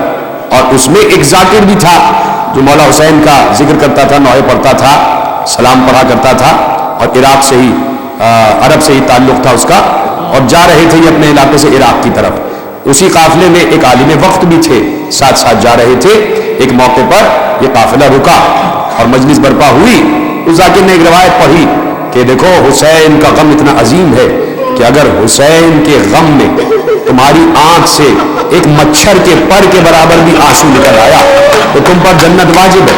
اور اس میں ایک ذاکر بھی تھا جو مولا حسین کا ذکر کرتا تھا, نوحے پڑھتا تھا, سلام پڑھا کرتا تھا, اور عراق سے ہی عرب سے ہی تعلق تھا اس کا, اور جا رہے تھے یہ اپنے علاقے سے عراق کی طرف. اسی قافلے میں ایک عالم وقت بھی تھے, ساتھ ساتھ جا رہے تھے. ایک موقع پر یہ قافلہ رکا اور مجلس برپا ہوئی. اس ذاکر نے ایک روایت پڑھی کہ دیکھو حسین کا غم اتنا عظیم ہے کہ اگر حسین کے غم میں تمہاری آنکھ سے ایک مچھر کے پر کے برابر بھی آنسو نکل آیا تو تم پر جنت واجب ہے.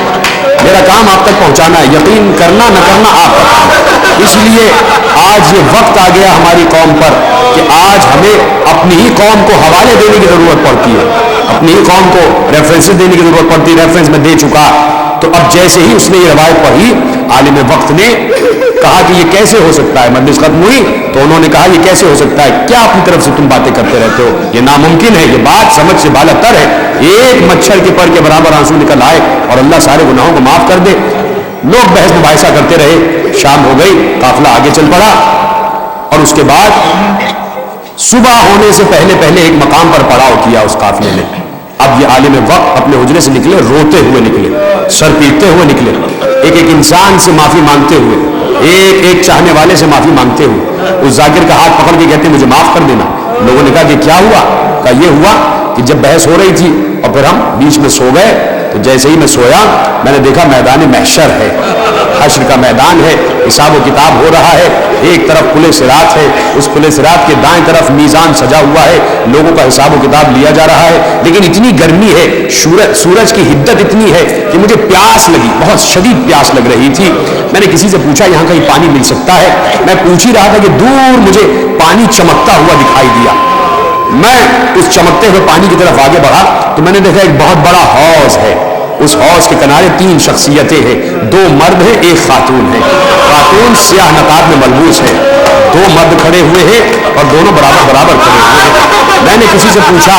میرا کام آپ تک پہنچانا ہے, یقین کرنا نہ کرنا آپ کا کام ہے. اس لیے آج یہ وقت آ گیا ہماری قوم پر کہ آج ہمیں اپنی ہی قوم کو حوالے دینے کی ضرورت پڑتی ہے, اپنی ہی قوم کو ریفرنسز دینے کی ضرورت پڑتی ہے. ریفرنس میں دے چکا. تو اب جیسے ہی اس نے یہ روایت پڑھی, عالم وقت نے کہا کہ یہ کیسے ہو سکتا ہے. مجلس ختم ہوئی تو انہوں نے کہا یہ کیسے ہو سکتا ہے, کیا اپنی طرف سے تم باتیں کرتے رہتے ہو, یہ ناممکن ہے, یہ بات سمجھ سے بالاتر ہے. ایک مچھر کے پر کے برابر آنسو نکل آئے اور اللہ سارے گناہوں کو معاف کر دے. لوگ بحث مباحثہ کرتے رہے, شام ہو گئی, قافلہ آگے چل پڑا, اور اس کے بعد صبح ہونے سے پہلے پہلے ایک مقام پر پڑاؤ کیا اس قافلے نے. اب یہ عالم وقت اپنے حجرے سے نکلے, روتے ہوئے نکلے, سر پیٹتے ہوئے نکلے, ایک ایک انسان سے معافی مانگتے ہوئے, ایک ایک چاہنے والے سے معافی مانگتے ہوئے. اس ذاکر کا ہاتھ پکڑ کے کہتے مجھے معاف کر دینا. لوگوں نے کہا کہ کیا ہوا؟ کہا یہ ہوا کہ جب بحث ہو رہی تھی اور پھر ہم بیچ میں سو گئے, تو جیسے ہی میں سویا میں نے دیکھا میدان محشر ہے, حشر کا میدان ہے, حساب و کتاب ہو رہا ہے. ایک طرف پل صراط ہے, اس پل صراط کے دائیں طرف میزان سجا ہوا ہے, لوگوں کا حساب و کتاب لیا جا رہا ہے. لیکن اتنی گرمی ہے, سورج کی حدت اتنی ہے کہ مجھے پیاس لگی, بہت شدید پیاس لگ رہی تھی. میں نے کسی سے پوچھا یہاں کہیں پانی مل سکتا ہے؟ میں پوچھ ہی رہا تھا کہ دور مجھے پانی چمکتا ہوا دکھائی دیا. میں اس چمکتے ہوئے پانی کی طرف آگے بڑھا تو میں نے دیکھا ایک بہت بڑا حوض ہے. اس حوض کے کنارے 3 شخصیتیں ہیں, 2 مرد ہیں, 1 خاتون ہے. خاتون سیاہ نقاب میں ملبوس ہے, 2 مرد کھڑے ہوئے ہیں اور دونوں برابر کھڑے ہوئے ہیں. میں نے کسی سے پوچھا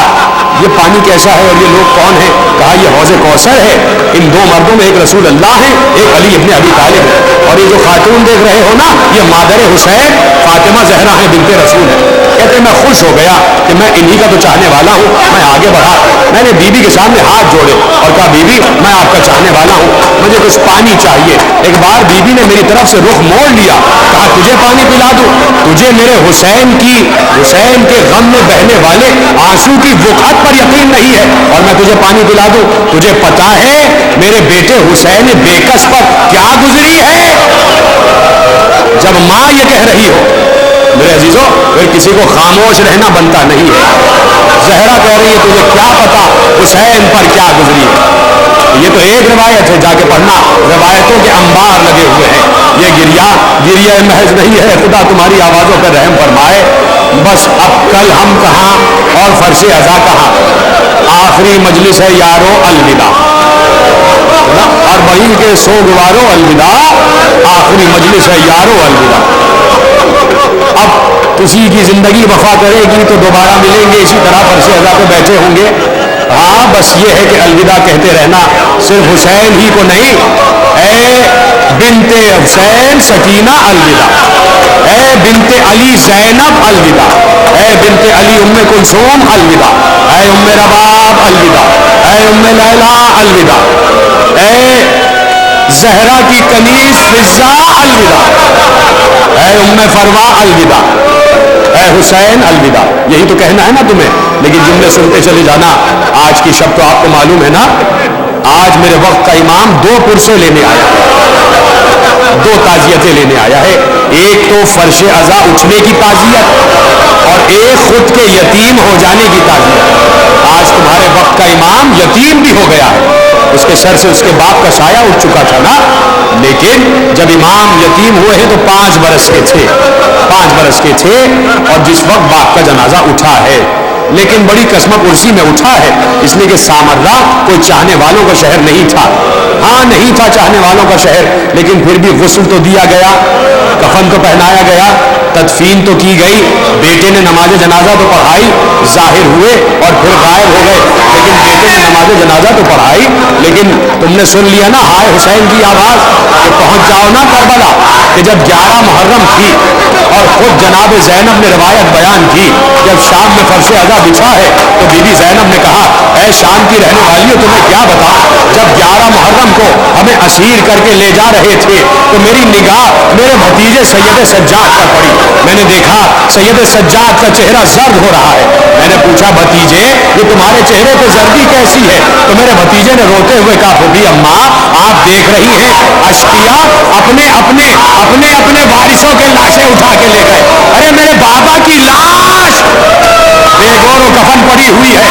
یہ پانی کیسا ہے اور یہ لوگ کون ہیں؟ کہا یہ حوض کوثر ہے. ان 2 مردوں میں ایک رسول اللہ ہے, ایک علی ابن ابی طالب ہے, اور یہ جو خاتون دیکھ رہے ہو نا یہ مادر حسین فاطمہ زہرا ہے بنت رسول ہے. کہتے میں خوش ہو گیا کہ میں انہی کا تو چاہنے والا ہوں. میں آگے بڑھا, میں نے بیوی کے سامنے ہاتھ جوڑے اور کہا بیوی میں آپ کا چاہنے والا ہوں, مجھے کچھ پانی چاہیے. ایک بار بیوی نے میری طرف سے رخ موڑ لیا, کہا تجھے پانی پلا دوں؟ تجھے میرے حسین کے غم میں بہنے والے آنسو کی وقعت پر یقین نہیں ہے اور میں تجھے پانی پلا دوں؟ تجھے پتا ہے میرے بیٹے حسین بیکس پر کیا گزری ہے؟ جب ماں یہ کہہ رہی ہو میرے عزیزوں پھر کسی کو خاموش رہنا بنتا نہیں ہے. زہرا کہہ رہی ہے تجھے کیا پتا حسین پر کیا گزری ہے؟ یہ تو ایک روایت ہے, جا کے پڑھنا, روایتوں کے انبار لگے ہوئے ہیں. یہ گریہ محض نہیں ہے, خدا تمہاری آوازوں پر رحم فرمائے. بس اب کل ہم کہاں اور فرش ازا کہاں, آخری مجلس ہے یارو الوداع, اور بہین کے سوگوارو الوداع, آخری مجلس ہے یارو الوداع. اب کسی کی زندگی وفا کرے گی تو دوبارہ ملیں گے, اسی طرح فرش ازا پہ بیٹھے ہوں گے. ہاں بس یہ ہے کہ الوداع کہتے رہنا, صرف حسین ہی کو نہیں, اے بنت حسین سکینہ الوداع, اے بنت علی زینب الوداع, اے بنت علی ام کلثوم الوداع, اے ام رباب الوداع, اے ام لیلا الوداع, اے زہرا کی کنیز فضا الوداع, اے ام فروا الوداع, اے حسین الوداع. یہی تو کہنا ہے نا تمہیں, لیکن جملے سنتے چلے جانا. آج کی شب تو آپ کو معلوم ہے نا, آج میرے وقت کا امام 2 پرسے لینے آیا ہے, 2 تعزیتیں لینے آیا ہے. ایک تو فرش ازا اٹھنے کی تعزیت اور ایک خود کے یتیم ہو جانے کی تعزیت. آج تمہارے وقت کا امام یتیم بھی ہو گیا ہے, اس کے سر سے اس کے باپ کا سایہ اٹھ چکا تھا نا, لیکن جب امام یتیم ہوئے ہیں تو 5 برس کے تھے, 5 برس کے تھے, اور جس وقت باپ کا جنازہ اٹھا ہے. لیکن بڑی قسمہ پرسی میں اٹھا ہے, اس لیے کہ سامرہ کوئی چاہنے والوں کا شہر نہیں تھا. ہاں نہیں تھا چاہنے والوں کا شہر, لیکن پھر بھی غسل تو دیا گیا, کفن تو پہنایا گیا, تدفین تو کی گئی, بیٹے نے نماز جنازہ تو پڑھائی, ظاہر ہوئے اور پھر غائب ہو گئے, لیکن بیٹے نے نماز جنازہ تو پڑھائی. لیکن تم نے سن لیا نا ہائے حسین کی آواز, کہ پہنچ جاؤ نا کربلا, کہ جب 11 محرم تھی اور خود جناب زینب نے روایت بیان کی, جب شام میں فرش ازا بچھا ہے تو بی بی زینب نے کہا اے شام کی رہنے والیوں تمہیں کیا بتاؤں, جب 11 محرم کو ہمیں اسیر کر کے لے جا رہے تھے تو میری نگاہ میرے بھتیجے سید سجاد پر پڑی. میں نے دیکھا سید سجاد کا چہرہ زرد ہو رہا ہے. میں نے پوچھا بھتیجے یہ تمہارے چہرے پہ زردی کیسی ہے؟ تو میرے بھتیجے نے روتے ہوئے کہا پھوپھی اماں آپ دیکھ رہی ہیں اشقیاء اپنے وارثوں کے لاشیں اٹھا کے لے گئے. ارے میرے بابا کی لاش بے گور و کفن پڑی ہوئی ہے.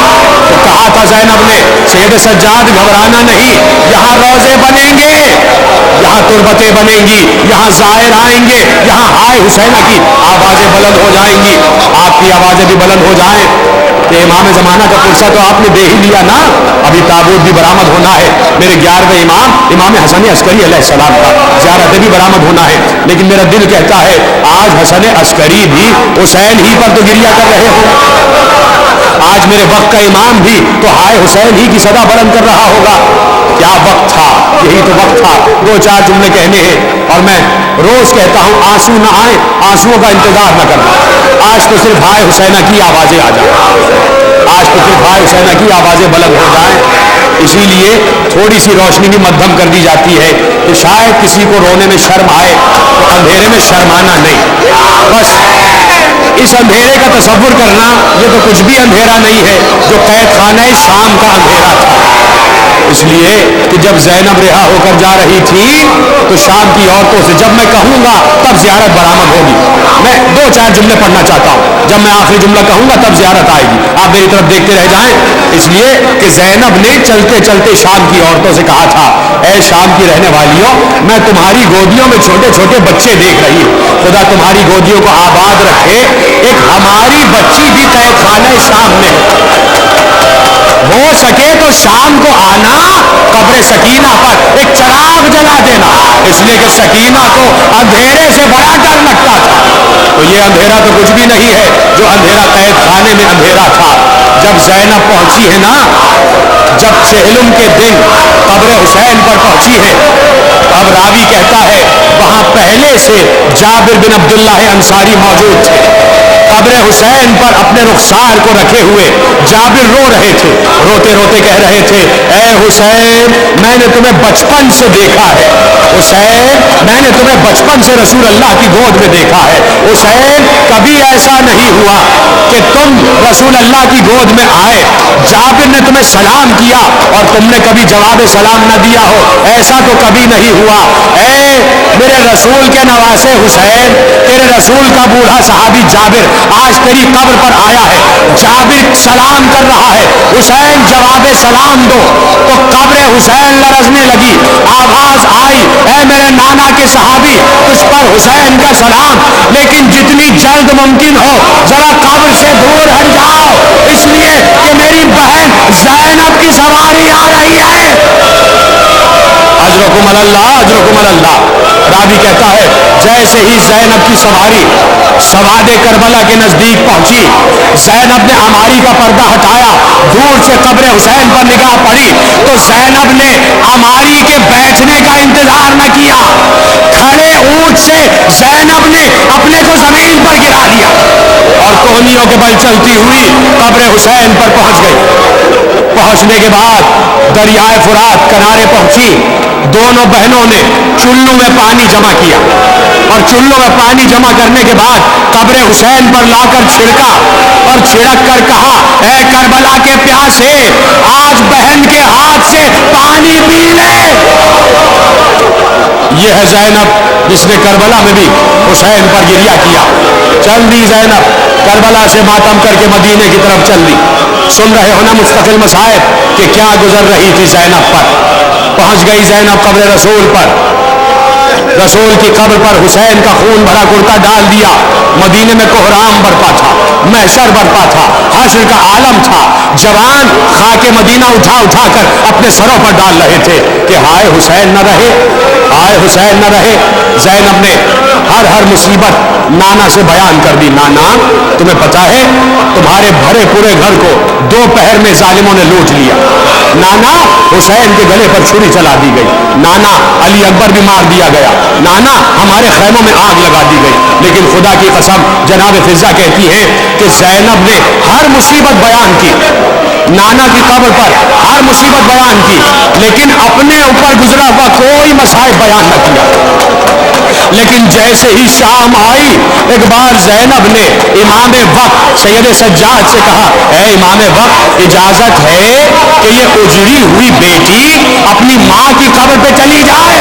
تو کہا تھا زینب نے سید سجاد گھبرانا نہیں, یہاں روزے بنیں گے, یہاں تربتیں بنیں گی, یہاں زائر آئیں گے, یہاں ہائے حسینہ کی آوازیں بلند ہو جائیں گی, آپ کی آوازیں بھی بلند ہو جائیں. کہ امام زمانہ کا پرسہ تو آپ نے دے ہی لیا نا, ابھی تابوت بھی برآمد ہونا ہے. میرے 11ویں امام حسن عسکری علیہ السلام کا زیارت بھی برآمد ہونا ہے. لیکن میرا دل کہتا ہے آج حسن عسکری بھی حسین ہی پر تو گریہ کر رہے ہو, آج میرے وقت کا امام بھی تو ہائے حسین ہی کی صدا بلند کر رہا ہوگا. کیا وقت تھا, یہی تو وقت تھا. 2-4 جملے کہنے ہیں, اور میں روز کہتا ہوں آنسو نہ آئے, آنسوؤں کا انتظار نہ کرنا. آج تو صرف ہائے حسینہ کی آوازیں آ جائیں, آج تو صرف ہائے حسینہ کی آوازیں بلند ہو جائیں. اسی لیے تھوڑی سی روشنی بھی مدھم کر دی جاتی ہے کہ شاید کسی کو رونے میں شرم آئے تو اندھیرے میں شرمانا نہیں. بس اس اندھیرے کا تصور کرنا, یہ تو کچھ بھی اندھیرا نہیں ہے جو قید خانہ شام کا اندھیرا تھا. اس لیے کہ جب زینب رہا ہو کر جا رہی تھی تو شام کی عورتوں سے جب میں کہوں گا تب زیارت برآمد ہوگی. میں 2-4 جملے پڑھنا چاہتا ہوں. جب میں آخری جملہ کہوں گا تب زیارت آئے گی. آپ میری طرف دیکھتے رہ جائیں. اس لیے کہ زینب نے چلتے چلتے شام کی عورتوں سے کہا تھا اے شام کی رہنے والیوں, میں تمہاری گودیوں میں چھوٹے چھوٹے بچے دیکھ رہی ہوں, خدا تمہاری گودیوں کو آباد رکھے. ایک ہماری بچی بھی قید خانہ شام میں, ہو سکے تو شام کو آنا, قبر سکینہ پر ایک چراغ جلا دینا, اس لیے کہ سکینہ کو اندھیرے سے بڑا ڈر لگتا تھا. تو یہ اندھیرا تو کچھ بھی نہیں ہے جو اندھیرا قید خانے میں اندھیرا تھا. جب زینب پہنچی ہے نا, جب چہلم کے دن قبر حسین پر پہنچی ہے, اب راوی کہتا ہے وہاں پہلے سے جابر بن عبداللہ انصاری موجود تھے. قبر حسین پر اپنے رخسار کو رکھے ہوئے جابر رو رہے تھے, روتے روتے کہہ رہے تھے اے حسین میں نے تمہیں بچپن سے دیکھا ہے, حسین میں نے تمہیں بچپن سے رسول اللہ کی گود میں دیکھا ہے, حسین کبھی ایسا نہیں ہوا کہ تم رسول اللہ کی گود میں آئے, جابر نے تمہیں سلام کیا اور تم نے کبھی جواب سلام نہ دیا ہو, ایسا تو کبھی نہیں ہوا. اے میرے رسول کے نواسے حسین, تیرے رسول کا بوڑھا صحابی جابر آج تیری قبر پر آیا ہے, جابر سلام کر رہا ہے, حسین جواب سلام دو. تو قبر حسین لرزنے لگی, آواز آئی اے میرے نانا کے صحابی تجھ پر حسین کا سلام, لیکن جتنی جلد ممکن ہو ذرا قبر سے دور ہٹ جاؤ, اس لیے کہ میری بہن زینب کی سواری آ رہی ہے. اجرکم اللہ, اجرکم اللہ. راوی کہتا ہے جیسے ہی زینب کی سواری سواد کربلا کے نزدیک پہنچی, زینب نے عماری کا پردہ ہٹایا, دور سے قبر حسین پر نگاہ پڑی تو زینب نے عماری کے بیٹھنے کا انتظار نہ کیا, کھڑے اونٹ سے زینب نے اپنے کو زمین پر گرا دیا اور کوہنیوں کے بل چلتی ہوئی قبر حسین پر پہنچ گئی. پہنچنے کے بعد دریائے فرات کنارے پہنچی, دونوں بہنوں نے چلوں میں پانی جمع کیا اور چلوں میں پانی جمع کرنے کے بعد قبر حسین پر لا کر چھڑکا اور چھڑک کر کہا اے کربلا کے پیاسے, آج بہن کے ہاتھ سے پانی پی لے. یہ ہے زینب جس نے کربلا میں بھی حسین پر گریہ کیا. چل دی زینب, کربلا سے ماتم کر کے مدینے کی طرف چل دی. سن رہے ہو نا مستقل مصائب کہ کیا گزر رہی تھی زینب پر. پہنچ گئی زینب قبر رسول پر, رسول کی قبر پر حسین کا خون بھرا کرتا ڈال دیا. مدینے میں کوہرام برپا تھا, محشر برپا تھا, حشر کا عالم تھا. جوان خاک مدینہ اٹھا اٹھا کر اپنے سروں پر ڈال رہے تھے کہ ہائے حسین نہ رہے, ہائے حسین نہ رہے. زینب نے ہر مصیبت نانا سے بیان کر دی. نانا تمہیں پتا ہے تمہارے بھرے پورے گھر کو 2 پہر میں ظالموں نے لوٹ لیا. نانا حسین کے گلے پر چھری چلا دی گئی, نانا علی اکبر بھی مار دیا گیا, نانا ہمارے خیموں میں آگ لگا دی گئی. لیکن خدا کی قسم جناب فضا کہتی ہے کہ زینب نے ہر مصیبت بیان کی, نانا کی قبر پر ہر مصیبت بیان کی, لیکن اپنے اوپر گزرا ہوا کوئی مصائب بیان نہ کیا. لیکن جیسے ہی شام آئی ایک بار زینب نے امام وقت سید سجاد سے کہا اے امام وقت اجازت ہے کہ یہ اجڑی ہوئی بیٹی اپنی ماں کی قبر پہ چلی جائے.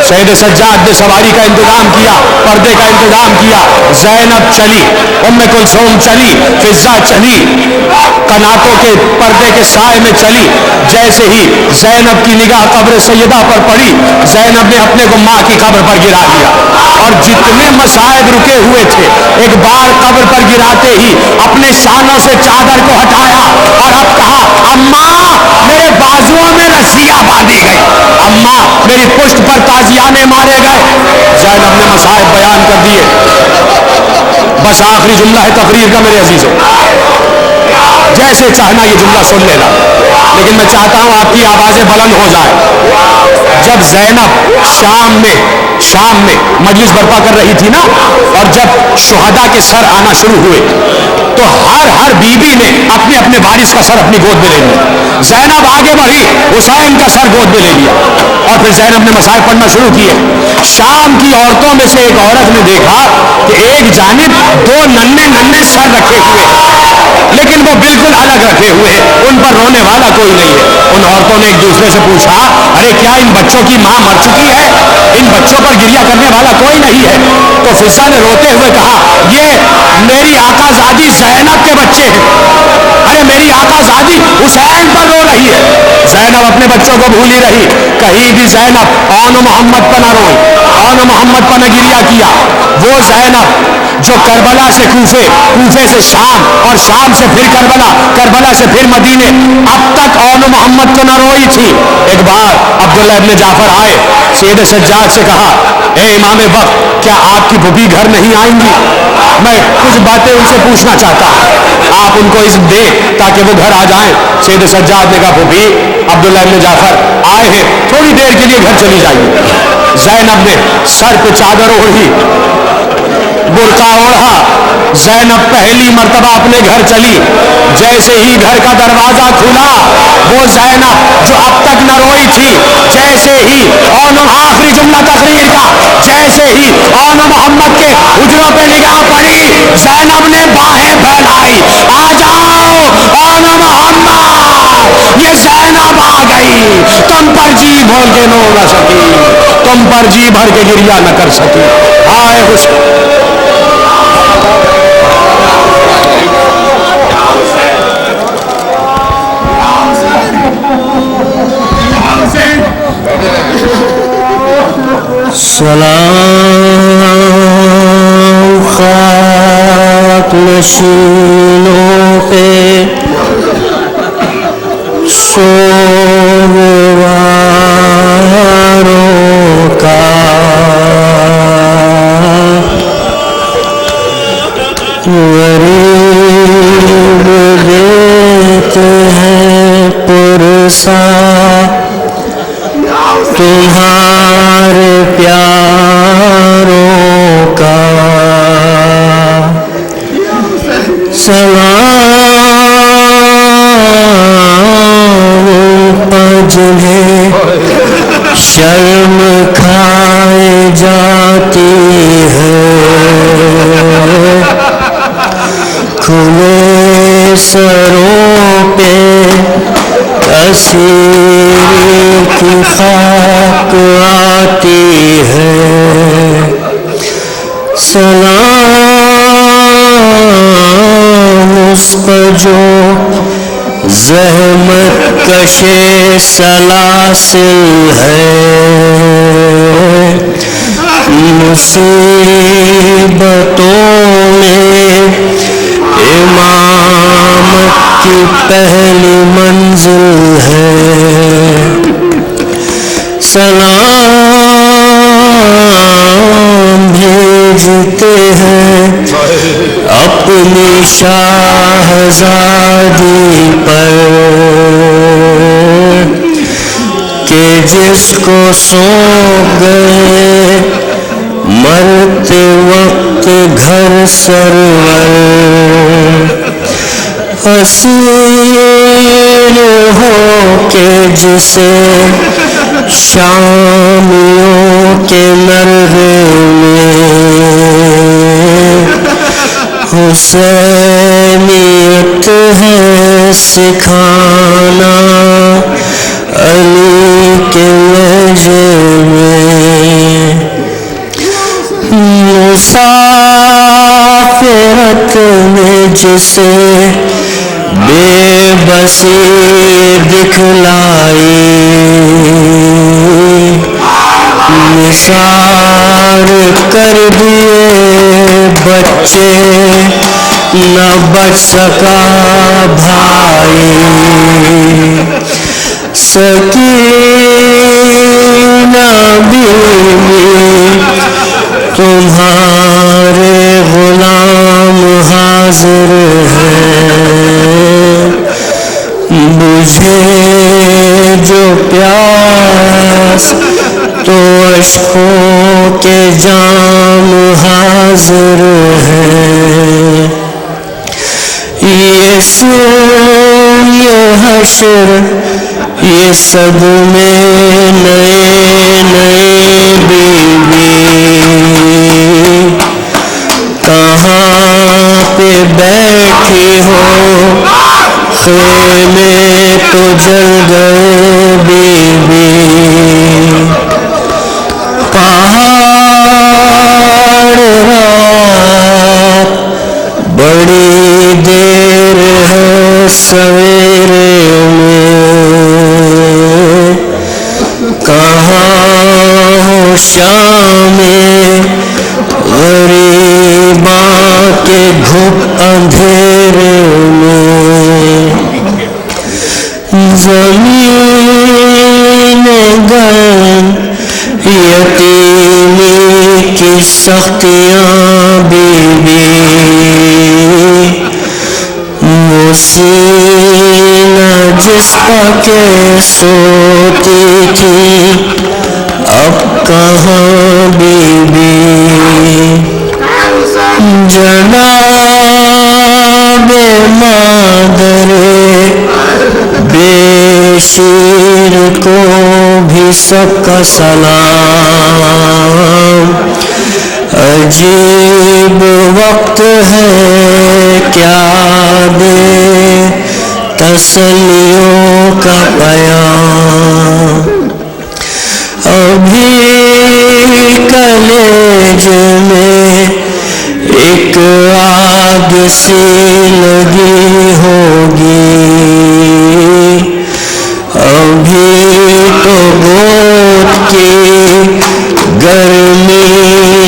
سید سجاد نے سواری کا انتظام کیا, پردے کا انتظام کیا. زینب چلی, ام کلثوم چلی, فضا چلی, قناتوں کے پردے کے سائے میں چلی. جیسے ہی زینب کی نگاہ قبر سیدہ پر پڑی, زینب نے اپنے کو ماں کی قبر پر گرا دیا اور جتنے مصائب رکے ہوئے تھے ایک بار قبر پر گراتے ہی اپنے شانوں سے چادر کو ہٹایا اور اب کہا اماں میرے بازوؤں میں رسیاں باندھی گئی, اماں میری پشت پر تازیانے مارے گئے. زینب نے مصائب بیان کر دیے. بس آخری جملہ ہے تقریر کا میرے عزیزوں, جیسے چاہنا یہ جملہ سن لینا, لیکن میں چاہتا ہوں آپ کی آوازیں بلند ہو جائیں. جب زینب شام میں مجلس برپا کر رہی تھی نا, اور جب شہداء کے سر آنا شروع ہوئے تو ہر بیوی نے اپنے اپنے وارث کا سر اپنی گود میں لے لیا. زینب آگے بڑھی, حسین کا سر گود میں لے لیا اور پھر زینب نے مصائب پڑھنا شروع کیے. شام کی عورتوں میں سے ایک عورت نے دیکھا کہ ایک جانب 2 ننھے سر رکھے ہوئے لیکن وہ بالکل الگ رکھے ہوئے ہیں، ان پر رونے والا کوئی نہیں ہے۔ ان عورتوں نے ایک دوسرے سے پوچھا ارے کیا ان بچوں کی ماں مر چکی ہے؟ ان بچوں پر گریہ کرنے والا کوئی نہیں ہے؟ تو فضہ نے روتے ہوئے کہا یہ میری آقا زادی زینب کے بچے ہیں، ارے میری آقا زادی حسین پر رو رہی ہے۔ زینب اپنے بچوں کو بھولی رہی، کہیں بھی زینب اون محمد پر نہ روئی، اون محمد پر نہ گریہ کیا۔ وہ زینب جو کربلا سے کوفے، کوفے سے شام اور شام سے پھر کربلا، کربلا سے پھر مدینے، اب تک اون محمد کو نہ روئی تھی۔ ایک بار عبداللہ ابن جعفر آئے، سید سجاد سے کہا اے امام وقت کیا آپ کی پھوپھی گھر نہیں آئیں گی؟ میں کچھ باتیں ان سے پوچھنا چاہتا ہوں، آپ ان کو اذن دیں تاکہ وہ گھر آ جائیں۔ سید سجاد نے کہا پھوپھی عبداللہ ابن جعفر آئے ہیں، تھوڑی دیر کے لیے گھر چلی جائیے۔ زینب نے سر پہ چادر اوڑھی، برقع اوڑھا، زینب پہلی مرتبہ اپنے گھر چلی۔ جیسے ہی گھر کا دروازہ کھلا، وہ زینب جو اب تک نہ روئی تھی، جیسے ہی آخری جملہ تقریر کا، جیسے ہی محمد کے حجروں پہ نگاہ پڑی، زینب نے باہیں پھیلائی، آ جاؤ محمد، یہ زینب آ گئی، تم پر جی بھول کے رو نہ سکی، تم پر جی بھر کے گریہ نہ کر سکی۔ ہائے حسین، سلام خاک نشینوں پہ سوگواروں کا، غریب دیتے ہیں پرسا تمہارے پیاروں کا، سلام پر جنہیں شرم کھائے جاتی ہے، کھلے سروں پہ اسیر کی خاک آتی ہے، سلام اس پر جو زحمت کشے سلاسل ہے، مصیبتوں میں امامت کی پہلی منزل ہے، سلام بھیجتے ہیں اپنی شاہزادی پر کہ جس کو سونپ گئے مرتے وقت گھر سرور، حسین ہو کے جسے شامیوں کے نرغے میں حسینیت ہے سکھانا علی کے لہجے میں، مسافرت میں جسے بے بسی دکھلائی، نثار کر دیے بچے نہ بچ سکا بھائی، سکینہ بیوی تمہارے غلام حاضر ہے، مجھے جو پیاس تو اشکوں کے جام حاضر ہے، یہ سوم یہ حشر یہ صدمے نئے نئے بیوی، کہاں پہ بیٹھی ہو جل گئے بیوی پہاڑ رات بڑی دیر ہے سویرے میں کہاں ہو شام غریباں کے گھٹ اندھیرے میں زمین گرم یتیمی کی سختیاں بیوی وہ سینہ جس پہ سوتی تھی اب کہاں بیوی جناب مادر بے شیر کو بھی سب کا سلام عجیب وقت ہے کیا دے تسلیوں کا پیام ابھی کلیج میں ایک آگ سی لگی ہوگی ابھی تو گود کی گرمی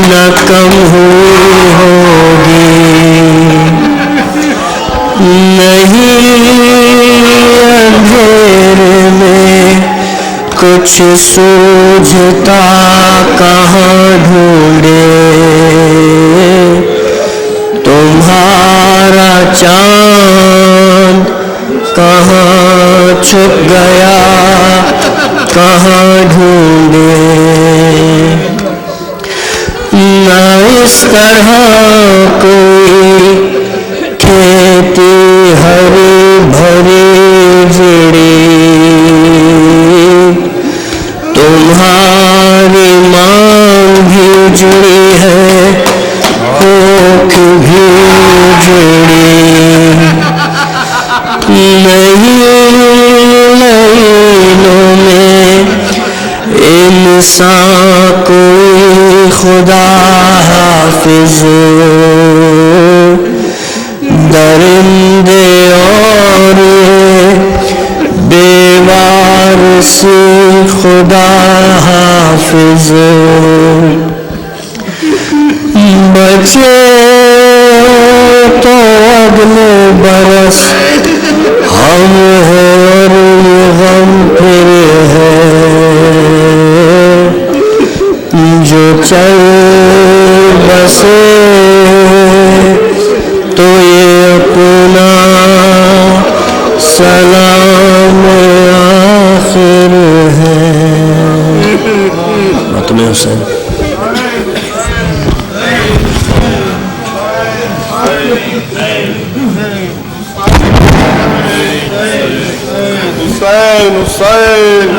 نہ کم ہوئی ہوگی نہیں اندھیرے میں کچھ سوجھتا کہاں ڈھونڈے تمہارا چاند کہاں چھپ گیا کہاں ڈھونڈے نہ اس طرح کوئی کھیتی ہری بھری جڑی تمہاری مانگ بھی جڑی ہے ہوک بھی جڑی لینوں میں انسان کوئی خدا حافظ درندے اور بیوارسی خدا حافظ بچے تو اگلے برس ہم اور غم پھر ہے جو چل بسے تو یہ اپنا سلام آخر ہے مطلب حسین حسین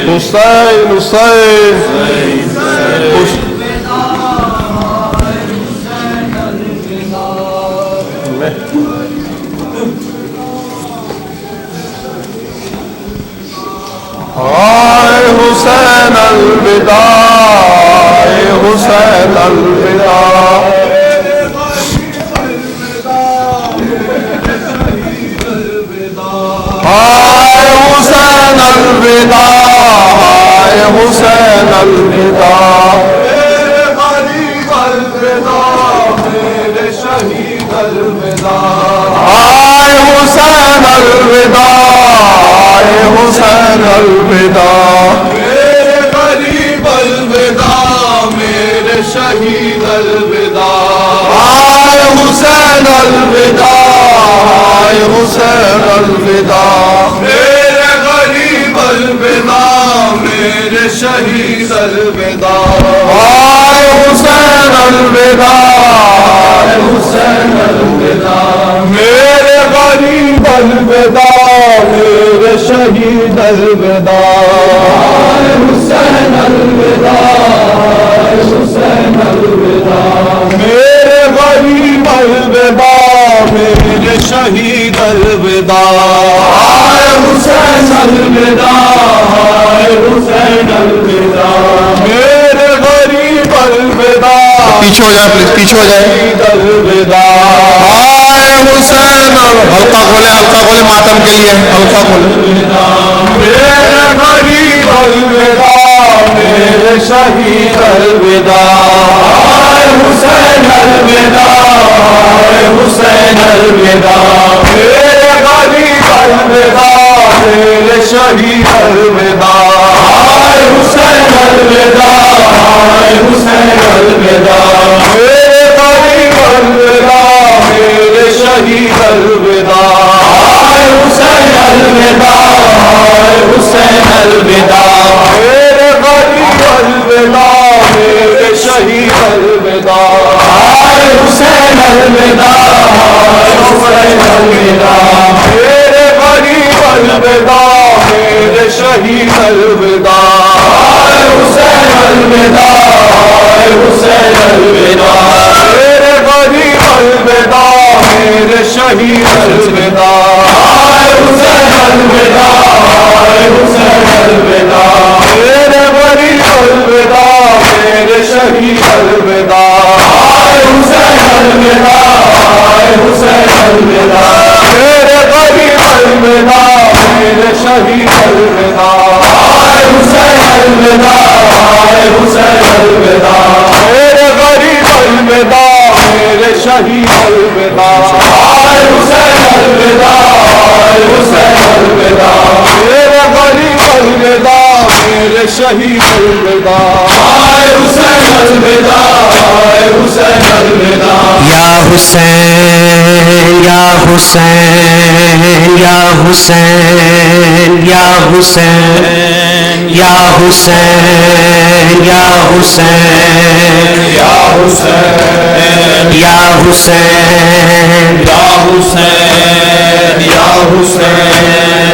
حسین حسین ہائے حسین الوداع حسین الوداع حسین الوداع حسین الوداع میرے غریب الوداع میرے شہید الوداع حسین الوداع حسین الوداع میرے غریب الوداع میرے شہید الوداع حسین الوداع حسین الوداع میرے غریب الوداع میرے شہید الوداع حسین الوداع حسین الوداع میرے غریب الوداع میرے شہید الوداع حسین الوداع حسین الوداع میرے غریب الوداع میرے شہید الوداع پیچھے ہو جائے پلیز، پیچھے ہو جائے. ہائے حسین، ہلکا کھولے ماتم کے لیے، ہلکا کھولے. میرے غریب الوداع، میرے شہید الوداع، حسین الوداع، حسین الوداع. میرے غریب الوداع، میرے شہید الوداع، حسین الوداع، حسین الوداع. میرے غریب الوداع، میرے شہید الوداع، حسین الوداع، حسین الوداع. میرے غریب الوداع، میرے شہید الوداع، حسین الوداع، حسین الوداع. میرے غریب الوداع، میرے شہید الوداع، حسین الوداع، حسین الوداع. میرے غریب الوداع، میرے شہید الوداع، حسین الوداع، حسین الوداع. میرے غریب الوداع، میرے شہید الوداع، حسین الوداع، حسین الوداع. میرے غریب الوداع، میرے شہید الوداع، حسین الوداع، حسین الوداع. میرے غریب الوداع، میرے شہید الوداع، حسین الوداع، حسین الوداع. میرے غریب الوداع، میرے شہید الوداع، حسین الوداع، حسین الوداع. یا حسین یا حسین یا حسین یا حسین یا حسین یا حسین یا حسین، یا حسین یا حسین، یا حسین.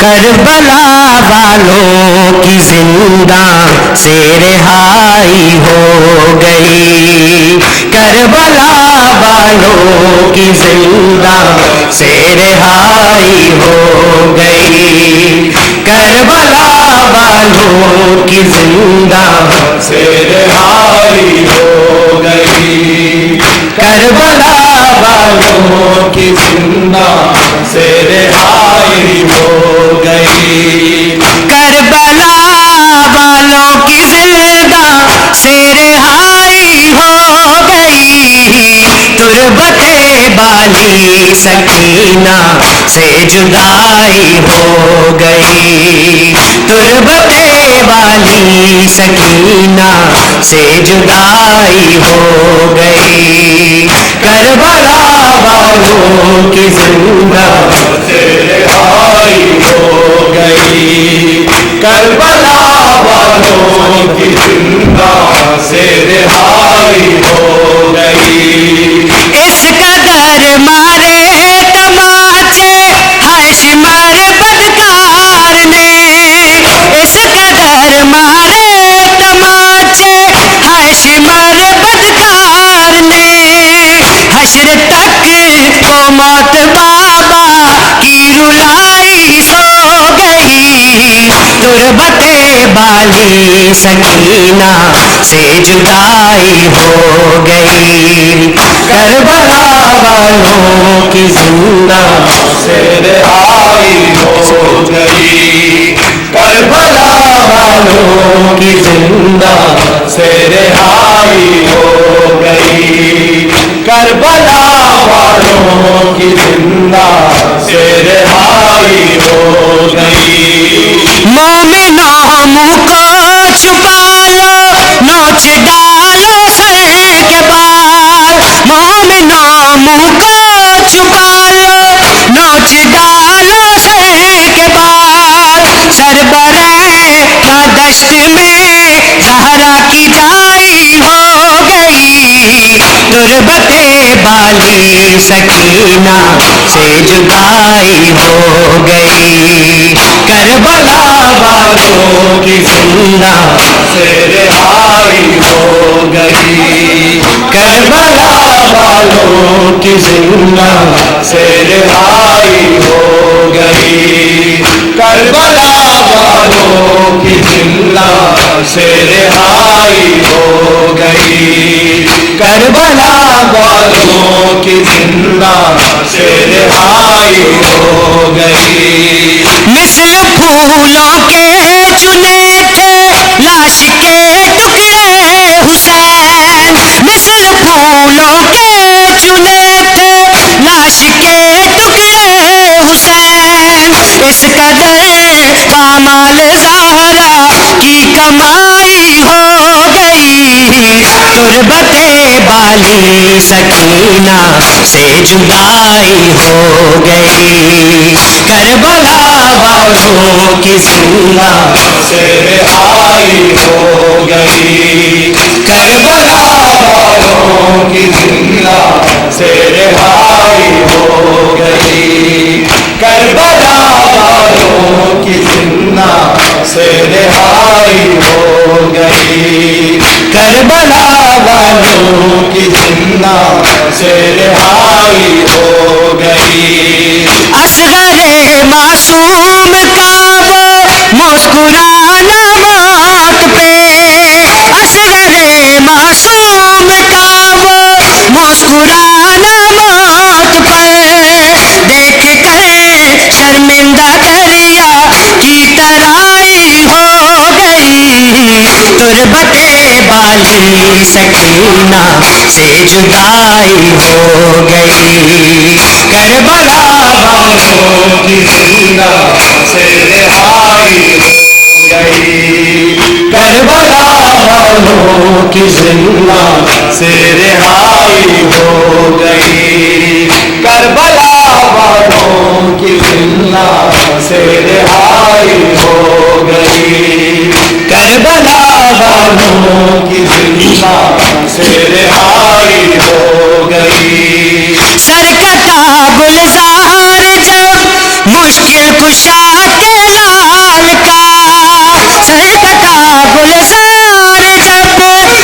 کربلا والوں کی زندہ سے رہائی ہو گئی، کربلا والوں کی زندہ سے رہائی ہو گئی، کربلا والوں کی زندہ سے رہائی ہو گئی، کربلا والوں کی زندہ سے رہائی ہو گئی، کربلا والوں کی زندہ سے رہائی ہو گئی، تربت بالی سکینہ سے جدائی ہو گئی، تربت بالی سکینہ سے جدائی ہو گئی، کربلا والوں کی زندہ سے رہائی ہو گئی، کربلا والوں کی زندہ سے رہائی ہو گئی. اس قدر مارے تماچے ہاشمر بدکار نے، اس قدر مارے تماچے ہاشمر بدکار نے، حشر تک کو موت بابا کی رلائی سو گئی، تربت بالی سکینہ سے جدائی ہو گئی، کربلا والوں کی زندہ سے رہائی ہو گئی، کربلا والوں کی زندہ سے رہائی ہو گئی، کربلا والوں کی زندہ سے رہائی ہو گئی. مومنوں منہ کو چھپا لو، نوچ ڈالو سر کے بال، مومنوں منہ کو چھپا لو، نوچ ڈالو سر کے بال، سربریں کا دشت میں زہرا کی جائی ہو گئی، تربت بالی سکینہ سے جدائی ہو گئی، کربلا والوں کی زندہ سے رہائی ہو گئی، کربلا والوں کی زندہ سے رہائی ہو گئی، کربلا والوں کی زندہ سے رہائی ہو گئی، کربلا والوں کی زندہ سے رہائی ہو گئی. مثل پھولوں کے چنے تھے لاش کے ٹکڑے حسین. مثل پھولوں کے چنے تھے لاش کے ٹکڑے حسین. اس قدر کمال زہرا کی کمائی ہو گئی. تربت بالی سکینہ سے جدائی ہو گئی. کربلا والوں کی زندہ سے رہائی ہو گئی. کربلا والوں کی زندہ سے رہائی ہو گئی. کربلا والوں کی زندہ سے رہائی ہو گئی. کربلا والوں کی زندہ سے رہائی ہو گئی. اصغر معصوم کا وہ مسکرانا موت پہ. اصغر معصوم کا وہ مسکرانا موت پر. دیکھ کر شرمندہ دریا کی ترائی ہو گئی. تربت بالی سکینہ سے جدائی ہو گئی. کربلا والوں کی زندہ سے رہائی ہو گئی. کربلا والوں کی زندہ سے رہائی ہو گئی. کربلا والوں کی زندہ سے رہائی ہو گئی. کربلا والوں کی زندہ سے رہائی ہو گئی. سرکتا گلزار جب مشکل کشا کے لال کا. سرکتا گلزار جب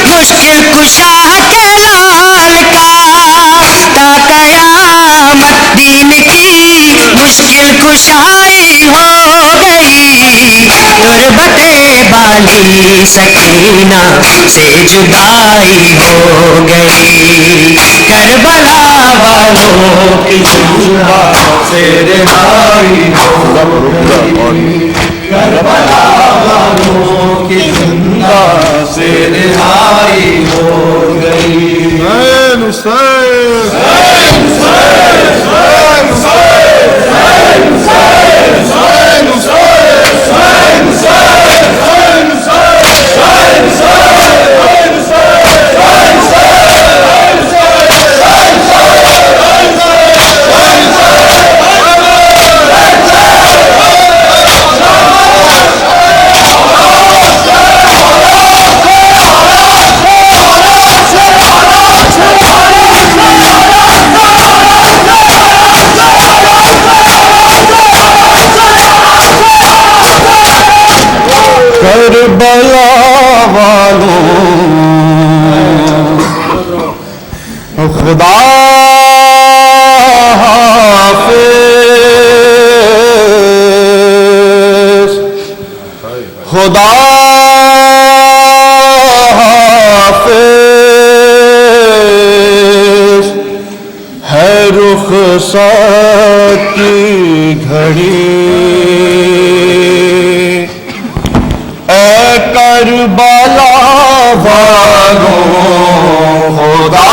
مشکل کشا کے لال کا. تا قیامت دین کی مشکل کشائی ہو گئی. تربت بالی سکینہ سے جدائی ہو گئی. کربلا والوں کی زندہ سے رہائی ہو گئی. کربلا والوں کی زندہ سے رہائی ہو گئی. حسین حسین کربلا والوں خدا حافظ. خدا حافظ ہے رخصت کی گھڑی. کربلا والوں خدا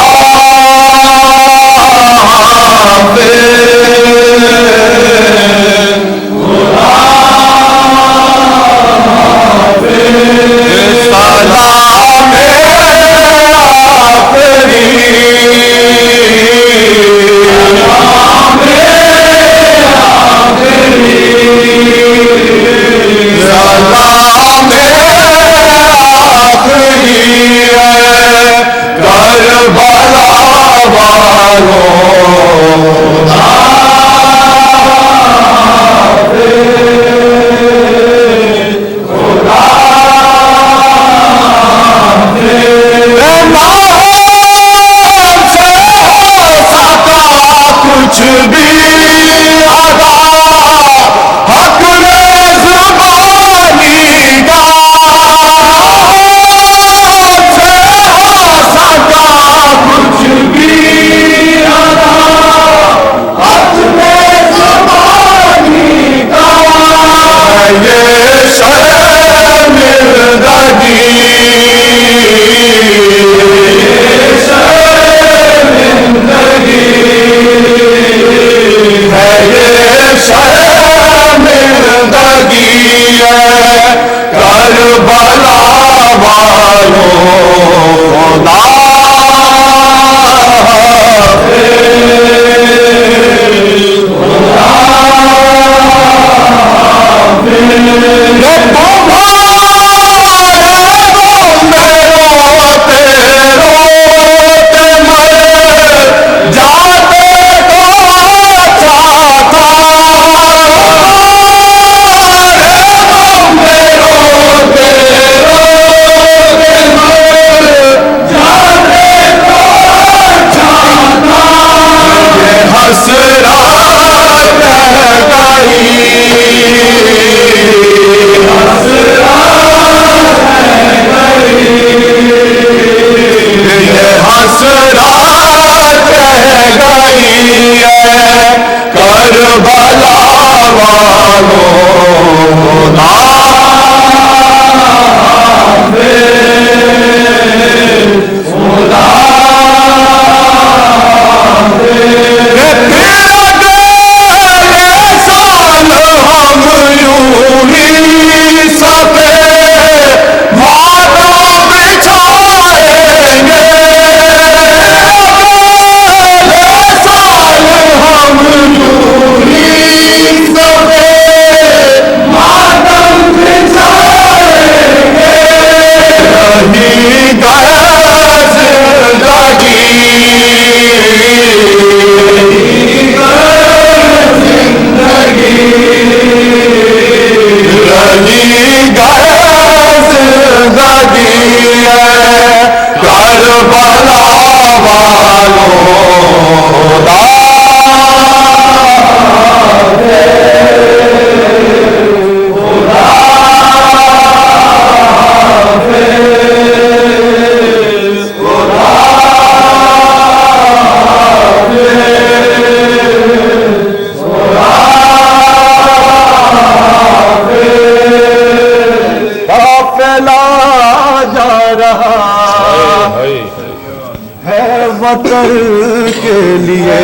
وطن کے لیے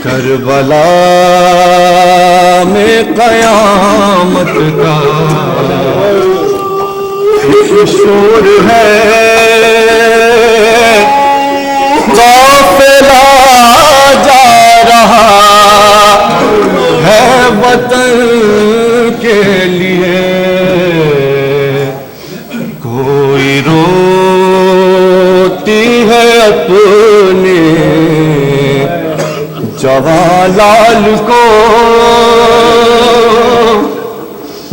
کربلا میں قیامت کا شور ہے قافلہ جا رہا ہے وطن کے لیے کوئی روتی ہے اپنے جوان لال کو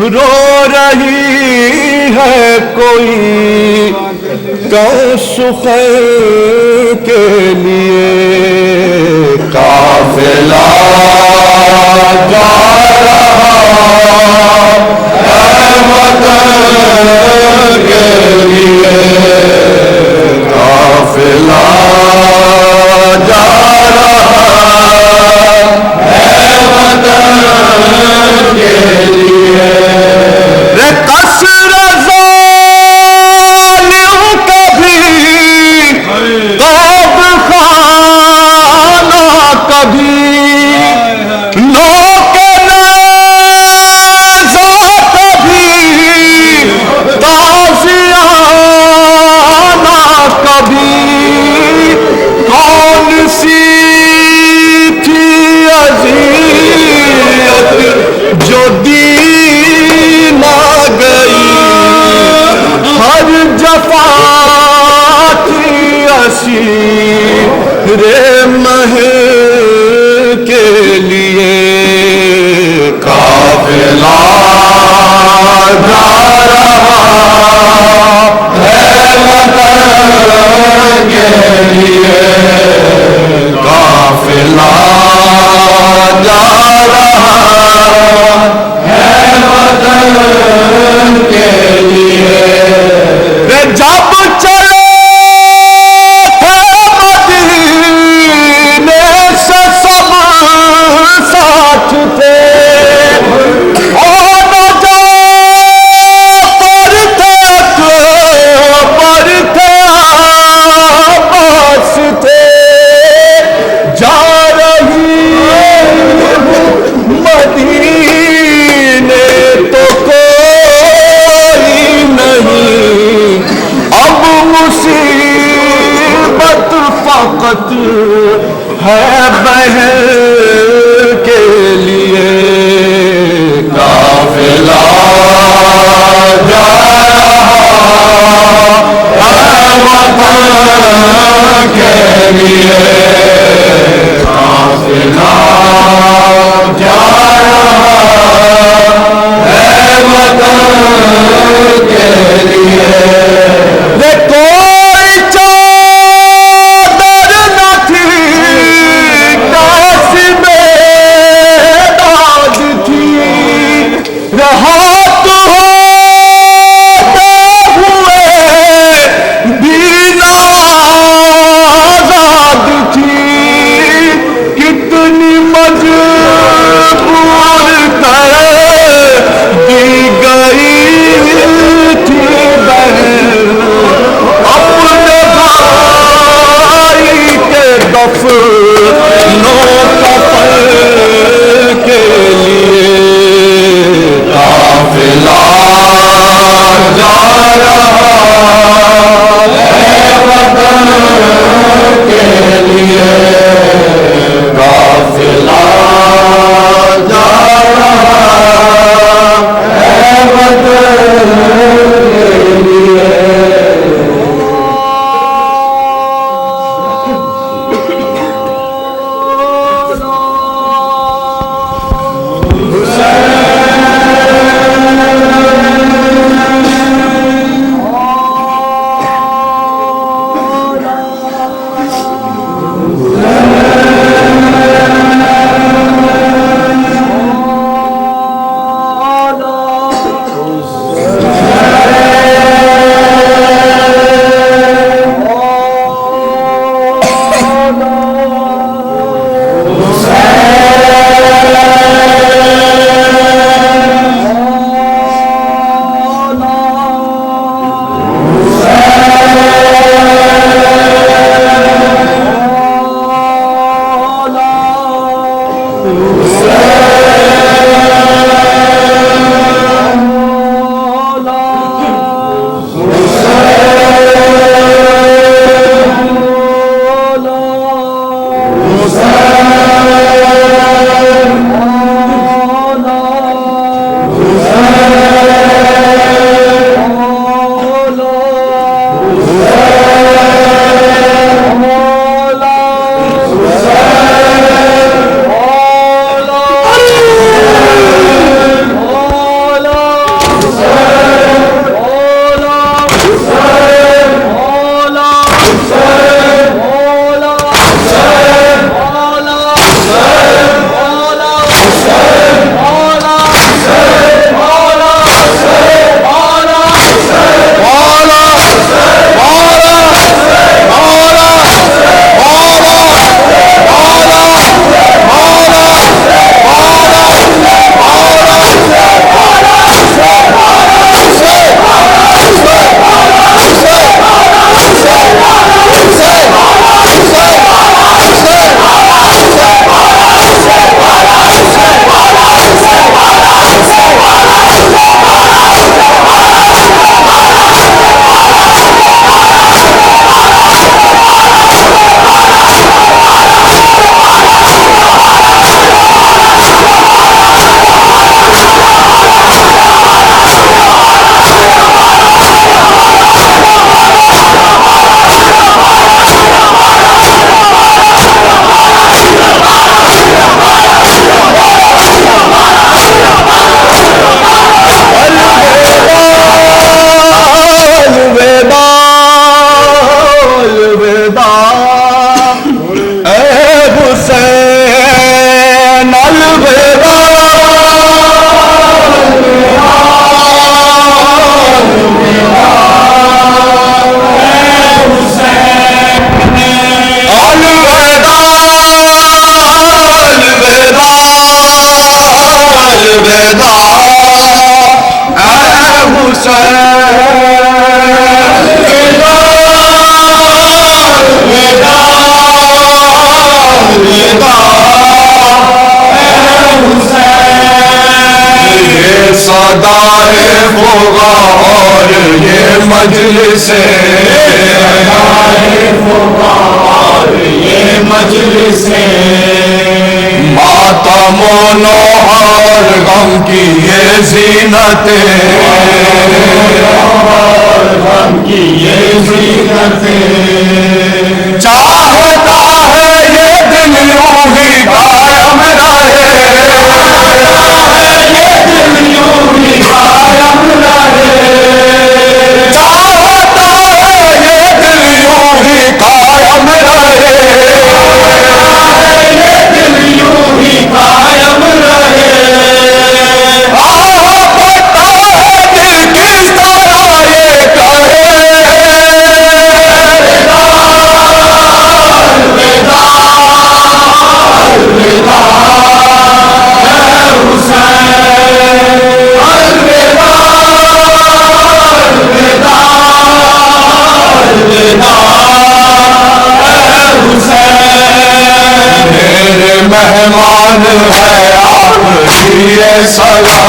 رو رہی ہے کوئی سخن کے لیے قافلہ جا رہا ہے وطن کے لیے قافلہ جا رہا ہے وطن کے لیے قصر ظالم کبھی قید خانہ کبھی نوک نیزہ کبھی صدائے فغا اور یہ مجلس ماتم و نوح اور غم کی یہ زینتیں چاہتا ہے یہ دل یوں ہی قائم رہے مہمان ہے آخری سلام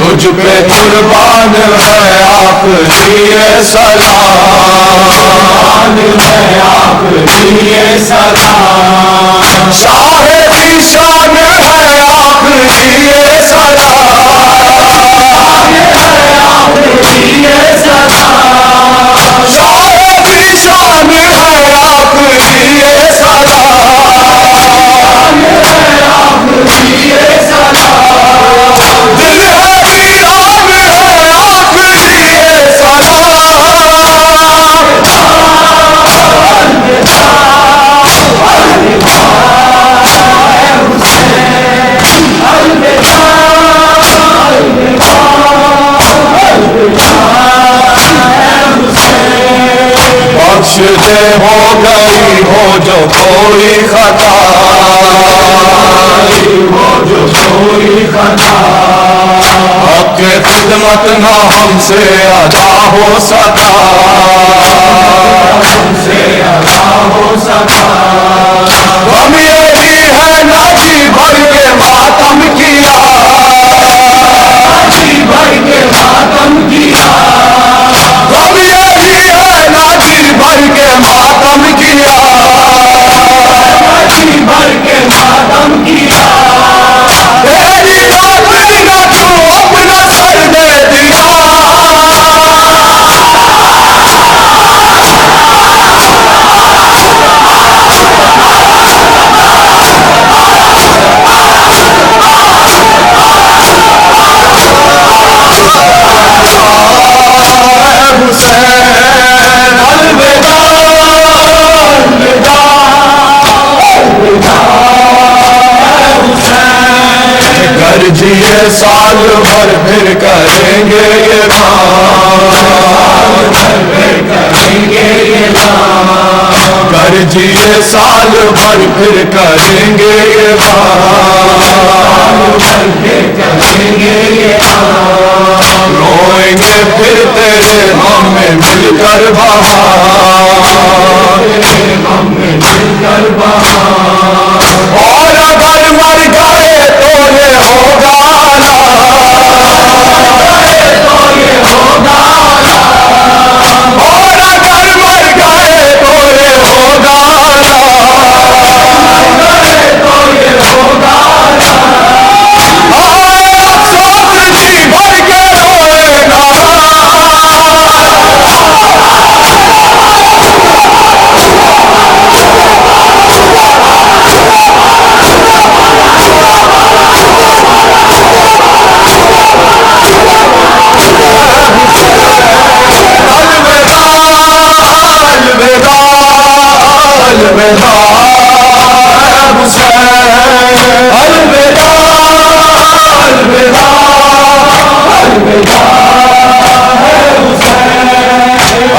تجھ پہ قربان ہے آخری سلام شاہ کی شان ہے آخری بخش دے ہو گئی ہو جو کوئی خطا حق خدمت نہ ہم سے ادا ہو سکا ہم یہی ہے نہ جی بھر کے ماتم کیا ہم یہی ہے نہ جی بھر کے ماتم کیا تیری نوکری نہ تو اپنا سر دے دیا کر جیے سال بھر پھر کریں گے یہ کر جیے سال بھر پھر کریں گے یہ روئیں گے پھر تیرے غم میں مل کر اور اگر مر گئے تو یہ ہوگا اور اگر مر گئے تو یہ ہوگا افسوس جی بھر کے روئے گا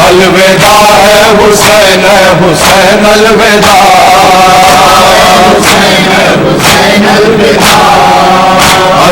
الوداع ہے حسین حسین الوداع